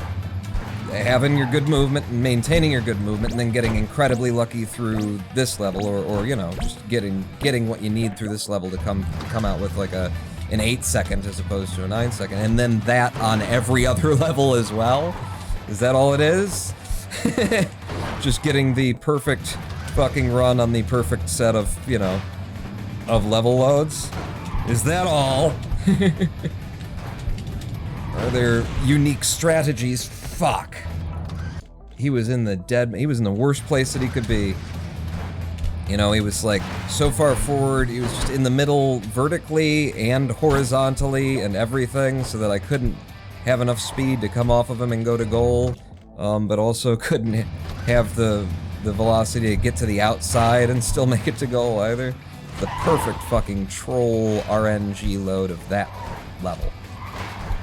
having your good movement and maintaining your good movement and then getting incredibly lucky through this level, or you know, just getting what you need through this level to come out with like an 8 second as opposed to a 9 second, and then that on every other level as well? Is that all it is? Just getting the perfect fucking run on the perfect set of, you know, of level loads? Is that all? Are there unique strategies? Fuck. He was in the worst place that he could be. You know, he was like so far forward, he was just in the middle vertically and horizontally and everything, so that I couldn't have enough speed to come off of him and go to goal, but also couldn't have the velocity to get to the outside and still make it to goal either. The perfect fucking troll RNG load of that level.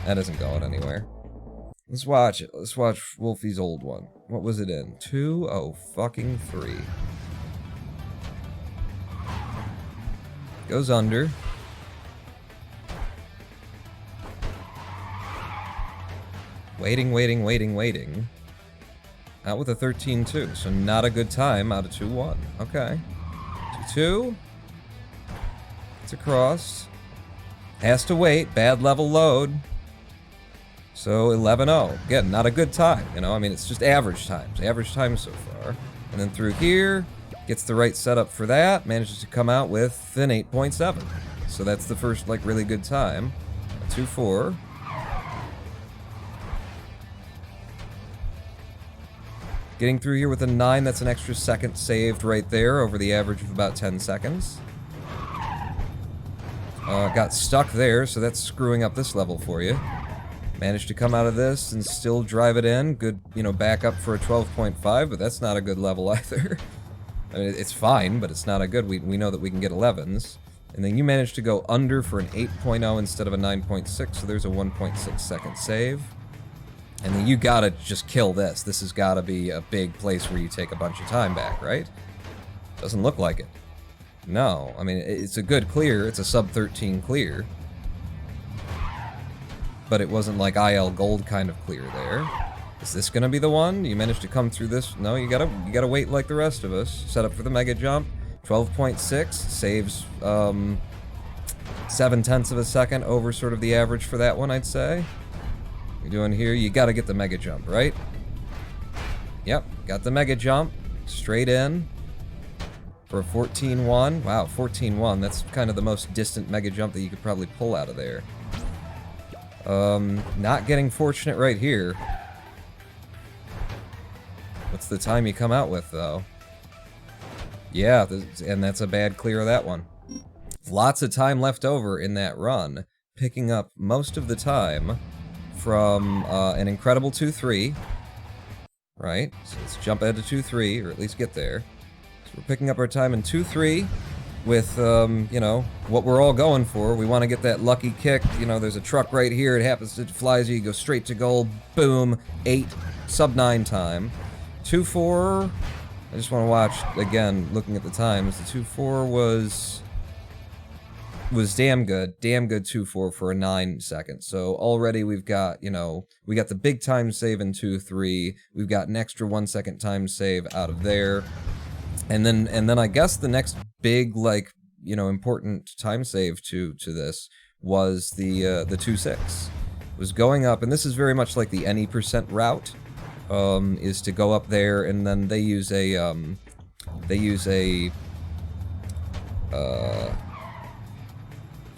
That isn't going anywhere. Let's watch it. Let's watch Wolfie's old one. What was it in? 203. Goes under. Waiting. Out with a 13-2, so not a good time out of 2-1. Okay. 2-2. It's across. Has to wait. Bad level load. So 11-0. Again, not a good time, you know? I mean, it's just average times. Average times so far. And then through here, gets the right setup for that, manages to come out with an 8.7. So that's the first, like, really good time. 2-4. Getting through here with a 9, that's an extra second saved right there over the average of about 10 seconds. Got stuck there, so that's screwing up this level for you. Managed to come out of this and still drive it in. Good, you know, back up for a 12.5, but that's not a good level either. I mean, it's fine, but it's not a good. We know that we can get 11s. And then you managed to go under for an 8.0 instead of a 9.6, so there's a 1.6 second save. And then you gotta just kill this. This has gotta be a big place where you take a bunch of time back, right? Doesn't look like it. No, I mean, it's a good clear. It's a sub-13 clear. But it wasn't like IL Gold kind of clear there. Is this gonna be the one? You managed to come through this? No, you gotta wait like the rest of us. Set up for the mega jump. 12.6 saves 7/10 of a second over sort of the average for that one, I'd say. You're doing here, you gotta get the mega jump, right? Yep, got the mega jump. Straight in. For a 14-1. Wow, 14-1. That's kind of the most distant mega jump that you could probably pull out of there. Not getting fortunate right here. What's the time you come out with, though? Yeah, and that's a bad clear of that one. Lots of time left over in that run. Picking up most of the time from an incredible 2-3. Right? So let's jump ahead to 2-3, or at least get there. So we're picking up our time in 2-3. With, you know, what we're all going for. We want to get that lucky kick. You know, there's a truck right here. It happens to flies you go straight to goal. Boom. 8. Sub-9 time. 2-4. I just want to watch, again, looking at the times. The 2-4 was damn good. Damn good 2-4 for a 9 second. So already we've got, you know, we got the big time save in 2-3. We've got an extra 1 second time save out of there. And then I guess the next big, like, you know, important time save to this was the 2-6. Was going up, and this is very much like the any % route, is to go up there, and then they use a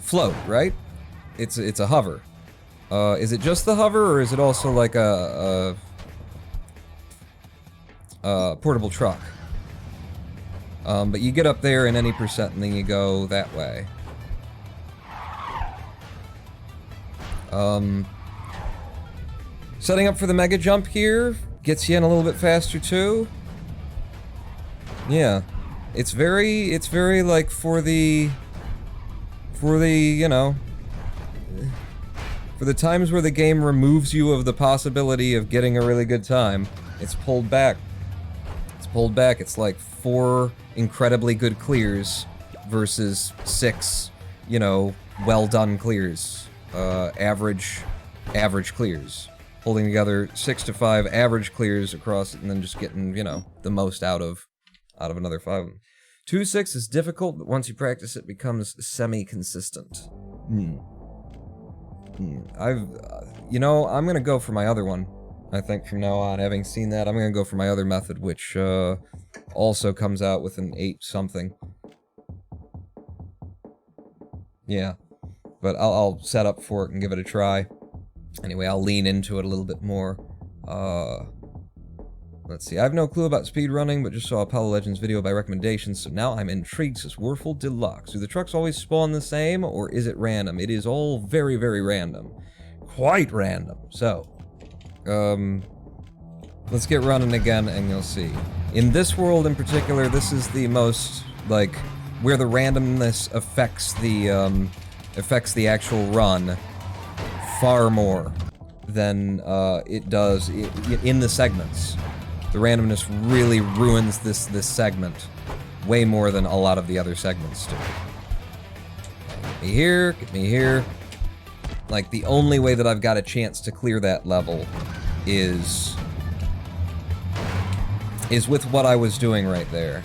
float, right? It's a hover. Is it just the hover, or is it also like a portable truck? But you get up there in any %, and then you go that way. Setting up for the mega jump here gets you in a little bit faster too. Yeah, it's very like for the you know, for the times where the game removes you of the possibility of getting a really good time, it's pulled back. It's pulled back. It's like 4 incredibly good clears versus 6, you know, well done clears. Average clears. Holding together 6 to 5 average clears across it, and then just getting, you know, the most out of another 5 of them. 2-6 is difficult, but once you practice it becomes semi-consistent. You know, I'm gonna go for my other one. I think from now on, having seen that, I'm gonna go for my other method, which also comes out with an 8 something. Yeah. But I'll set up for it and give it a try. Anyway, I'll lean into it a little bit more. Let's see, I have no clue about speedrunning, but just saw Apollo Legends video by recommendation, so now I'm intrigued, says Warful Deluxe. Do the trucks always spawn the same, or is it random? It is all very, very random. Quite random. So, let's get running again, and you'll see. In this world in particular, this is the most, like, where the randomness affects the actual run far more than it does in the segments. The randomness really ruins this segment way more than a lot of the other segments do. Get me here, get me here. Like, the only way that I've got a chance to clear that level is with what I was doing right there.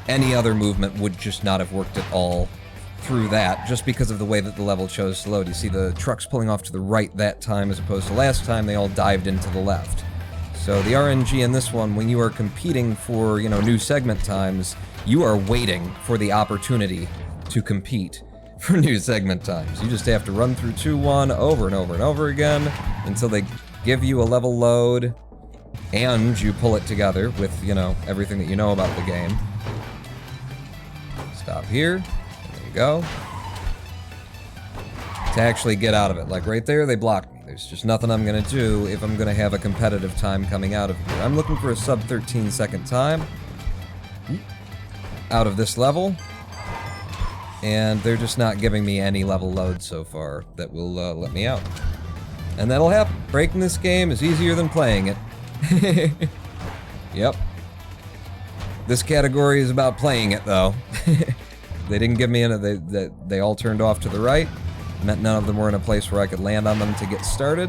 Any other movement would just not have worked at all through that, just because of the way that the level chose to load. You see the trucks pulling off to the right that time, as opposed to last time they all dived into the left. So the RNG in this one, when you are competing for, you know, new segment times, you are waiting for the opportunity to compete for new segment times. You just have to run through 2-1 over and over and over again until they give you a level load, and you pull it together with, you know, everything that you know about the game. Stop here. There you go. To actually get out of it. Like right there, they blocked me. There's just nothing I'm gonna do if I'm gonna have a competitive time coming out of here. I'm looking for a sub 13 second time out of this level, and they're just not giving me any level load so far that will let me out. And that'll happen. Breaking this game is easier than playing it. Yep. This category is about playing it, though. They didn't give me any. They all turned off to the right. Meant none of them were in a place where I could land on them to get started.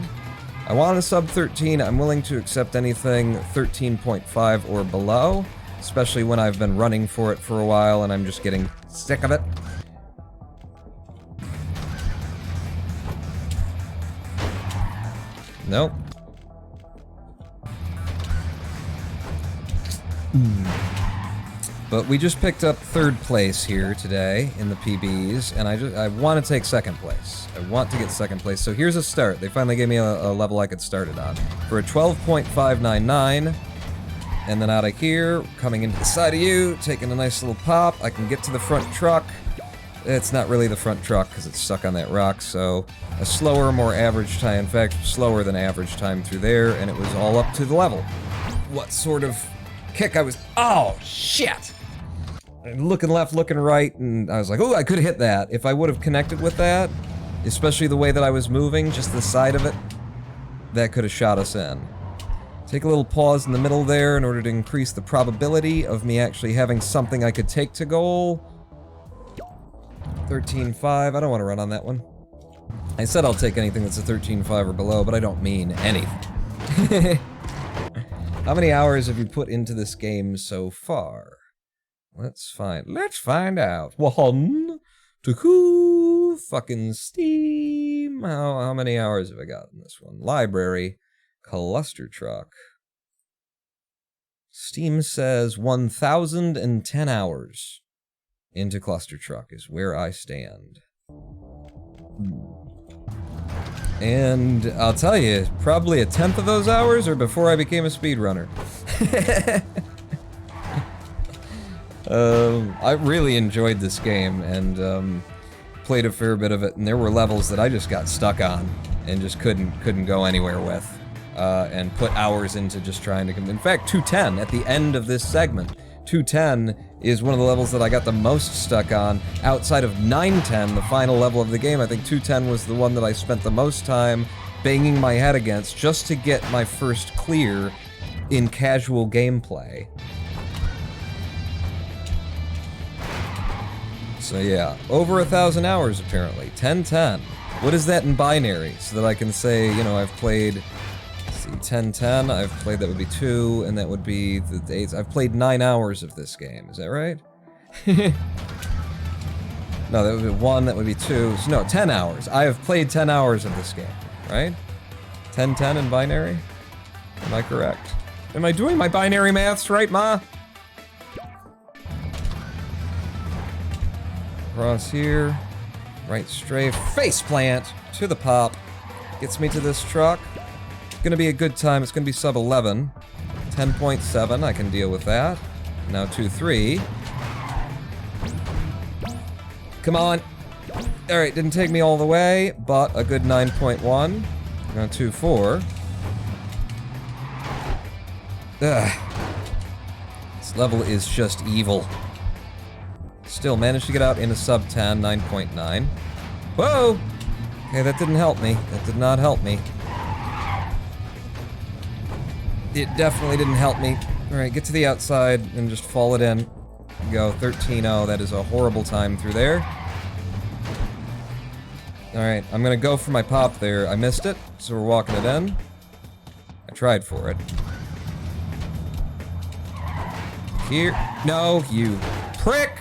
I want a sub 13. I'm willing to accept anything 13.5 or below, especially when I've been running for it for a while and I'm just getting sick of it. Nope. But we just picked up 3rd place here today in the PBs, and I want to take 2nd place. I want to get 2nd place, so here's a start. They finally gave me a level I could start it on. For a 12.599, and then out of here, coming into the side of you, taking a nice little pop, I can get to the front truck. It's not really the front truck, because it's stuck on that rock, so a slower, more average time, in fact, slower than average time through there, and it was all up to the level. What sort of kick I was... Oh, shit! Looking left, looking right, and I was like, oh, I could hit that. If I would have connected with that, especially the way that I was moving, just the side of it, that could have shot us in. Take a little pause in the middle there in order to increase the probability of me actually having something I could take to goal. 13.5, I don't want to run on that one. I said I'll take anything that's a 13.5 or below, but I don't mean anything. How many hours have you put into this game so far? Let's find out. One, two, fucking Steam. How many hours have I got in this one? Library, Clustertruck. Steam says 1,010 hours into Clustertruck is where I stand. And I'll tell you, probably a tenth of those hours are before I became a speedrunner. I really enjoyed this game and played a fair bit of it, and there were levels that I just got stuck on and just couldn't go anywhere with, and put hours into just trying to come. In fact, 210 at the end of this segment. 210 is one of the levels that I got the most stuck on. Outside of 910, the final level of the game, I think 210 was the one that I spent the most time banging my head against just to get my first clear in casual gameplay. So yeah, over 1,000 hours apparently. 1010. What is that in binary? So that I can say, you know, I've played, let's see, 1010, I've played, that would be 2, and that would be the dates. I've played 9 hours of this game, is that right? No, that would be 1, that would be 2, so no, 10 hours. I have played 10 hours of this game, right? 1010 in binary? Am I correct? Am I doing my binary maths right, Ma? Across here, right strafe, face plant to the pop, gets me to this truck. It's gonna be a good time. It's gonna be sub 11, 10.7. I can deal with that. Now 2-3. Come on. All right, didn't take me all the way, but a good 9.1. Now 2-4. Ugh. This level is just evil. Still managed to get out in a sub 10, 9.9. Whoa! Okay, that didn't help me. That did not help me. It definitely didn't help me. Alright, get to the outside and just fall it in. Go 13-0. That is a horrible time through there. Alright, I'm gonna go for my pop there. I missed it, so we're walking it in. I tried for it. Here. No, you prick!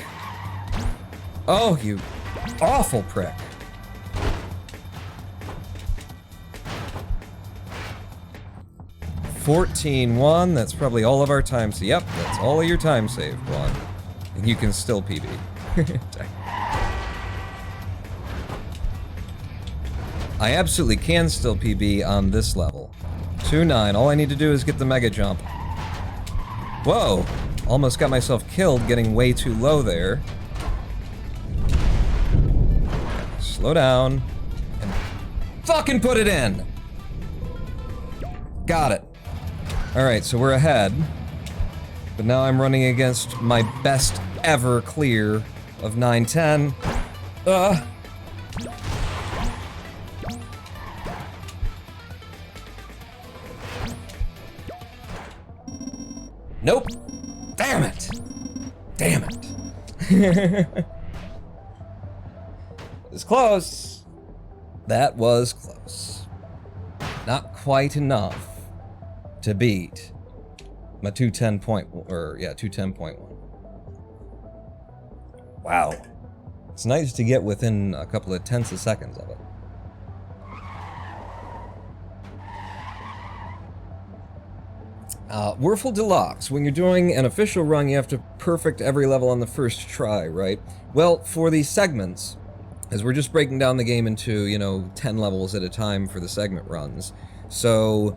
Oh, you awful prick. $14-1, that's probably all of our time. So, yep, that's all of your time saved, Juan. And you can still PB. I absolutely can still PB on this level. 2-9, all I need to do is get the mega jump. Whoa, almost got myself killed getting way too low there. Slow down, and fucking put it in! Got it. Alright, so we're ahead. But now I'm running against my best ever clear of 910. Nope. Damn it! Damn it. It's close. That was close. Not quite enough to beat my 210.1. Wow. It's nice to get within a couple of tenths of seconds of it. Werfel Deluxe. When you're doing an official run, you have to perfect every level on the first try, right? Well, for these segments, as we're just breaking down the game into, you know, 10 levels at a time for the segment runs. So,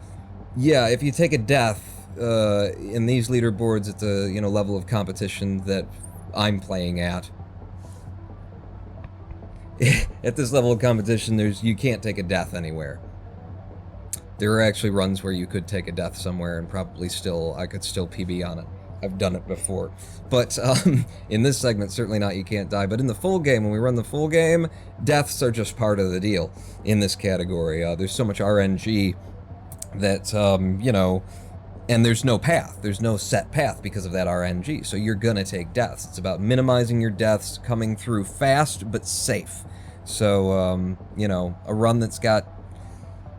yeah, if you take a death in these leaderboards at the, you know, level of competition that I'm playing at this level of competition, you can't take a death anywhere. There are actually runs where you could take a death somewhere and probably I could still PB on it. I've done it before. But in this segment, certainly not, you can't die. But in the full game, when we run the full game, deaths are just part of the deal in this category. There's so much RNG that, you know, and there's no path. There's no set path because of that RNG. So you're gonna take deaths. It's about minimizing your deaths, coming through fast but safe. So, you know, a run that's got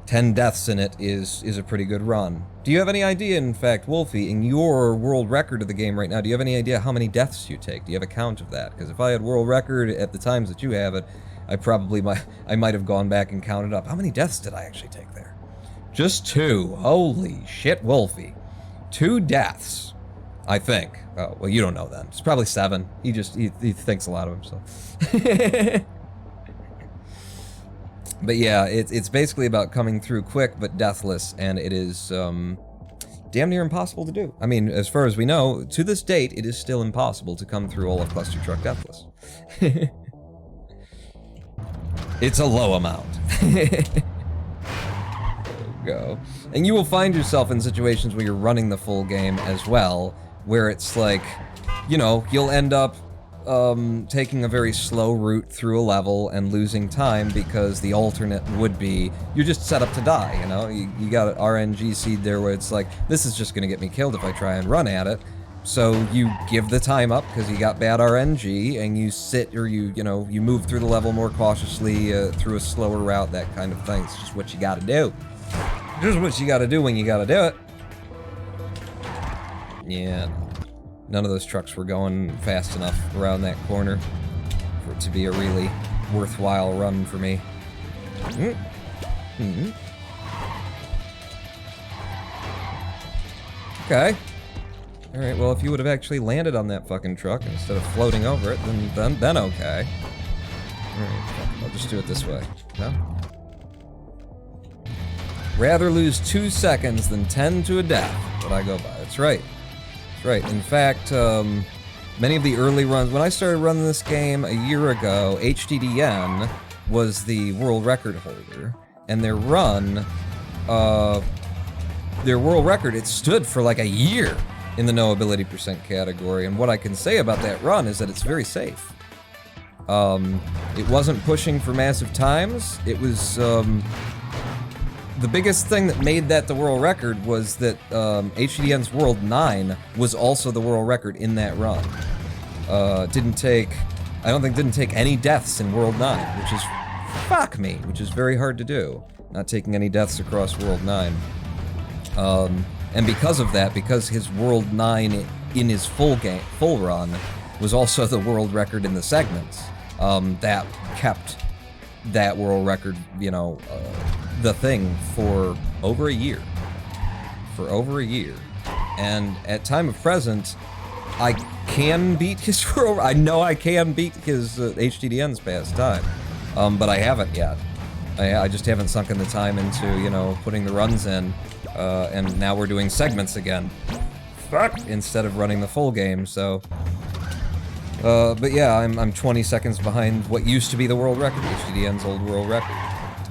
10 deaths in it is a pretty good run. Do you have any idea, in fact, Wolfie, in your world record of the game right now, do you have any idea how many deaths you take? Do you have a count of that? Because if I had world record at the times that you have it, I might have gone back and counted up. How many deaths did I actually take there? Just 2. Holy shit, Wolfie. 2 deaths, I think. Oh, well, you don't know then. It's probably 7. He thinks a lot of himself. But yeah, it's basically about coming through quick but deathless, and it is damn near impossible to do. I mean, as far as we know, to this date, it is still impossible to come through all of Clustertruck deathless. It's a low amount. Go. And you will find yourself in situations where you're running the full game as well, where it's like, you know, you'll end up taking a very slow route through a level and losing time because the alternate would be you're just set up to die, you know? You got an RNG seed there where it's like, this is just gonna get me killed if I try and run at it. So you give the time up because you got bad RNG and you sit or you move through the level more cautiously through a slower route, that kind of thing. It's just what you gotta do. Just what you gotta do when you gotta do it. Yeah. None of those trucks were going fast enough around that corner for it to be a really worthwhile run for me. Okay. Alright, well, if you would have actually landed on that fucking truck instead of floating over it, then okay. Alright, I'll just do it this way. No? Rather lose 2 seconds than 10 to a death, what I go by. That's right. Right. In fact, many of the early runs, when I started running this game a year ago, HDDN was the world record holder, and their run, their world record, it stood for like a year in the no ability percent category, and what I can say about that run is that it's very safe. It wasn't pushing for massive times, it was, the biggest thing that made that the world record was that HDN's World 9 was also the world record in that run. I don't think didn't take any deaths in World 9, which is, fuck me, which is very hard to do. Not taking any deaths across World 9. And because of that, because his World 9 in his full run was also the world record in the segments, that kept that world record, you know, the thing for over a year. And at time of present, I can beat his world. I know I can beat his HDDN's past time, but I haven't yet. I just haven't sunken the time into, you know, putting the runs in, and now we're doing segments again. Fuck! Instead of running the full game, so... but yeah, I'm 20 seconds behind what used to be the world record, HDDN's old world record.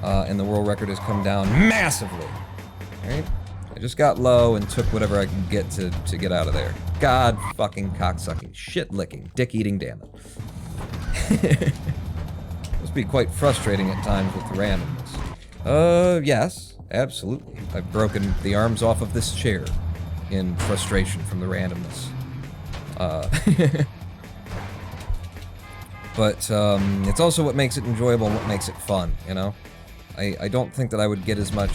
And the world record has come down massively. Alright? I just got low and took whatever I could get to get out of there. God fucking cocksucking, shit licking, dick eating, damn it. Must be quite frustrating at times with the randomness. Yes, absolutely. I've broken the arms off of this chair in frustration from the randomness. But it's also what makes it enjoyable and what makes it fun, you know? I don't think that I would get as much...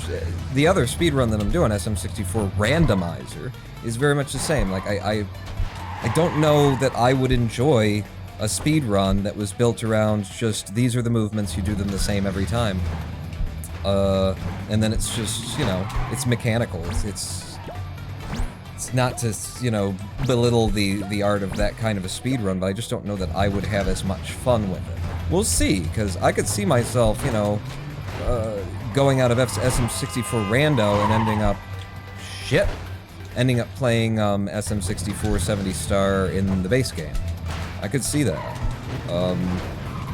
The other speedrun that I'm doing, SM64 Randomizer, is very much the same. Like, I don't know that I would enjoy a speedrun that was built around just, these are the movements, you do them the same every time. And then it's just, you know, it's mechanical. It's not to, you know, belittle the art of that kind of a speedrun, but I just don't know that I would have as much fun with it. We'll see, because I could see myself, you know, going out of SM64 Rando and ending up playing SM64 70 Star in the base game. I could see that.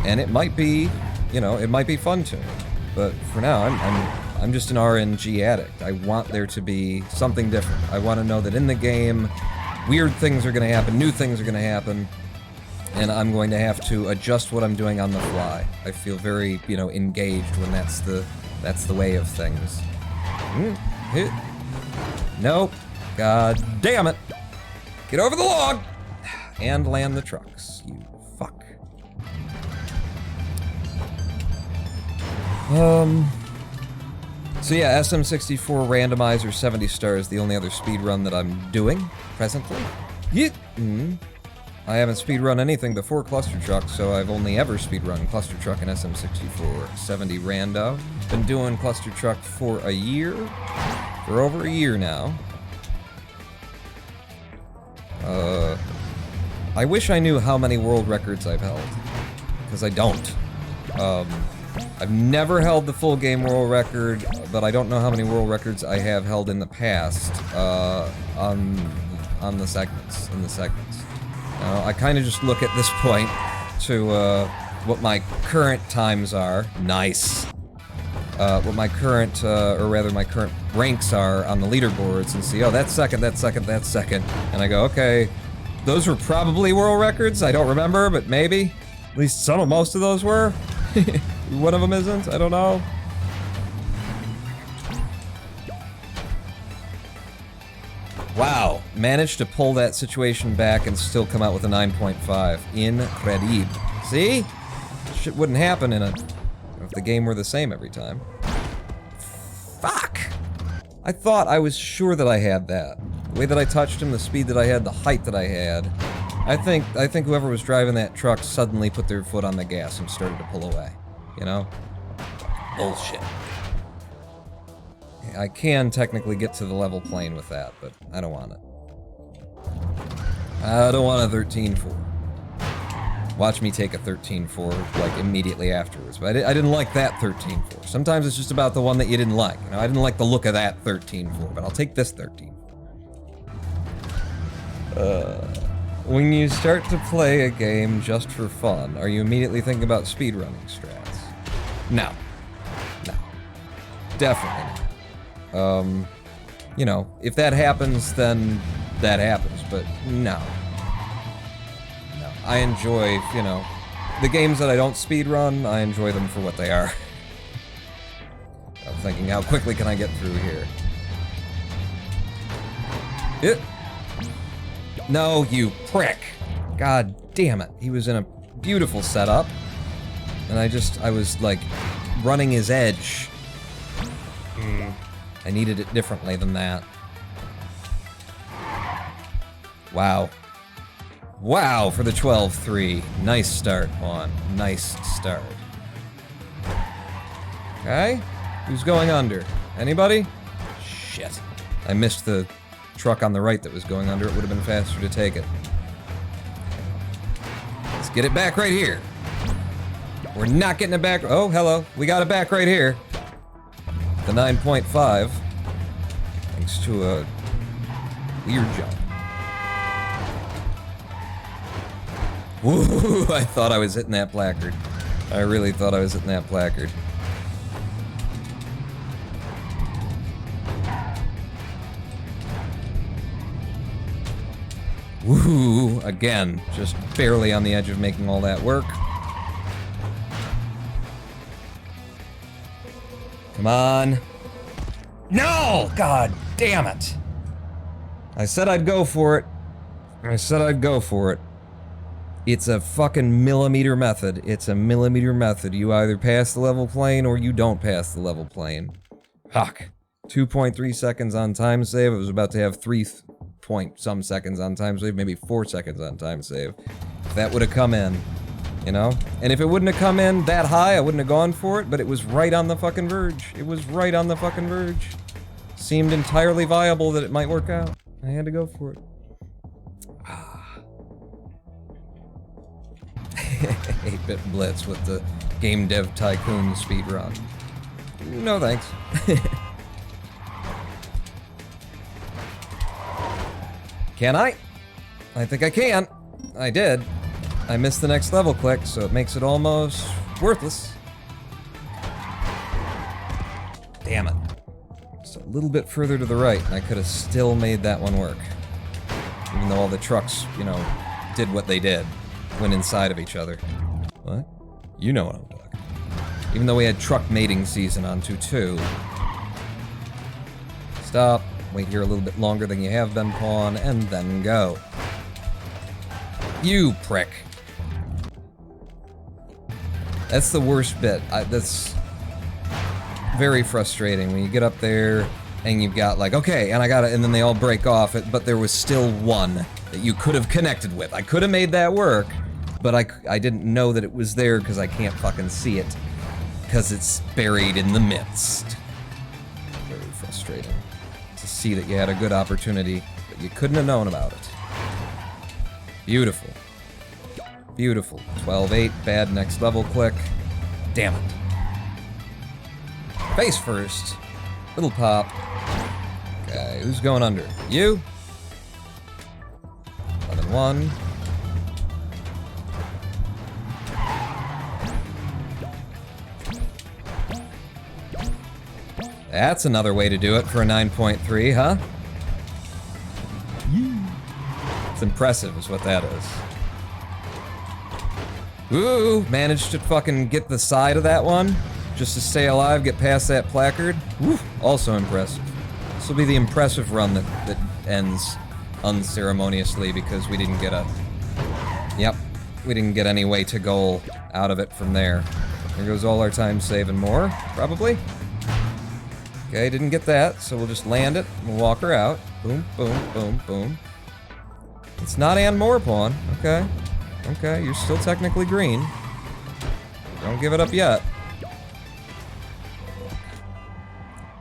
And it might be, you know, it might be fun to me. But for now, I'm just an RNG addict. I want there to be something different. I want to know that in the game, weird things are going to happen, new things are going to happen, and I'm going to have to adjust what I'm doing on the fly. I feel very, you know, engaged when that's the way of things. Nope. God damn it. Get over the log! And land the trucks, you fuck. So yeah, SM64 randomizer 70 stars, the only other speedrun that I'm doing presently. Yeah. I haven't speedrun anything before Clustertruck, so I've only ever speedrun Clustertruck and SM64 70 rando. Been doing Clustertruck for a year, for over a year now. I wish I knew how many world records I've held, because I don't. I've never held the full game world record, but I don't know how many world records I have held in the past, on the segments, I kind of just look at this point to, what my current times are. Nice. What my current, or rather my current ranks are on the leaderboards and see, oh, that's second, that's second, that's second. And I go, okay, those were probably world records, I don't remember, but maybe. At least most of those were. One of them isn't, I don't know. Wow, managed to pull that situation back and still come out with a 9.5. Incredible. See? Shit wouldn't happen if the game were the same every time. Fuck! I thought I was sure that I had that. The way that I touched him, the speed that I had, the height that I had. I think whoever was driving that truck suddenly put their foot on the gas and started to pull away. You know? Bullshit. I can technically get to the level plane with that, but I don't want it. I don't want a 13-4. Watch me take a 13-4, like, immediately afterwards. But I didn't like that 13-4. Sometimes it's just about the one that you didn't like. You know, I didn't like the look of that 13-4, but I'll take this 13-4. When you start to play a game just for fun, are you immediately thinking about speedrunning strats? No. No. Definitely not. You know, if that happens, then that happens, but no. No. I enjoy, you know, the games that I don't speedrun, I enjoy them for what they are. I'm thinking, how quickly can I get through here? No, you prick! God damn it. He was in a beautiful setup, and I was, like, running his edge. I needed it differently than that. Wow. Wow, for the 12-3. Nice start, Juan. Nice start. Okay. Who's going under? Anybody? Shit. I missed the truck on the right that was going under. It would have been faster to take it. Let's get it back right here. We're not getting it back. Oh, hello. We got it back right here. The 9.5. Thanks to a weird jump. Woo! I thought I was hitting that placard. I really thought I was hitting that placard. Woo! Again, just barely on the edge of making all that work. Come on. No! God damn it. I said I'd go for it. I said I'd go for it. It's a fucking millimeter method. It's a millimeter method. You either pass the level plane or you don't pass the level plane. Fuck. 2.3 seconds on time save. I was about to have 3-point-some seconds on time save, maybe 4 seconds on time save. If that would have come in, you know? And if it wouldn't have come in that high, I wouldn't have gone for it, but it was right on the fucking verge. It was right on the fucking verge. Seemed entirely viable that it might work out. I had to go for it. 8-bit Blitz with the Game Dev Tycoon speedrun. No thanks. Can I? I think I can. I did. I missed the next level click, so it makes it almost worthless. Damn it. Just a little bit further to the right, and I could have still made that one work. Even though all the trucks, you know, did what they did. Went inside of each other. What? You know what I'm talking about. Even though we had truck mating season on 2-2. Stop. Wait here a little bit longer than you have been, Pawn, and then go. You prick. That's the worst bit. very frustrating when you get up there and you've got like, okay, and I got it, and then they all break off, but there was still one that you could have connected with. I could have made that work, but I didn't know that it was there because I can't fucking see it, because it's buried in the midst. Very frustrating to see that you had a good opportunity, but you couldn't have known about it. Beautiful. Beautiful. 12-8, bad next level click. Damn it. Face first. Little pop. Okay, who's going under? You? 11-1. That's another way to do it for a 9.3, huh? It's impressive is what that is. Ooh, managed to fucking get the side of that one just to stay alive, get past that placard. Woo, also impressive. This will be the impressive run that ends unceremoniously because we didn't get a... Yep, we didn't get any way to goal out of it from there. There goes all our time save and more, probably. Okay, didn't get that, so we'll just land it and we'll walk her out. Boom, boom, boom, boom. It's not and more pawn, okay. Okay, you're still technically green. Don't give it up yet.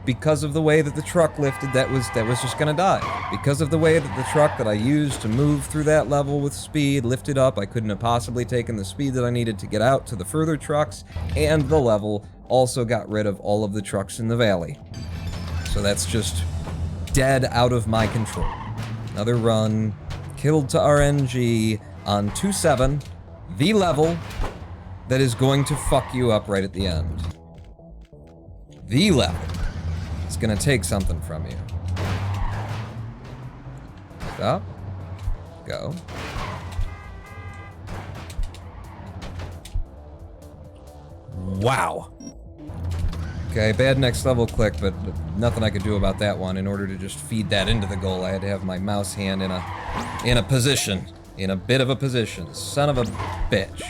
Because of the way that the truck lifted, that was just gonna die. Because of the way that the truck that I used to move through that level with speed lifted up, I couldn't have possibly taken the speed that I needed to get out to the further trucks, and the level also got rid of all of the trucks in the valley. So that's just dead out of my control. Another run, killed to RNG, on 2-7, the level that is going to fuck you up right at the end. The level. It's gonna take something from you. Stop. Go. Wow. Okay, bad next level click, but nothing I could do about that one. In order to just feed that into the goal, I had to have my mouse hand in a position. In a bit of a position. Son of a bitch.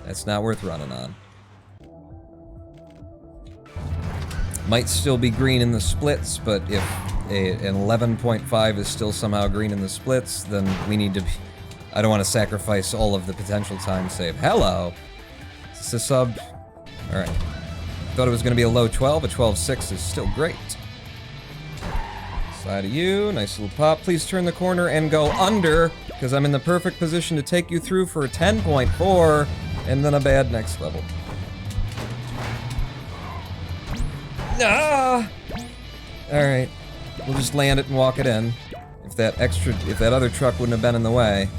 That's not worth running on. Might still be green in the splits, but if an 11.5 is still somehow green in the splits, then we need to be... I don't want to sacrifice all of the potential time save. Hello! Is this a sub? Alright. Thought it was going to be a low 12. A 12.6 is still great. Side of you. Nice little pop. Please turn the corner and go under, because I'm in the perfect position to take you through for a 10.4, and then a bad next level. Ah! Alright. We'll just land it and walk it in. If that other truck wouldn't have been in the way,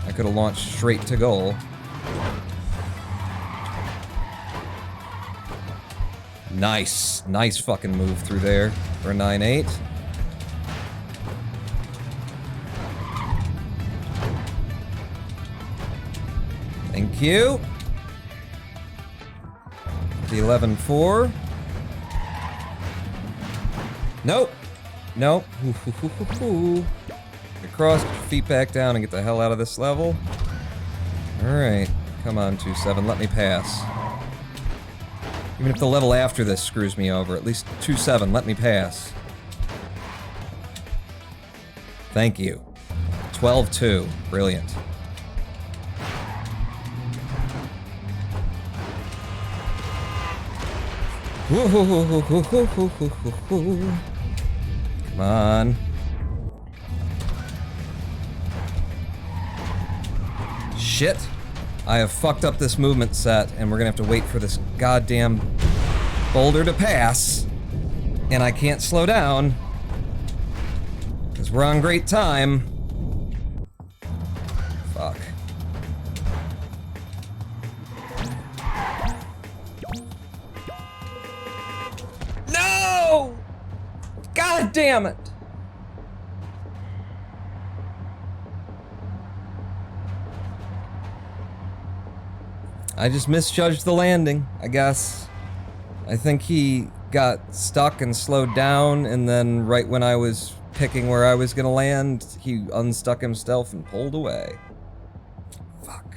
I could have launched straight to goal. Nice. Nice fucking move through there for a 9-8. Thank you. The 11-4. Nope. Nope. Get across, get your feet back down, and get the hell out of this level. Alright. Come on, 2-7. Let me pass. Even if the level after this screws me over, at least 2-7. Let me pass. Thank you. 12-2. Brilliant. Come on. Shit. I have fucked up this movement set, and we're gonna have to wait for this goddamn boulder to pass. And I can't slow down. Because we're on great time. Fuck. No! God damn it! I just misjudged the landing, I guess. I think he got stuck and slowed down, and then right when I was picking where I was gonna land, he unstuck himself and pulled away. Fuck.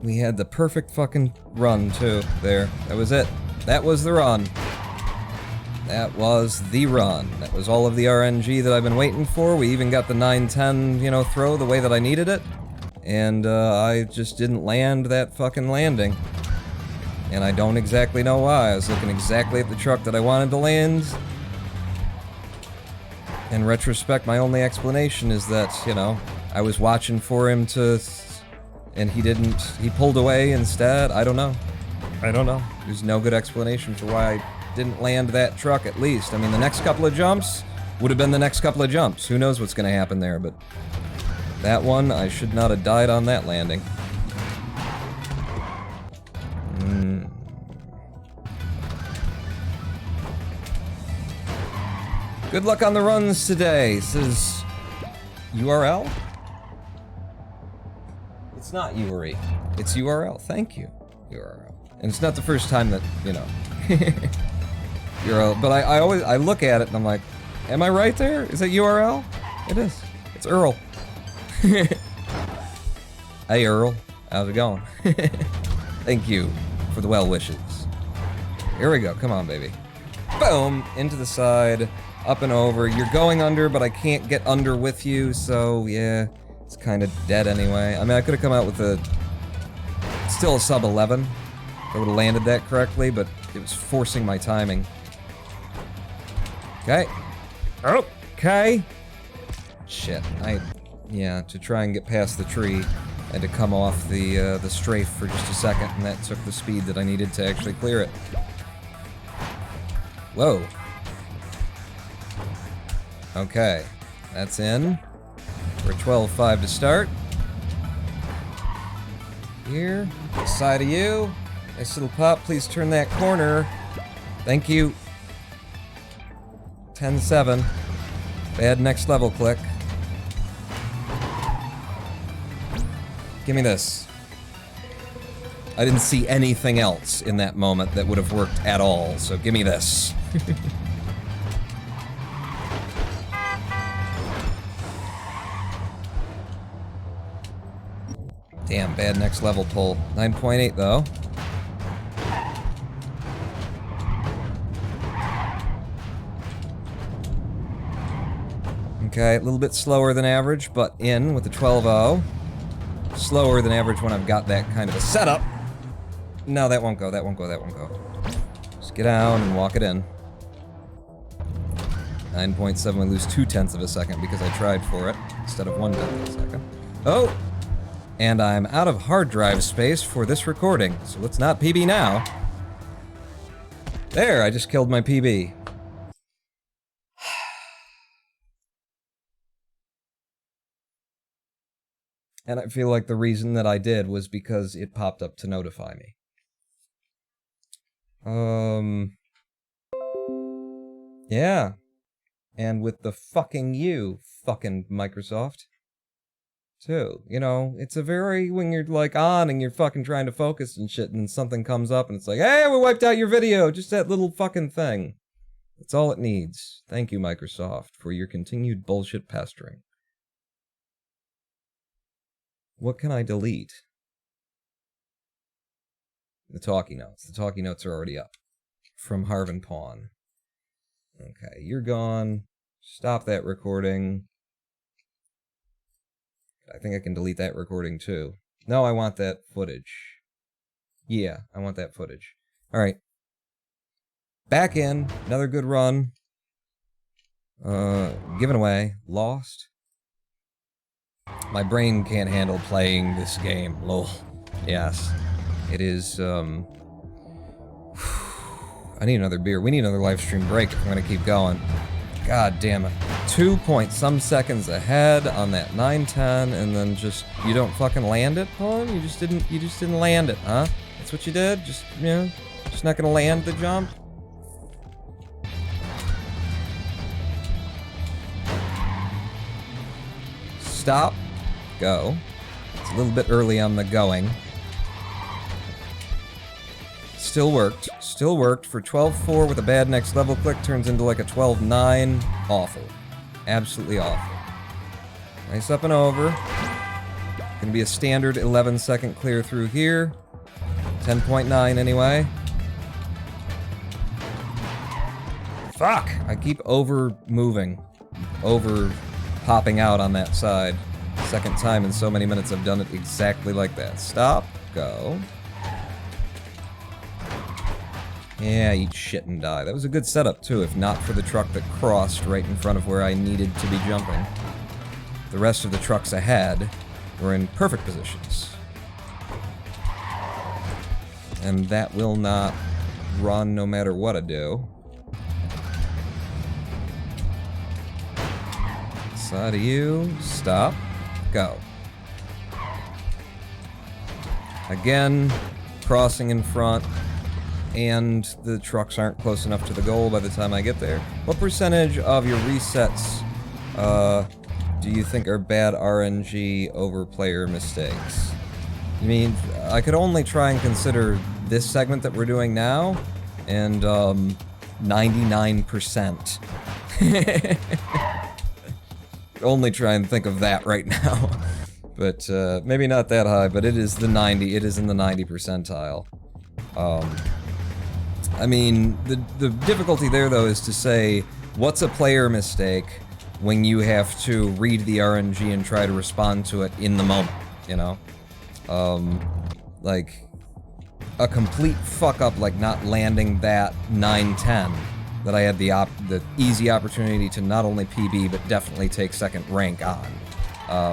We had the perfect fucking run, too. There. That was it. That was the run. That was the run. That was all of the RNG that I've been waiting for. We even got the 9-10, you know, throw the way that I needed it. And, I just didn't land that fucking landing. And I don't exactly know why. I was looking exactly at the truck that I wanted to land. In retrospect, my only explanation is that, you know, I was watching for him to... and he didn't... he pulled away instead. I don't know. I don't know. There's no good explanation for why I didn't land that truck, at least. I mean, the next couple of jumps would have been the next couple of jumps. Who knows what's gonna happen there, but... that one, I should not have died on that landing. Good luck on the runs today, says... URL? It's not URI. It's URL. Thank you, URL. And it's not the first time that, you know... URL, but I look at it and I'm like, am I right there? Is that URL? It is. It's Earl. Hey Earl, how's it going? Thank you for the well wishes. Here we go, come on baby. Boom! Into the side, up and over. You're going under, but I can't get under with you, so yeah, it's kind of dead anyway. I mean, I could have come out with a... still a sub 11. If I would have landed that correctly, but it was forcing my timing. Okay. Okay. Shit, yeah, to try and get past the tree, I had to come off the strafe for just a second, and that took the speed that I needed to actually clear it. Whoa. Okay, that's in. We're 12-5 to start. Here, side of you. Nice little pop, please turn that corner. Thank you. 10-7. Bad next level click. Give me this. I didn't see anything else in that moment that would have worked at all, so give me this. Damn, bad next level pull. 9.8 though. Okay, a little bit slower than average, but in with the 12-0. Slower than average when I've got that kind of a setup. No, that won't go, that won't go, that won't go. Just get down and walk it in. 9.7, we lose 0.2 of a second because I tried for it instead of 1/10 of a second. Oh! And I'm out of hard drive space for this recording, so let's not PB now. There, I just killed my PB. And I feel like the reason that I did was because it popped up to notify me. Yeah. And with the fucking you, fucking Microsoft. Too. You know, it's a very, when you're like on and you're fucking trying to focus and shit and something comes up and it's like, hey, we wiped out your video, just that little fucking thing. That's all it needs. Thank you, Microsoft, for your continued bullshit pestering. What can I delete? The talkie notes. The talkie notes are already up. From Harvin Pawn. Okay, you're gone. Stop that recording. I think I can delete that recording too. No, I want that footage. Yeah, I want that footage. Alright. Back in. Another good run. Given away. Lost. My brain can't handle playing this game. Lol. Yes. It is, I need another beer. We need another live stream break if I'm gonna keep going. God damn it. 2 point some seconds ahead on that 9-10, and then just, you don't fucking land it, Pawn? You just didn't land it, huh? That's what you did? Just, you know, just not gonna land the jump? Stop. Go. It's a little bit early on the going. Still worked. Still worked for 12-4 with a bad next level click. Turns into like a 12-9. Awful. Absolutely awful. Nice up and over. Gonna be a standard 11-second clear through here. 10.9 anyway. Fuck! I keep over-moving. Over-popping out on that side. Second time in so many minutes I've done it exactly like that. Stop. Go. Yeah, eat shit and die. That was a good setup, too, if not for the truck that crossed right in front of where I needed to be jumping. The rest of the trucks ahead were in perfect positions. And that will not run no matter what I do. Side of you. Stop. Go. Again, crossing in front, and the trucks aren't close enough to the goal by the time I get there. What percentage of your resets do you think are bad RNG over player mistakes? I mean, I could only try and consider this segment that we're doing now, and 99%. Only try and think of that right now. But maybe not that high, but it is the 90, it is in the 90 percentile. I mean, the difficulty there though is to say, what's a player mistake when you have to read the RNG and try to respond to it in the moment, you know? Like, a complete fuck up like not landing that 9-10 that I had the easy opportunity to not only PB but definitely take second rank on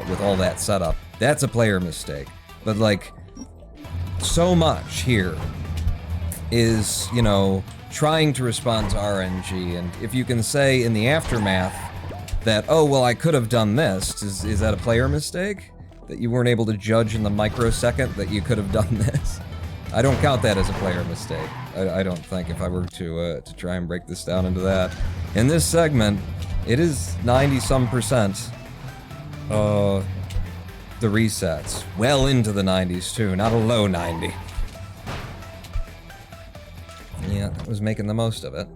with all that setup. That's a player mistake. But like, so much here is, you know, trying to respond to RNG, and if you can say in the aftermath that, oh, well, I could have done this, is that a player mistake? That you weren't able to judge in the microsecond that you could have done this? I don't count that as a player mistake. I don't think, if I were to try and break this down into that. In this segment, it is 90-some%. The resets. Well into the 90s, too, not a low 90. Yeah, I was making the most of it.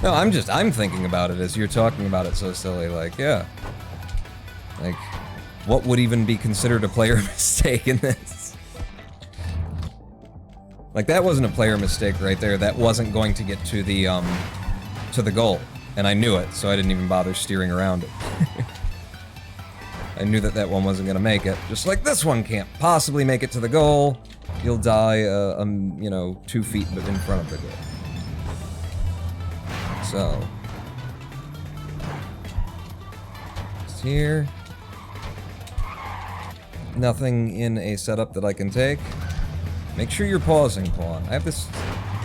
No, I'm thinking about it as you're talking about it so silly, like, yeah. Like, what would even be considered a player mistake in this? Like, that wasn't a player mistake right there. That wasn't going to get to the goal. And I knew it, so I didn't even bother steering around it. I knew that one wasn't gonna make it. Just like this one can't possibly make it to the goal. You'll die, you know, 2 feet in front of the goal. So. It's here. Nothing in a setup that I can take. Make sure you're pausing, Pawn. I have this...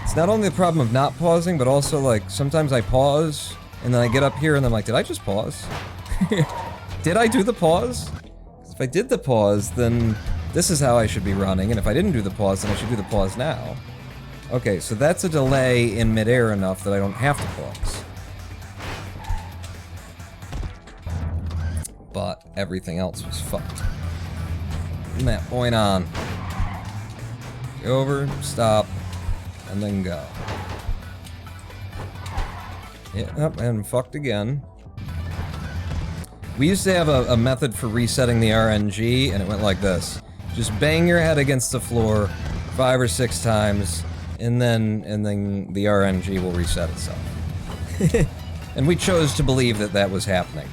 It's not only the problem of not pausing, but also, like, sometimes I pause, and then I get up here and I'm like, did I just pause? Did I do the pause? 'Cause if I did the pause, then this is how I should be running, and if I didn't do the pause, then I should do the pause now. Okay, so that's a delay in midair enough that I don't have to pause. But everything else was fucked. From that point on. Go over, stop, and then go. Yep, and fucked again. We used to have a method for resetting the RNG, and it went like this. Just bang your head against the floor 5 or 6 times, and then the RNG will reset itself. And we chose to believe that was happening.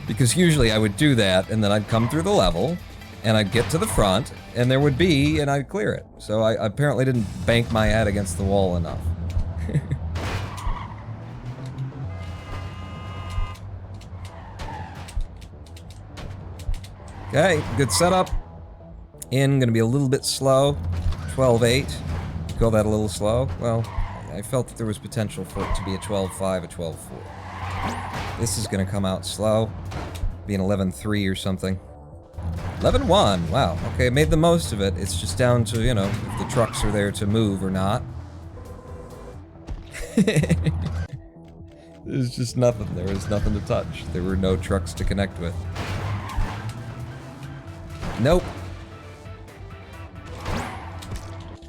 Because usually I would do that, and then I'd come through the level, and I'd get to the front, and there would be, and I'd clear it. So I apparently didn't bank my head against the wall enough. Okay, good setup. In, gonna be a little bit slow. 12.8. Call that a little slow? Well, I felt that there was potential for it to be a 12.5, a 12.4. This is gonna come out slow. Be an 11.3 or something. 11.1, wow. Okay, I made the most of it. It's just down to, you know, if the trucks are there to move or not. There's just nothing. There was nothing to touch. There were no trucks to connect with. Nope.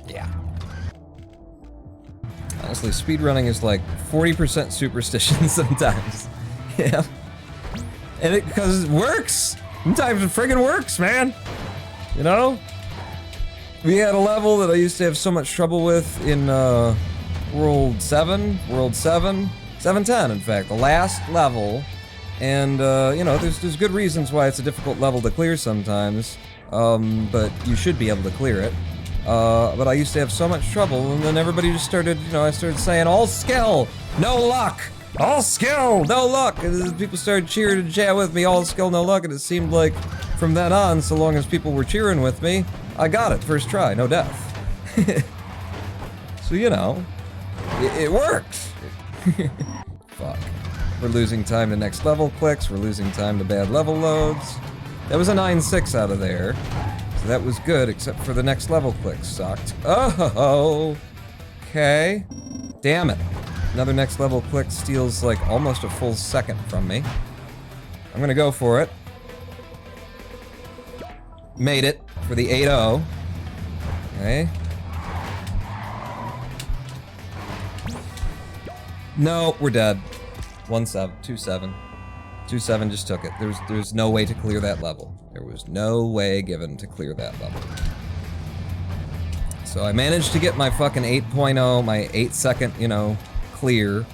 Yeah. Honestly, speedrunning is like 40% superstition sometimes. Yeah. And because it works. Sometimes it friggin' works, man. You know? We had a level that I used to have so much trouble with in World 7, 710 in fact, the last level. And, you know, there's good reasons why it's a difficult level to clear sometimes, but you should be able to clear it. But I used to have so much trouble, and then everybody just started, you know, I started saying, all skill, no luck! All skill, no luck! And people started cheering and chat with me, all skill, no luck, and it seemed like from then on, so long as people were cheering with me, I got it, first try, no death. So, you know, it works! Fuck. We're losing time to next level clicks, we're losing time to bad level loads. That was a 9-6 out of there. So that was good, except for the next level click sucked. Oh, okay. Damn it. Another next level click steals like almost a full second from me. I'm gonna go for it. Made it for the 8-0. Okay. No, we're dead. 1-7, 2-7. 2-7 just took it. There's no way to clear that level. There was no way given to clear that level. So I managed to get my fucking 8.0, my 8-second, you know, clear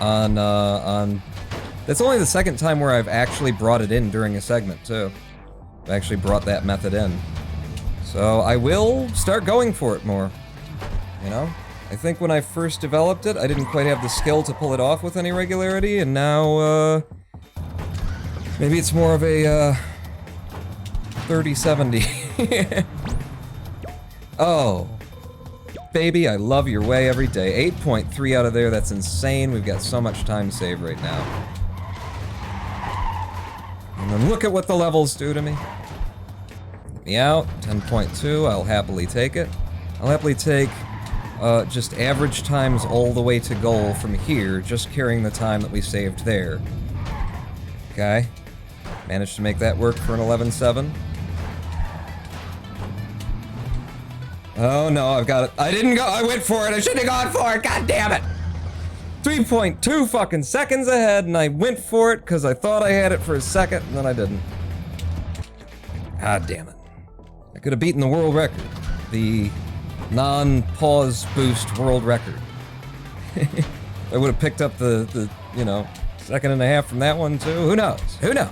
on, that's only the second time where I've actually brought it in during a segment, too. I actually brought that method in. So I will start going for it more, you know? I think when I first developed it, I didn't quite have the skill to pull it off with any regularity, and now, maybe it's more of a, 30-70. Oh. Baby, I love your way every day. 8.3 out of there, that's insane. We've got so much time saved right now. And then look at what the levels do to me. Get me out, 10.2, I'll happily take it. I'll happily take, just average times all the way to goal from here, just carrying the time that we saved there. Okay. Managed to make that work for an 11-7. Oh no, I've got it. I didn't go, I went for it, I shouldn't have gone for it, god damn it! 3.2 fucking seconds ahead, and I went for it because I thought I had it for a second, and then I didn't. God damn it. I could have beaten the world record. The non-pause boost world record. I would have picked up the, you know, second and a half from that one too. Who knows? Who knows?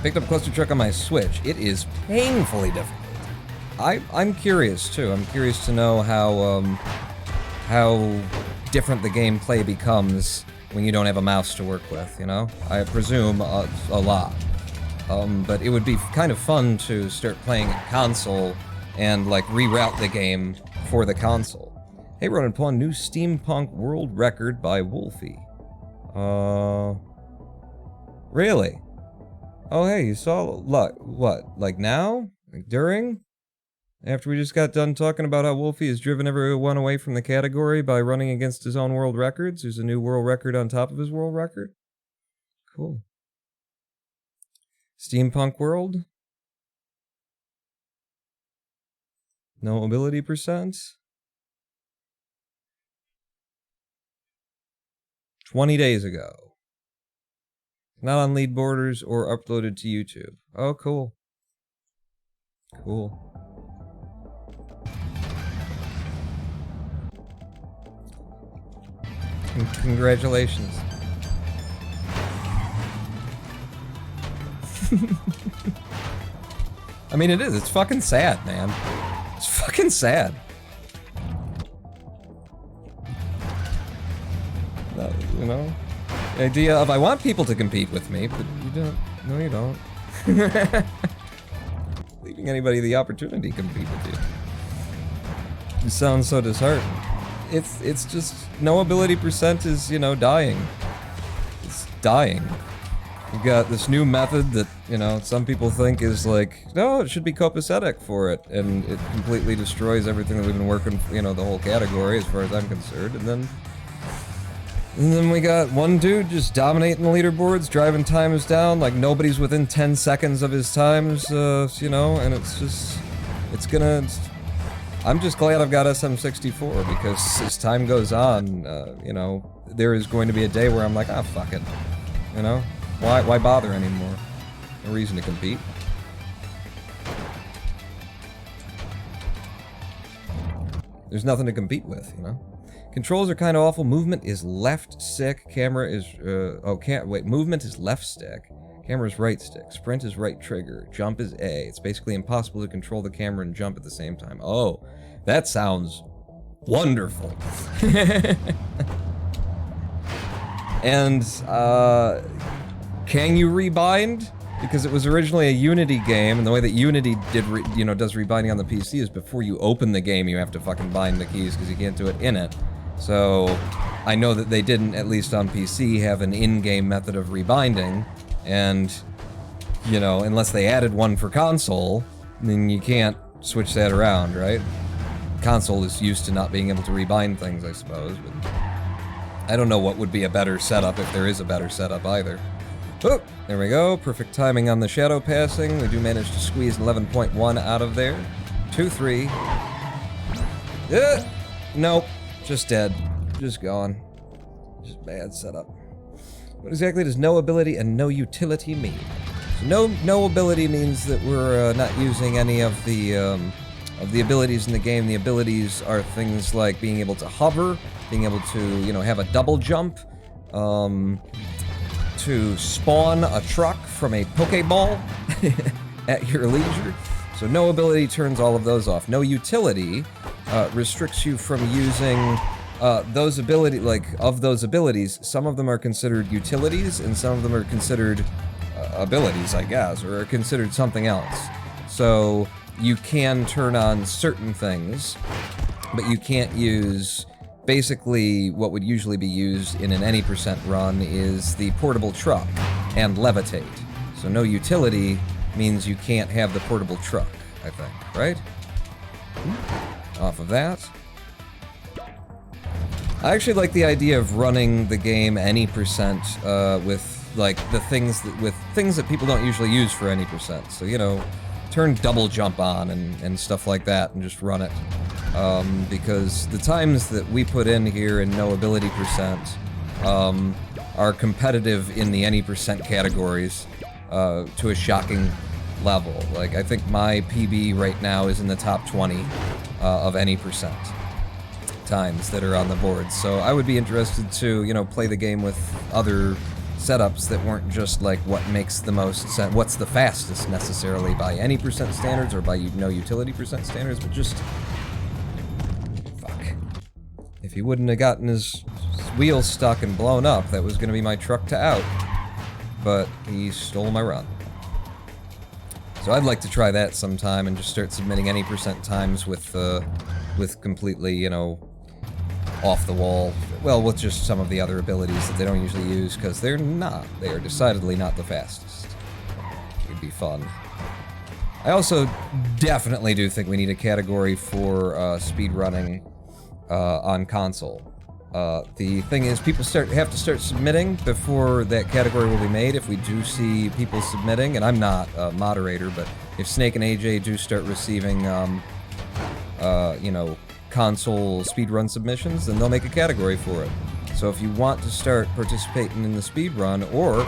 Picked up Clustertruck on my Switch. It is painfully difficult. I'm curious too. I'm curious to know how different the gameplay becomes when you don't have a mouse to work with, you know? I presume a lot. But it would be kind of fun to start playing a console and like reroute the game for the console. Hey, Ronan Pawn, new steampunk world record by Wolfie. Really? Oh, hey, you saw, what, like now? Like during? After we just got done talking about how Wolfie has driven everyone away from the category by running against his own world records, there's a new world record on top of his world record? Cool. Steampunk world? No ability percent? 20 days ago. Not on lead borders or uploaded to YouTube. Oh, cool. Cool. Congratulations. I mean, it is. It's fucking sad, man. It's fucking sad. You know? The idea of, I want people to compete with me, but you don't. No, you don't. Leaving anybody the opportunity to compete with you. You sound so disheartened. It's just, no ability percent is, you know, dying. It's dying. You've got this new method that, you know, some people think is like, no, it should be copacetic for it, and it completely destroys everything that we've been working, you know, the whole category as far as I'm concerned, and then we got one dude just dominating the leaderboards, driving times down, like nobody's within 10 seconds of his times, you know, and it's just, I'm just glad I've got SM64 because as time goes on, you know, there is going to be a day where I'm like, ah, fuck it. You know? Why bother anymore? No reason to compete. There's nothing to compete with, you know? Controls are kind of awful. Movement is left stick. Camera is, movement is left stick. Camera is right stick. Sprint is right trigger. Jump is A. It's basically impossible to control the camera and jump at the same time. Oh, that sounds wonderful. And, can you rebind? Because it was originally a Unity game, and the way that Unity does rebinding on the PC is before you open the game, you have to fucking bind the keys because you can't do it in it. So, I know that they didn't, at least on PC, have an in-game method of rebinding, and, you know, unless they added one for console, then you can't switch that around, right? Console is used to not being able to rebind things, I suppose, but I don't know what would be a better setup if there is a better setup either. Oh, there we go. Perfect timing on the shadow passing. We do manage to squeeze an 11.1 out of there. 2-3. Nope. Just dead. Just gone. Just bad setup. What exactly does no ability and no utility mean? So no ability means that we're not using any of the abilities in the game. The abilities are things like being able to hover, being able to, you know, have a double jump, to spawn a truck from a Pokeball at your leisure. So no ability turns all of those off. No utility restricts you from using those abilities, some of them are considered utilities and some of them are considered abilities, I guess, or are considered something else. So you can turn on certain things, but you can't use. Basically, what would usually be used in an any percent run is the portable truck and levitate. So no utility means you can't have the portable truck, I think, right? Off of that. I actually like the idea of running the game any percent with like the things that people don't usually use for any percent. So, you know, turn double jump on and stuff like that and just run it. Because the times that we put in here in no ability percent are competitive in the any percent categories to a shocking level. Like, I think my PB right now is in the top 20 of any percent times that are on the board. So I would be interested to, you know, play the game with other setups that weren't just like what makes the most sense, what's the fastest necessarily by any percent standards or by no utility percent standards, but just... If he wouldn't have gotten his wheels stuck and blown up, that was going to be my truck to out. But he stole my run. So I'd like to try that sometime and just start submitting any percent times with completely, you know, off the wall. Well, with just some of the other abilities that they don't usually use, because they are decidedly not the fastest. It'd be fun. I also definitely do think we need a category for speed running on console. The thing is, people have to start submitting before that category will be made. If we do see people submitting, and I'm not a moderator, but if Snake and AJ do start receiving, you know, console speedrun submissions, then they'll make a category for it. So if you want to start participating in the speedrun, or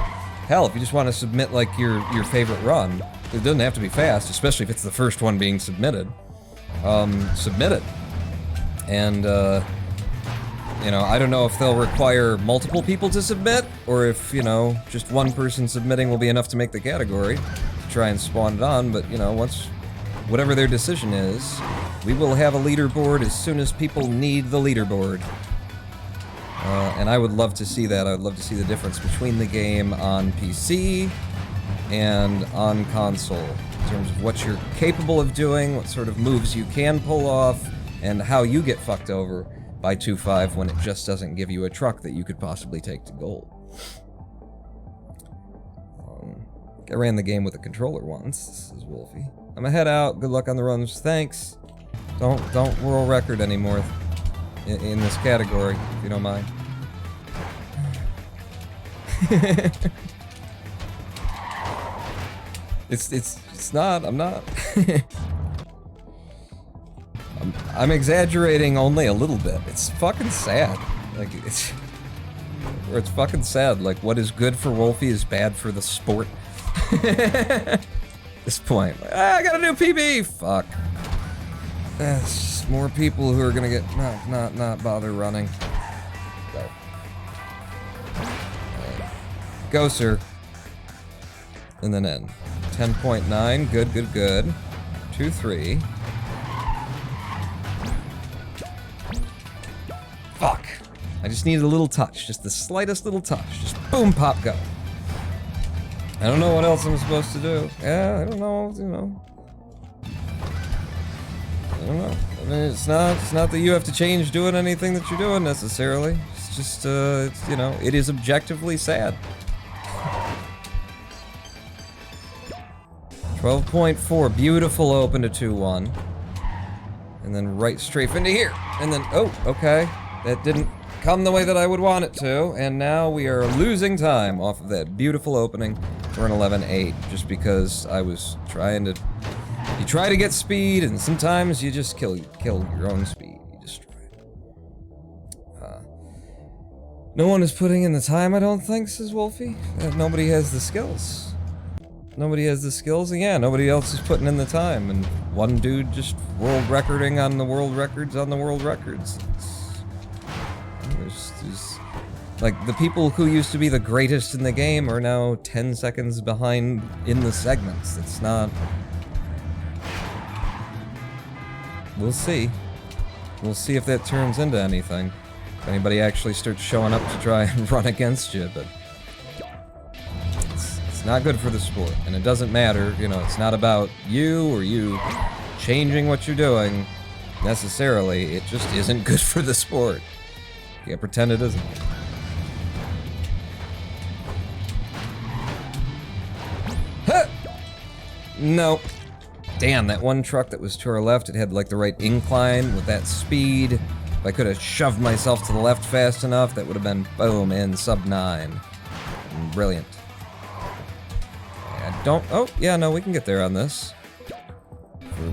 hell, if you just want to submit like your favorite run, it doesn't have to be fast, especially if it's the first one being submitted. Submit it. And, you know, I don't know if they'll require multiple people to submit, or if, you know, just one person submitting will be enough to make the category, to try and spawn it on, but, you know, whatever their decision is, we will have a leaderboard as soon as people need the leaderboard. And I would love to see that. I would love to see the difference between the game on PC and on console, in terms of what you're capable of doing, what sort of moves you can pull off, and how you get fucked over by 2.5 when it just doesn't give you a truck that you could possibly take to goal. I ran the game with a controller once. This is Wolfie. I'm gonna head out. Good luck on the runs. Thanks. Don't world record anymore in this category, if you don't mind. It's not. I'm not. I'm exaggerating only a little bit. It's fucking sad. Like, it's fucking sad. Like, what is good for Wolfie is bad for the sport. At this point. I got a new PB! Fuck. That's just more people who are gonna get not bother running. Go. Go, sir. And then in. 10.9. Good, good, good. 2-3. Fuck. I just needed a little touch. Just the slightest little touch. Just boom, pop, go. I don't know what else I'm supposed to do. Yeah, I don't know, you know. I don't know. I mean, it's not that you have to change doing anything that you're doing necessarily. It's just, it's, you know, it is objectively sad. 12.4, beautiful open to 2-1. And then right strafe into here. And then, oh, okay. That didn't come the way that I would want it to. And now we are losing time off of that beautiful opening for an 11-8. Just because I was trying to... You try to get speed, and sometimes you just kill your own speed. You destroy it. No one is putting in the time, I don't think, says Wolfie. Nobody has the skills. Nobody has the skills, and yeah, nobody else is putting in the time, and one dude just world recording on the world records on the world records. There's like, the people who used to be the greatest in the game are now 10 seconds behind in the segments. It's not... We'll see. We'll see if that turns into anything. If anybody actually starts showing up to try and run against you, but... It's not good for the sport, and it doesn't matter, you know, it's not about you or you changing what you're doing, necessarily. It just isn't good for the sport. You can't pretend it isn't. Huh! Nope. Damn, that one truck that was to our left, it had like the right incline with that speed. If I could have shoved myself to the left fast enough, that would have been, boom, in sub 9. Brilliant. Oh, yeah, no, we can get there on this.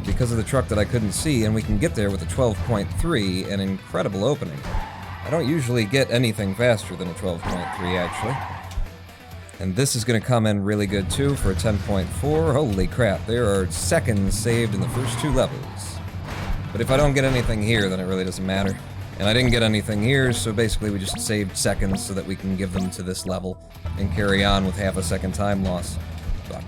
Because of the truck that I couldn't see, and we can get there with a 12.3, an incredible opening. I don't usually get anything faster than a 12.3, actually. And this is going to come in really good, too, for a 10.4. Holy crap, there are seconds saved in the first 2 levels. But if I don't get anything here, then it really doesn't matter. And I didn't get anything here, so basically we just saved seconds so that we can give them to this level and carry on with half a second time loss. Fuck.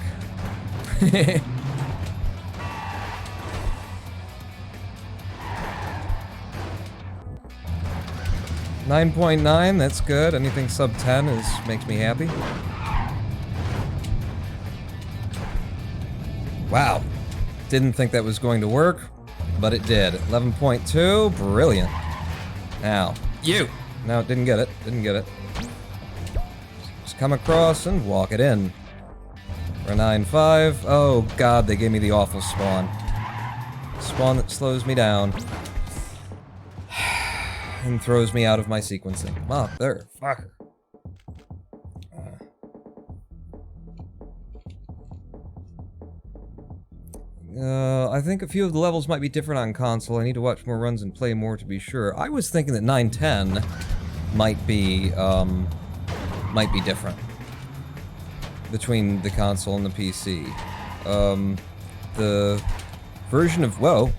9.9, that's good. Anything sub 10 makes me happy. Wow. Didn't think that was going to work, but it did. 11.2, brilliant. Now, you! No, didn't get it. Didn't get it. Just come across and walk it in. For a 9.5. Oh god, they gave me the awful spawn. Spawn that slows me down. And throws me out of my sequencing. Come on, there, fucker. I think a few of the levels might be different on console. I need to watch more runs and play more to be sure. I was thinking that 9.10 might be different between the console and the PC. The version of... Whoa!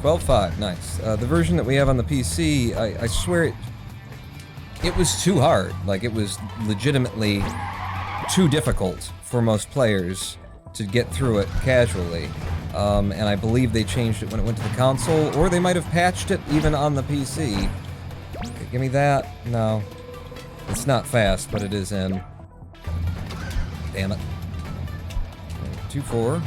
12.5, nice. The version that we have on the PC, I swear it was too hard. Like, it was legitimately too difficult for most players to get through it casually. And I believe they changed it when it went to the console, or they might have patched it even on the PC. Okay, give me that. No. It's not fast, but it is in. Damn it. 2.4.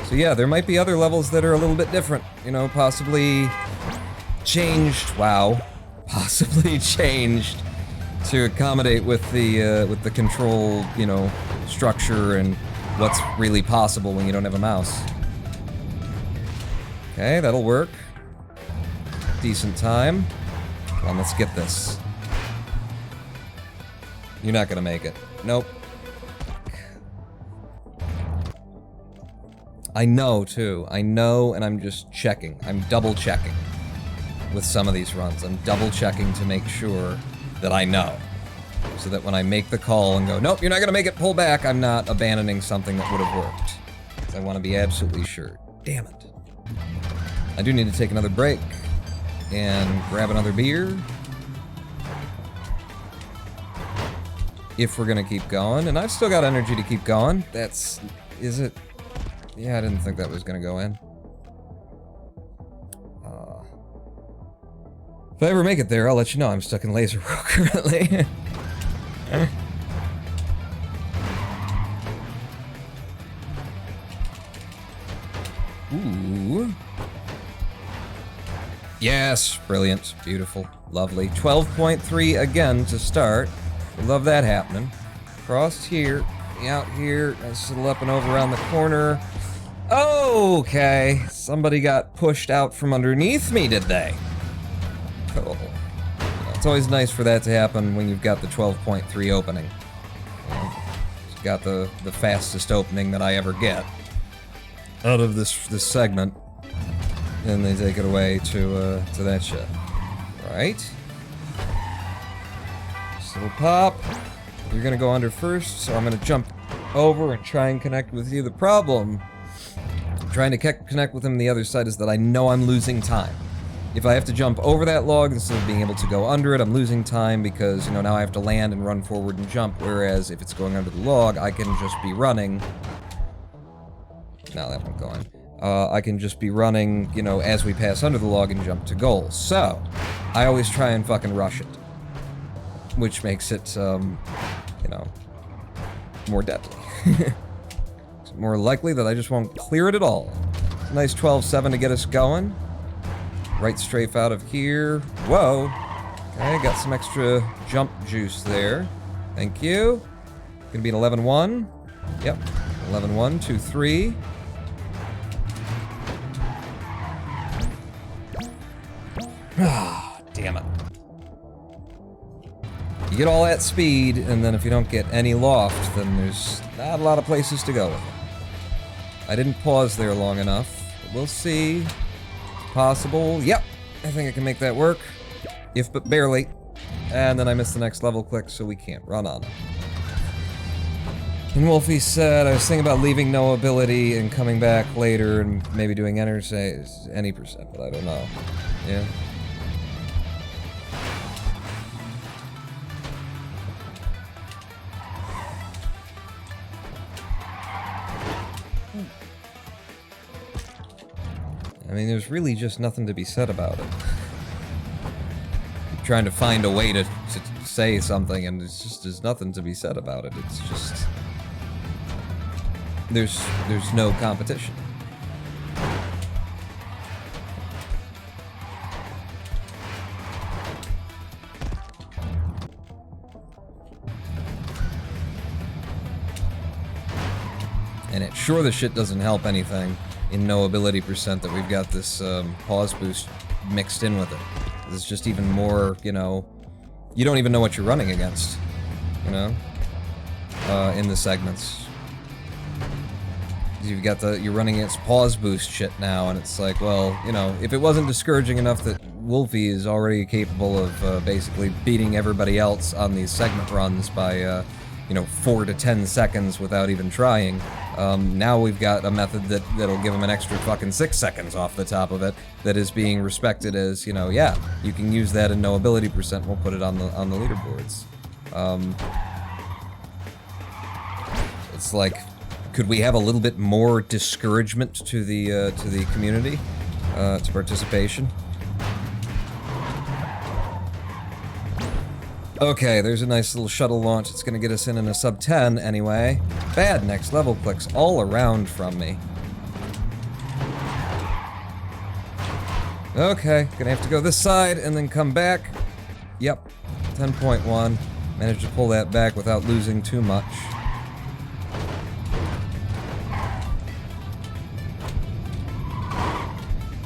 So yeah, there might be other levels that are a little bit different. You know, possibly changed. Wow. Possibly changed to accommodate with the control, you know, structure and what's really possible when you don't have a mouse. Okay, that'll work. Decent time. Come on, let's get this. You're not gonna make it. Nope. I know, too. I know, and I'm just checking. I'm double checking with some of these runs. I'm double checking to make sure that I know. So that when I make the call and go, nope, you're not gonna make it, pull back, I'm not abandoning something that would have worked. 'Cause I want to be absolutely sure. Damn it. I do need to take another break and grab another beer. If we're gonna keep going, and I've still got energy to keep going. Is it? Yeah, I didn't think that was gonna go in. If I ever make it there, I'll let you know. I'm stuck in laser row currently. Ooh. Yes, brilliant, beautiful, lovely. 12.3 again to start. Love that happening. Crossed here, out here, nice little up and over around the corner. Okay, somebody got pushed out from underneath me, did they? Cool. It's always nice for that to happen when you've got the 12.3 opening. It's got the fastest opening that I ever get out of this segment. And they take it away to that shit. Right? This little pop. You're gonna go under first, so I'm gonna jump over and try and connect with you. The problem, trying to connect with him on the other side, is that I know I'm losing time. If I have to jump over that log instead of being able to go under it, I'm losing time because, you know, now I have to land and run forward and jump, whereas if it's going under the log, I can just be running. No, that won't go in. I can just be running, you know, as we pass under the log and jump to goal. So, I always try and fucking rush it. Which makes it, you know, more deadly. It's more likely that I just won't clear it at all. Nice 12-7 to get us going. Right strafe out of here. Whoa. Okay, got some extra jump juice there. Thank you. Gonna be an 11-1. Yep. 11-1, 2-3. Ah, damn it. You get all that speed, and then if you don't get any loft, then there's not a lot of places to go with it. I didn't pause there long enough. But we'll see. Possible. Yep. I think I can make that work. If but barely. And then I missed the next level click, so we can't run on it. And Wolfie said, I was thinking about leaving no ability and coming back later and maybe doing any percent, but I don't know. Yeah. I mean, there's really just nothing to be said about it. I'm trying to find a way to say something, and there's nothing to be said about it. It's just... There's no competition. And it sure the shit doesn't help anything in no ability percent that we've got this pause boost mixed in with it. It's just even more, you know, you don't even know what you're running against, you know, in the segments. You've got you're running against pause boost shit now, and it's like, well, you know, if it wasn't discouraging enough that Wolfie is already capable of basically beating everybody else on these segment runs by, you know, 4 to 10 seconds without even trying, now we've got a method that'll give him an extra fucking 6 seconds off the top of it that is being respected as, you know, yeah, you can use that in no ability percent, we'll put it on the leaderboards. It's like, could we have a little bit more discouragement to the community, to participation? Okay, there's a nice little shuttle launch. It's gonna get us in a sub 10 anyway. Bad next level clicks all around from me. Okay, gonna have to go this side and then come back. Yep, 10.1. Managed to pull that back without losing too much.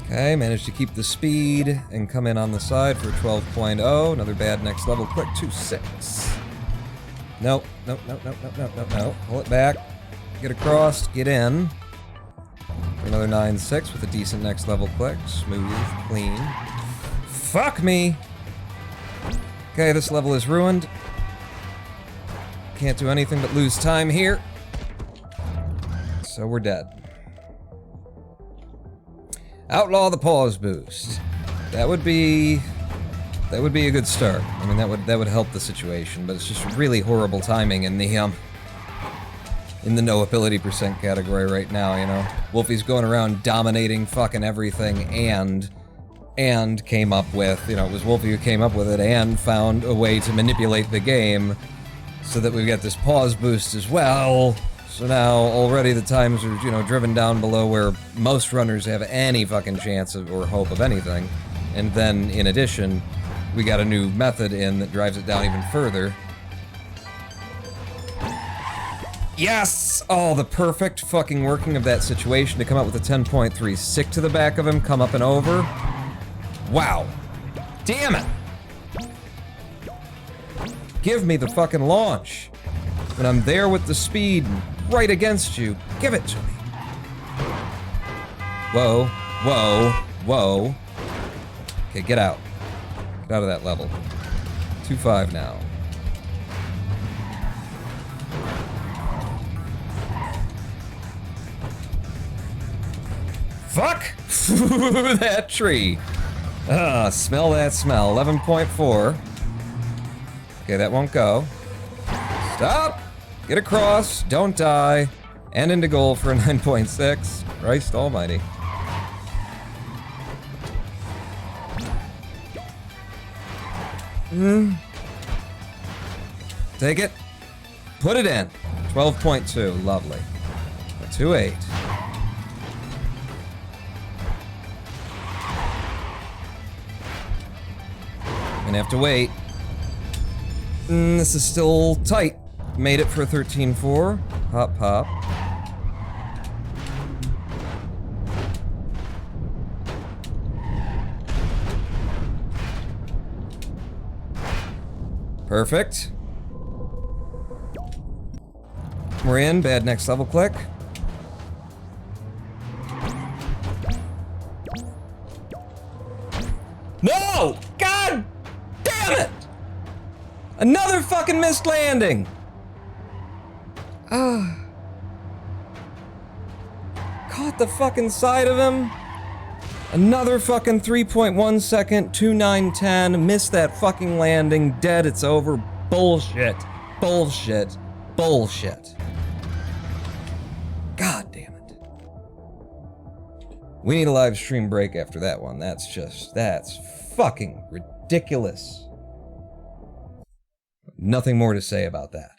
Okay, managed to keep the speed and come in on the side for 12.0. Another bad next level click, 2.6. Nope, nope, nope, nope, nope, nope, nope, nope. Pull it back. Get across, get in. Another 9-6 with a decent next level click. Smooth, clean. Fuck me! Okay, this level is ruined. Can't do anything but lose time here. So we're dead. Outlaw the pause boost. That would be a good start. I mean, that would help the situation, but it's just really horrible timing in the no ability percent category right now, you know. Wolfie's going around dominating fucking everything and came up with, you know, it was Wolfie who came up with it and found a way to manipulate the game so that we get this pause boost as well. So now already the times are, you know, driven down below where most runners have any fucking chance of, or hope of anything. And then in addition, we got a new method in that drives it down even further. Yes! Oh, the perfect fucking working of that situation to come up with a 10.3. Stick to the back of him, come up and over. Wow. Damn it! Give me the fucking launch. When I'm there with the speed right against you, give it to me. Whoa, whoa, whoa. Okay, get out. Get out of that level. 2-5 now. Fuck! That tree. Ah, smell that smell. 11.4. Okay, that won't go. Stop! Get across, don't die, and into goal for a 9.6. Christ almighty. Take it. Put it in. 12.2, lovely. 2-8. Gonna have to wait. This is still tight. Made it for a 13.4. Hop, hop. Perfect. We're in. Bad next level click. No! God damn it! Another fucking missed landing! Caught the fucking side of him. Another fucking 3.1 second, 2.910. Missed that fucking landing. Dead, it's over. Bullshit. Bullshit. Bullshit. God damn it. We need a live stream break after that one. That's fucking ridiculous. Nothing more to say about that.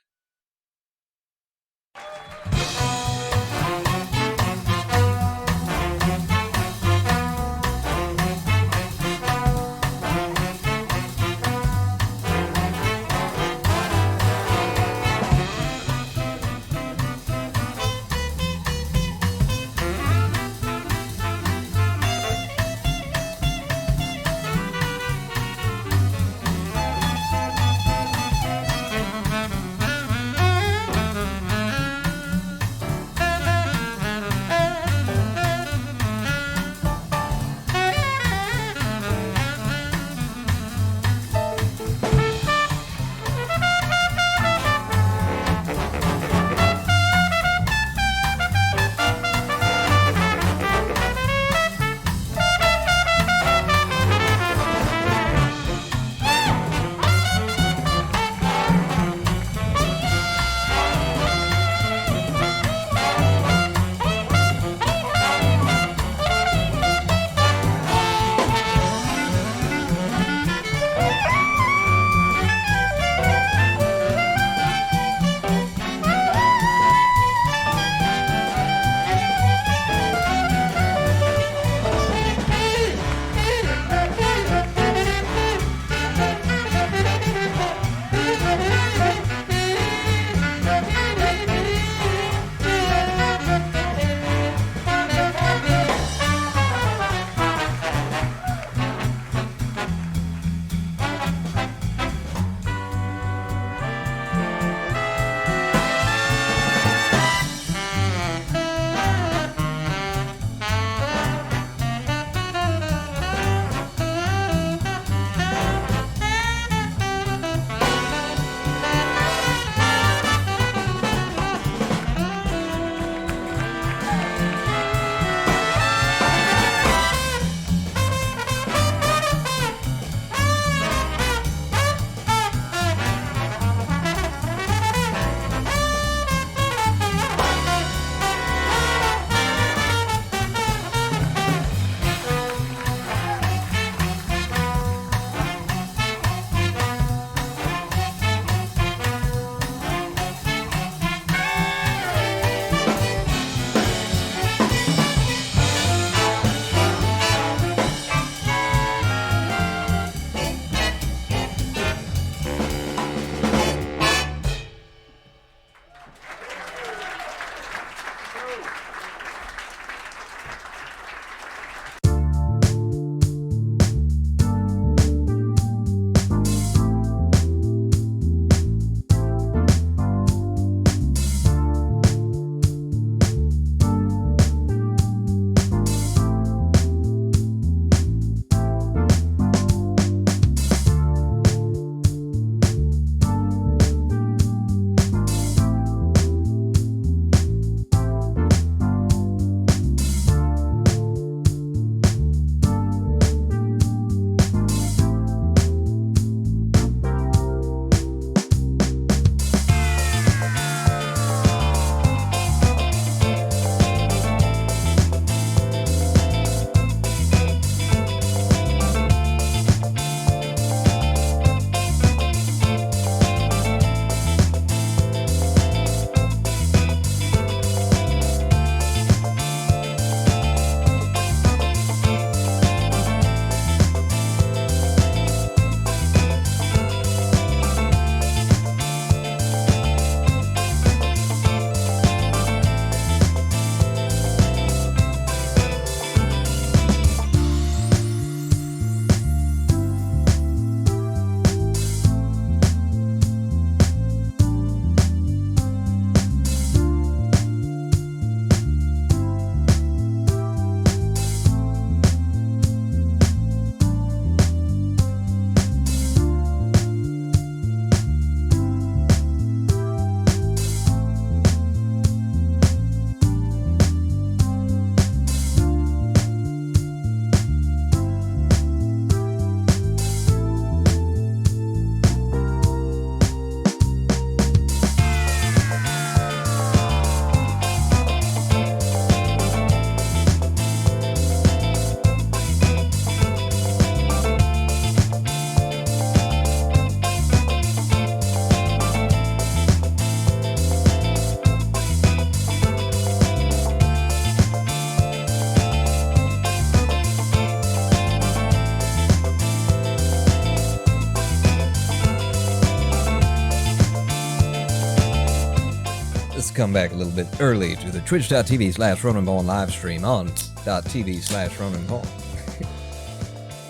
come back a little bit early to the twitch.tv/RonanBall live stream on .tv/RonanBall.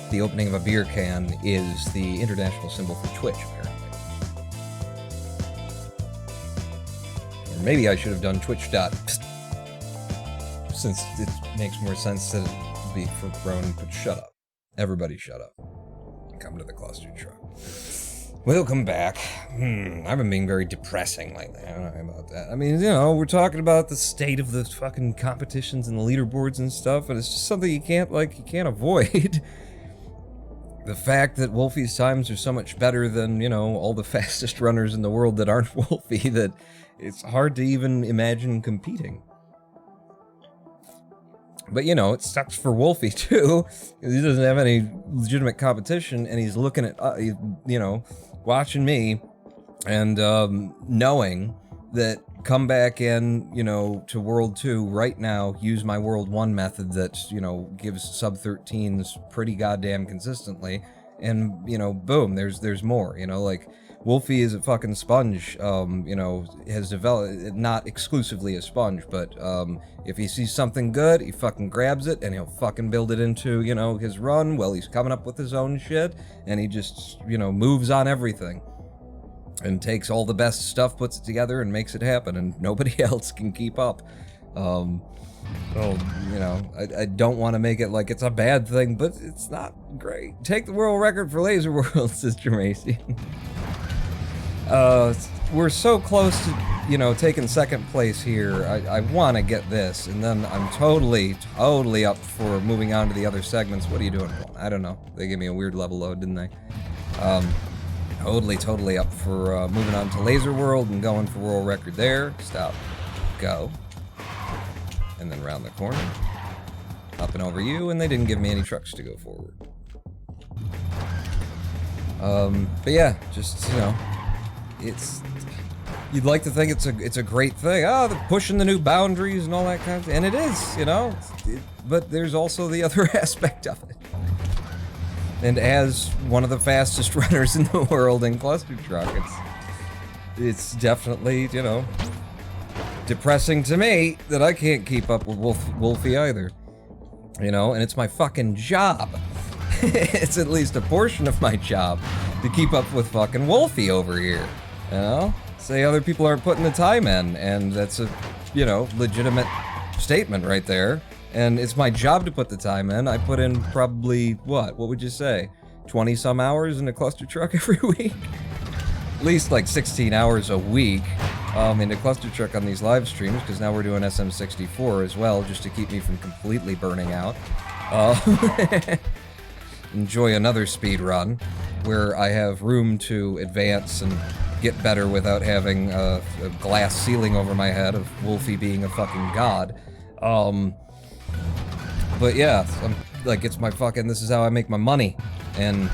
The opening of a beer can is the international symbol for Twitch, apparently. Or maybe I should have done Twitch. Since it makes more sense that it be for Ronan, but shut up. Everybody shut up. Come to the Clustertruck. Welcome back. I've been being very depressing lately. I don't know about that. I mean, you know, we're talking about the state of the fucking competitions and the leaderboards and stuff, and it's just something you can't avoid. The fact that Wolfie's times are so much better than, you know, all the fastest runners in the world that aren't Wolfie, that it's hard to even imagine competing. But, you know, it sucks for Wolfie, too, because he doesn't have any legitimate competition, and he's looking at, you know, watching me, and knowing that come back in, you know, to World 2 right now, use my World 1 method that, you know, gives sub-13s pretty goddamn consistently, and, you know, boom, there's more, you know, like, Wolfie is a fucking sponge, you know, has developed, not exclusively a sponge, but if he sees something good, he fucking grabs it, and he'll fucking build it into, you know, his run while he's coming up with his own shit, and he just, you know, moves on everything. And takes all the best stuff, puts it together, and makes it happen, and nobody else can keep up. You know, I don't want to make it like it's a bad thing, but it's not great. Take the world record for Laser World, Sister Macy. We're so close to, you know, taking second place here. I want to get this, and then I'm totally up for moving on to the other segments. What are you doing? I don't know. They gave me a weird level load, didn't they? Totally up for moving on to Laser World and going for world record there. Stop. Go. And then round the corner. Up and over you, and they didn't give me any trucks to go forward. But yeah, just, you know, it's... You'd like to think it's a great thing. Oh, they're pushing the new boundaries and all that kind of thing. And it is, you know, but there's also the other aspect of it. And as one of the fastest runners in the world in Clustertruck, it's definitely, you know, depressing to me that I can't keep up with Wolfie either. You know, and it's my fucking job. It's at least a portion of my job to keep up with fucking Wolfie over here. You know? Say other people aren't putting the time in, and that's a, you know, legitimate statement right there. And it's my job to put the time in. I put in probably, what would you say? 20-some hours in a Clustertruck every week? At least like 16 hours a week into Clustertruck on these live streams, because now we're doing SM64 as well, just to keep me from completely burning out. Enjoy another speed run, where I have room to advance and get better without having a glass ceiling over my head of Wolfie being a fucking god. But yeah, I'm, like, it's my fucking, this is how I make my money. And,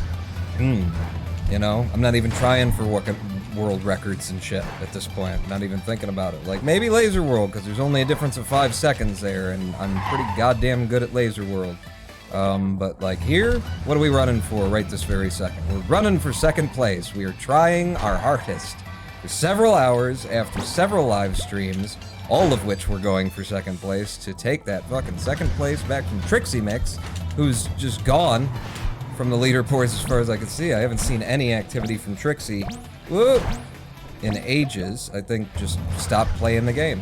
you know, I'm not even trying for world records and shit at this point. I'm not even thinking about it. Like, maybe Laser World, because there's only a difference of 5 seconds there, and I'm pretty goddamn good at Laser World. But like here, what are we running for right this very second? We're running for second place. We are trying our hardest for several hours after several live streams, all of which were going for second place, to take that fucking second place back from Trixie Mix, who's just gone from the leaderboards as far as I can see. I haven't seen any activity from Trixie in ages. I think just stopped playing the game.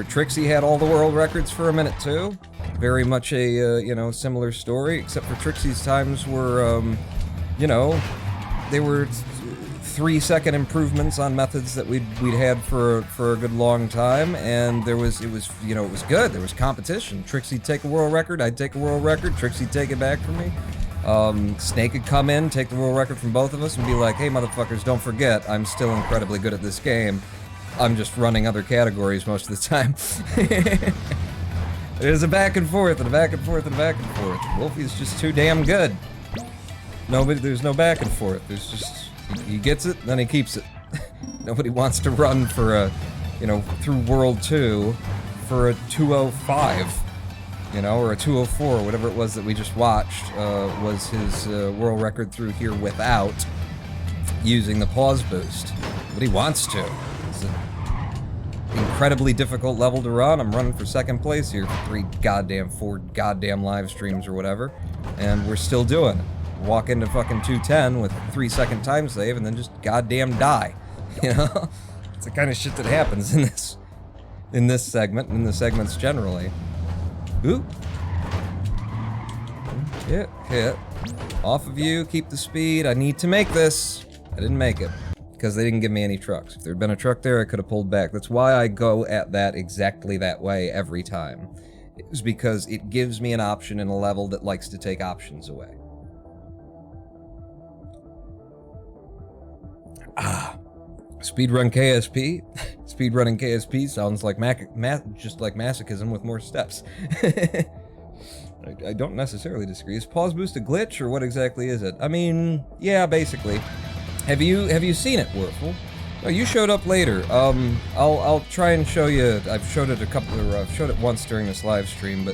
Trixie had all the world records for a minute too. Very much a, you know, similar story, except for Trixie's times were, you know, they were 3-second improvements on methods that we'd had for a good long time, and it was good. There was competition. Trixie'd take a world record, I'd take a world record, Trixie'd take it back from me. Snake would come in, take the world record from both of us, and be like, hey motherfuckers, don't forget, I'm still incredibly good at this game. I'm just running other categories most of the time. There's a back and forth and a back and forth and a back and forth. Wolfie's just too damn good. There's no back and forth. There's just, he gets it, then he keeps it. Nobody wants to run for a, you know, through World 2 for a 2:05, you know, or a 2:04, whatever it was that we just watched, was his world record through here without using the pause boost. But he wants to. It's an incredibly difficult level to run. I'm running for second place here for 4 goddamn live streams or whatever, and we're still doing it. Walk into fucking 210 with 3-second time save and then just goddamn die. You know? It's the kind of shit that happens in this segment, and in the segments generally. Ooh. Hit. Off of you, keep the speed. I need to make this. I didn't make it, because they didn't give me any trucks. If there'd been a truck there, I could have pulled back. That's why I go at that exactly that way every time. It's because it gives me an option in a level that likes to take options away. Speedrun KSP. Speedrunning KSP sounds like just like masochism with more steps. I don't necessarily disagree. Is pause boost a glitch, or what exactly is it? I mean, yeah, basically. Have you seen it, Werfel? Oh, you showed up later. I'll try and show you. I've showed it once during this live stream, but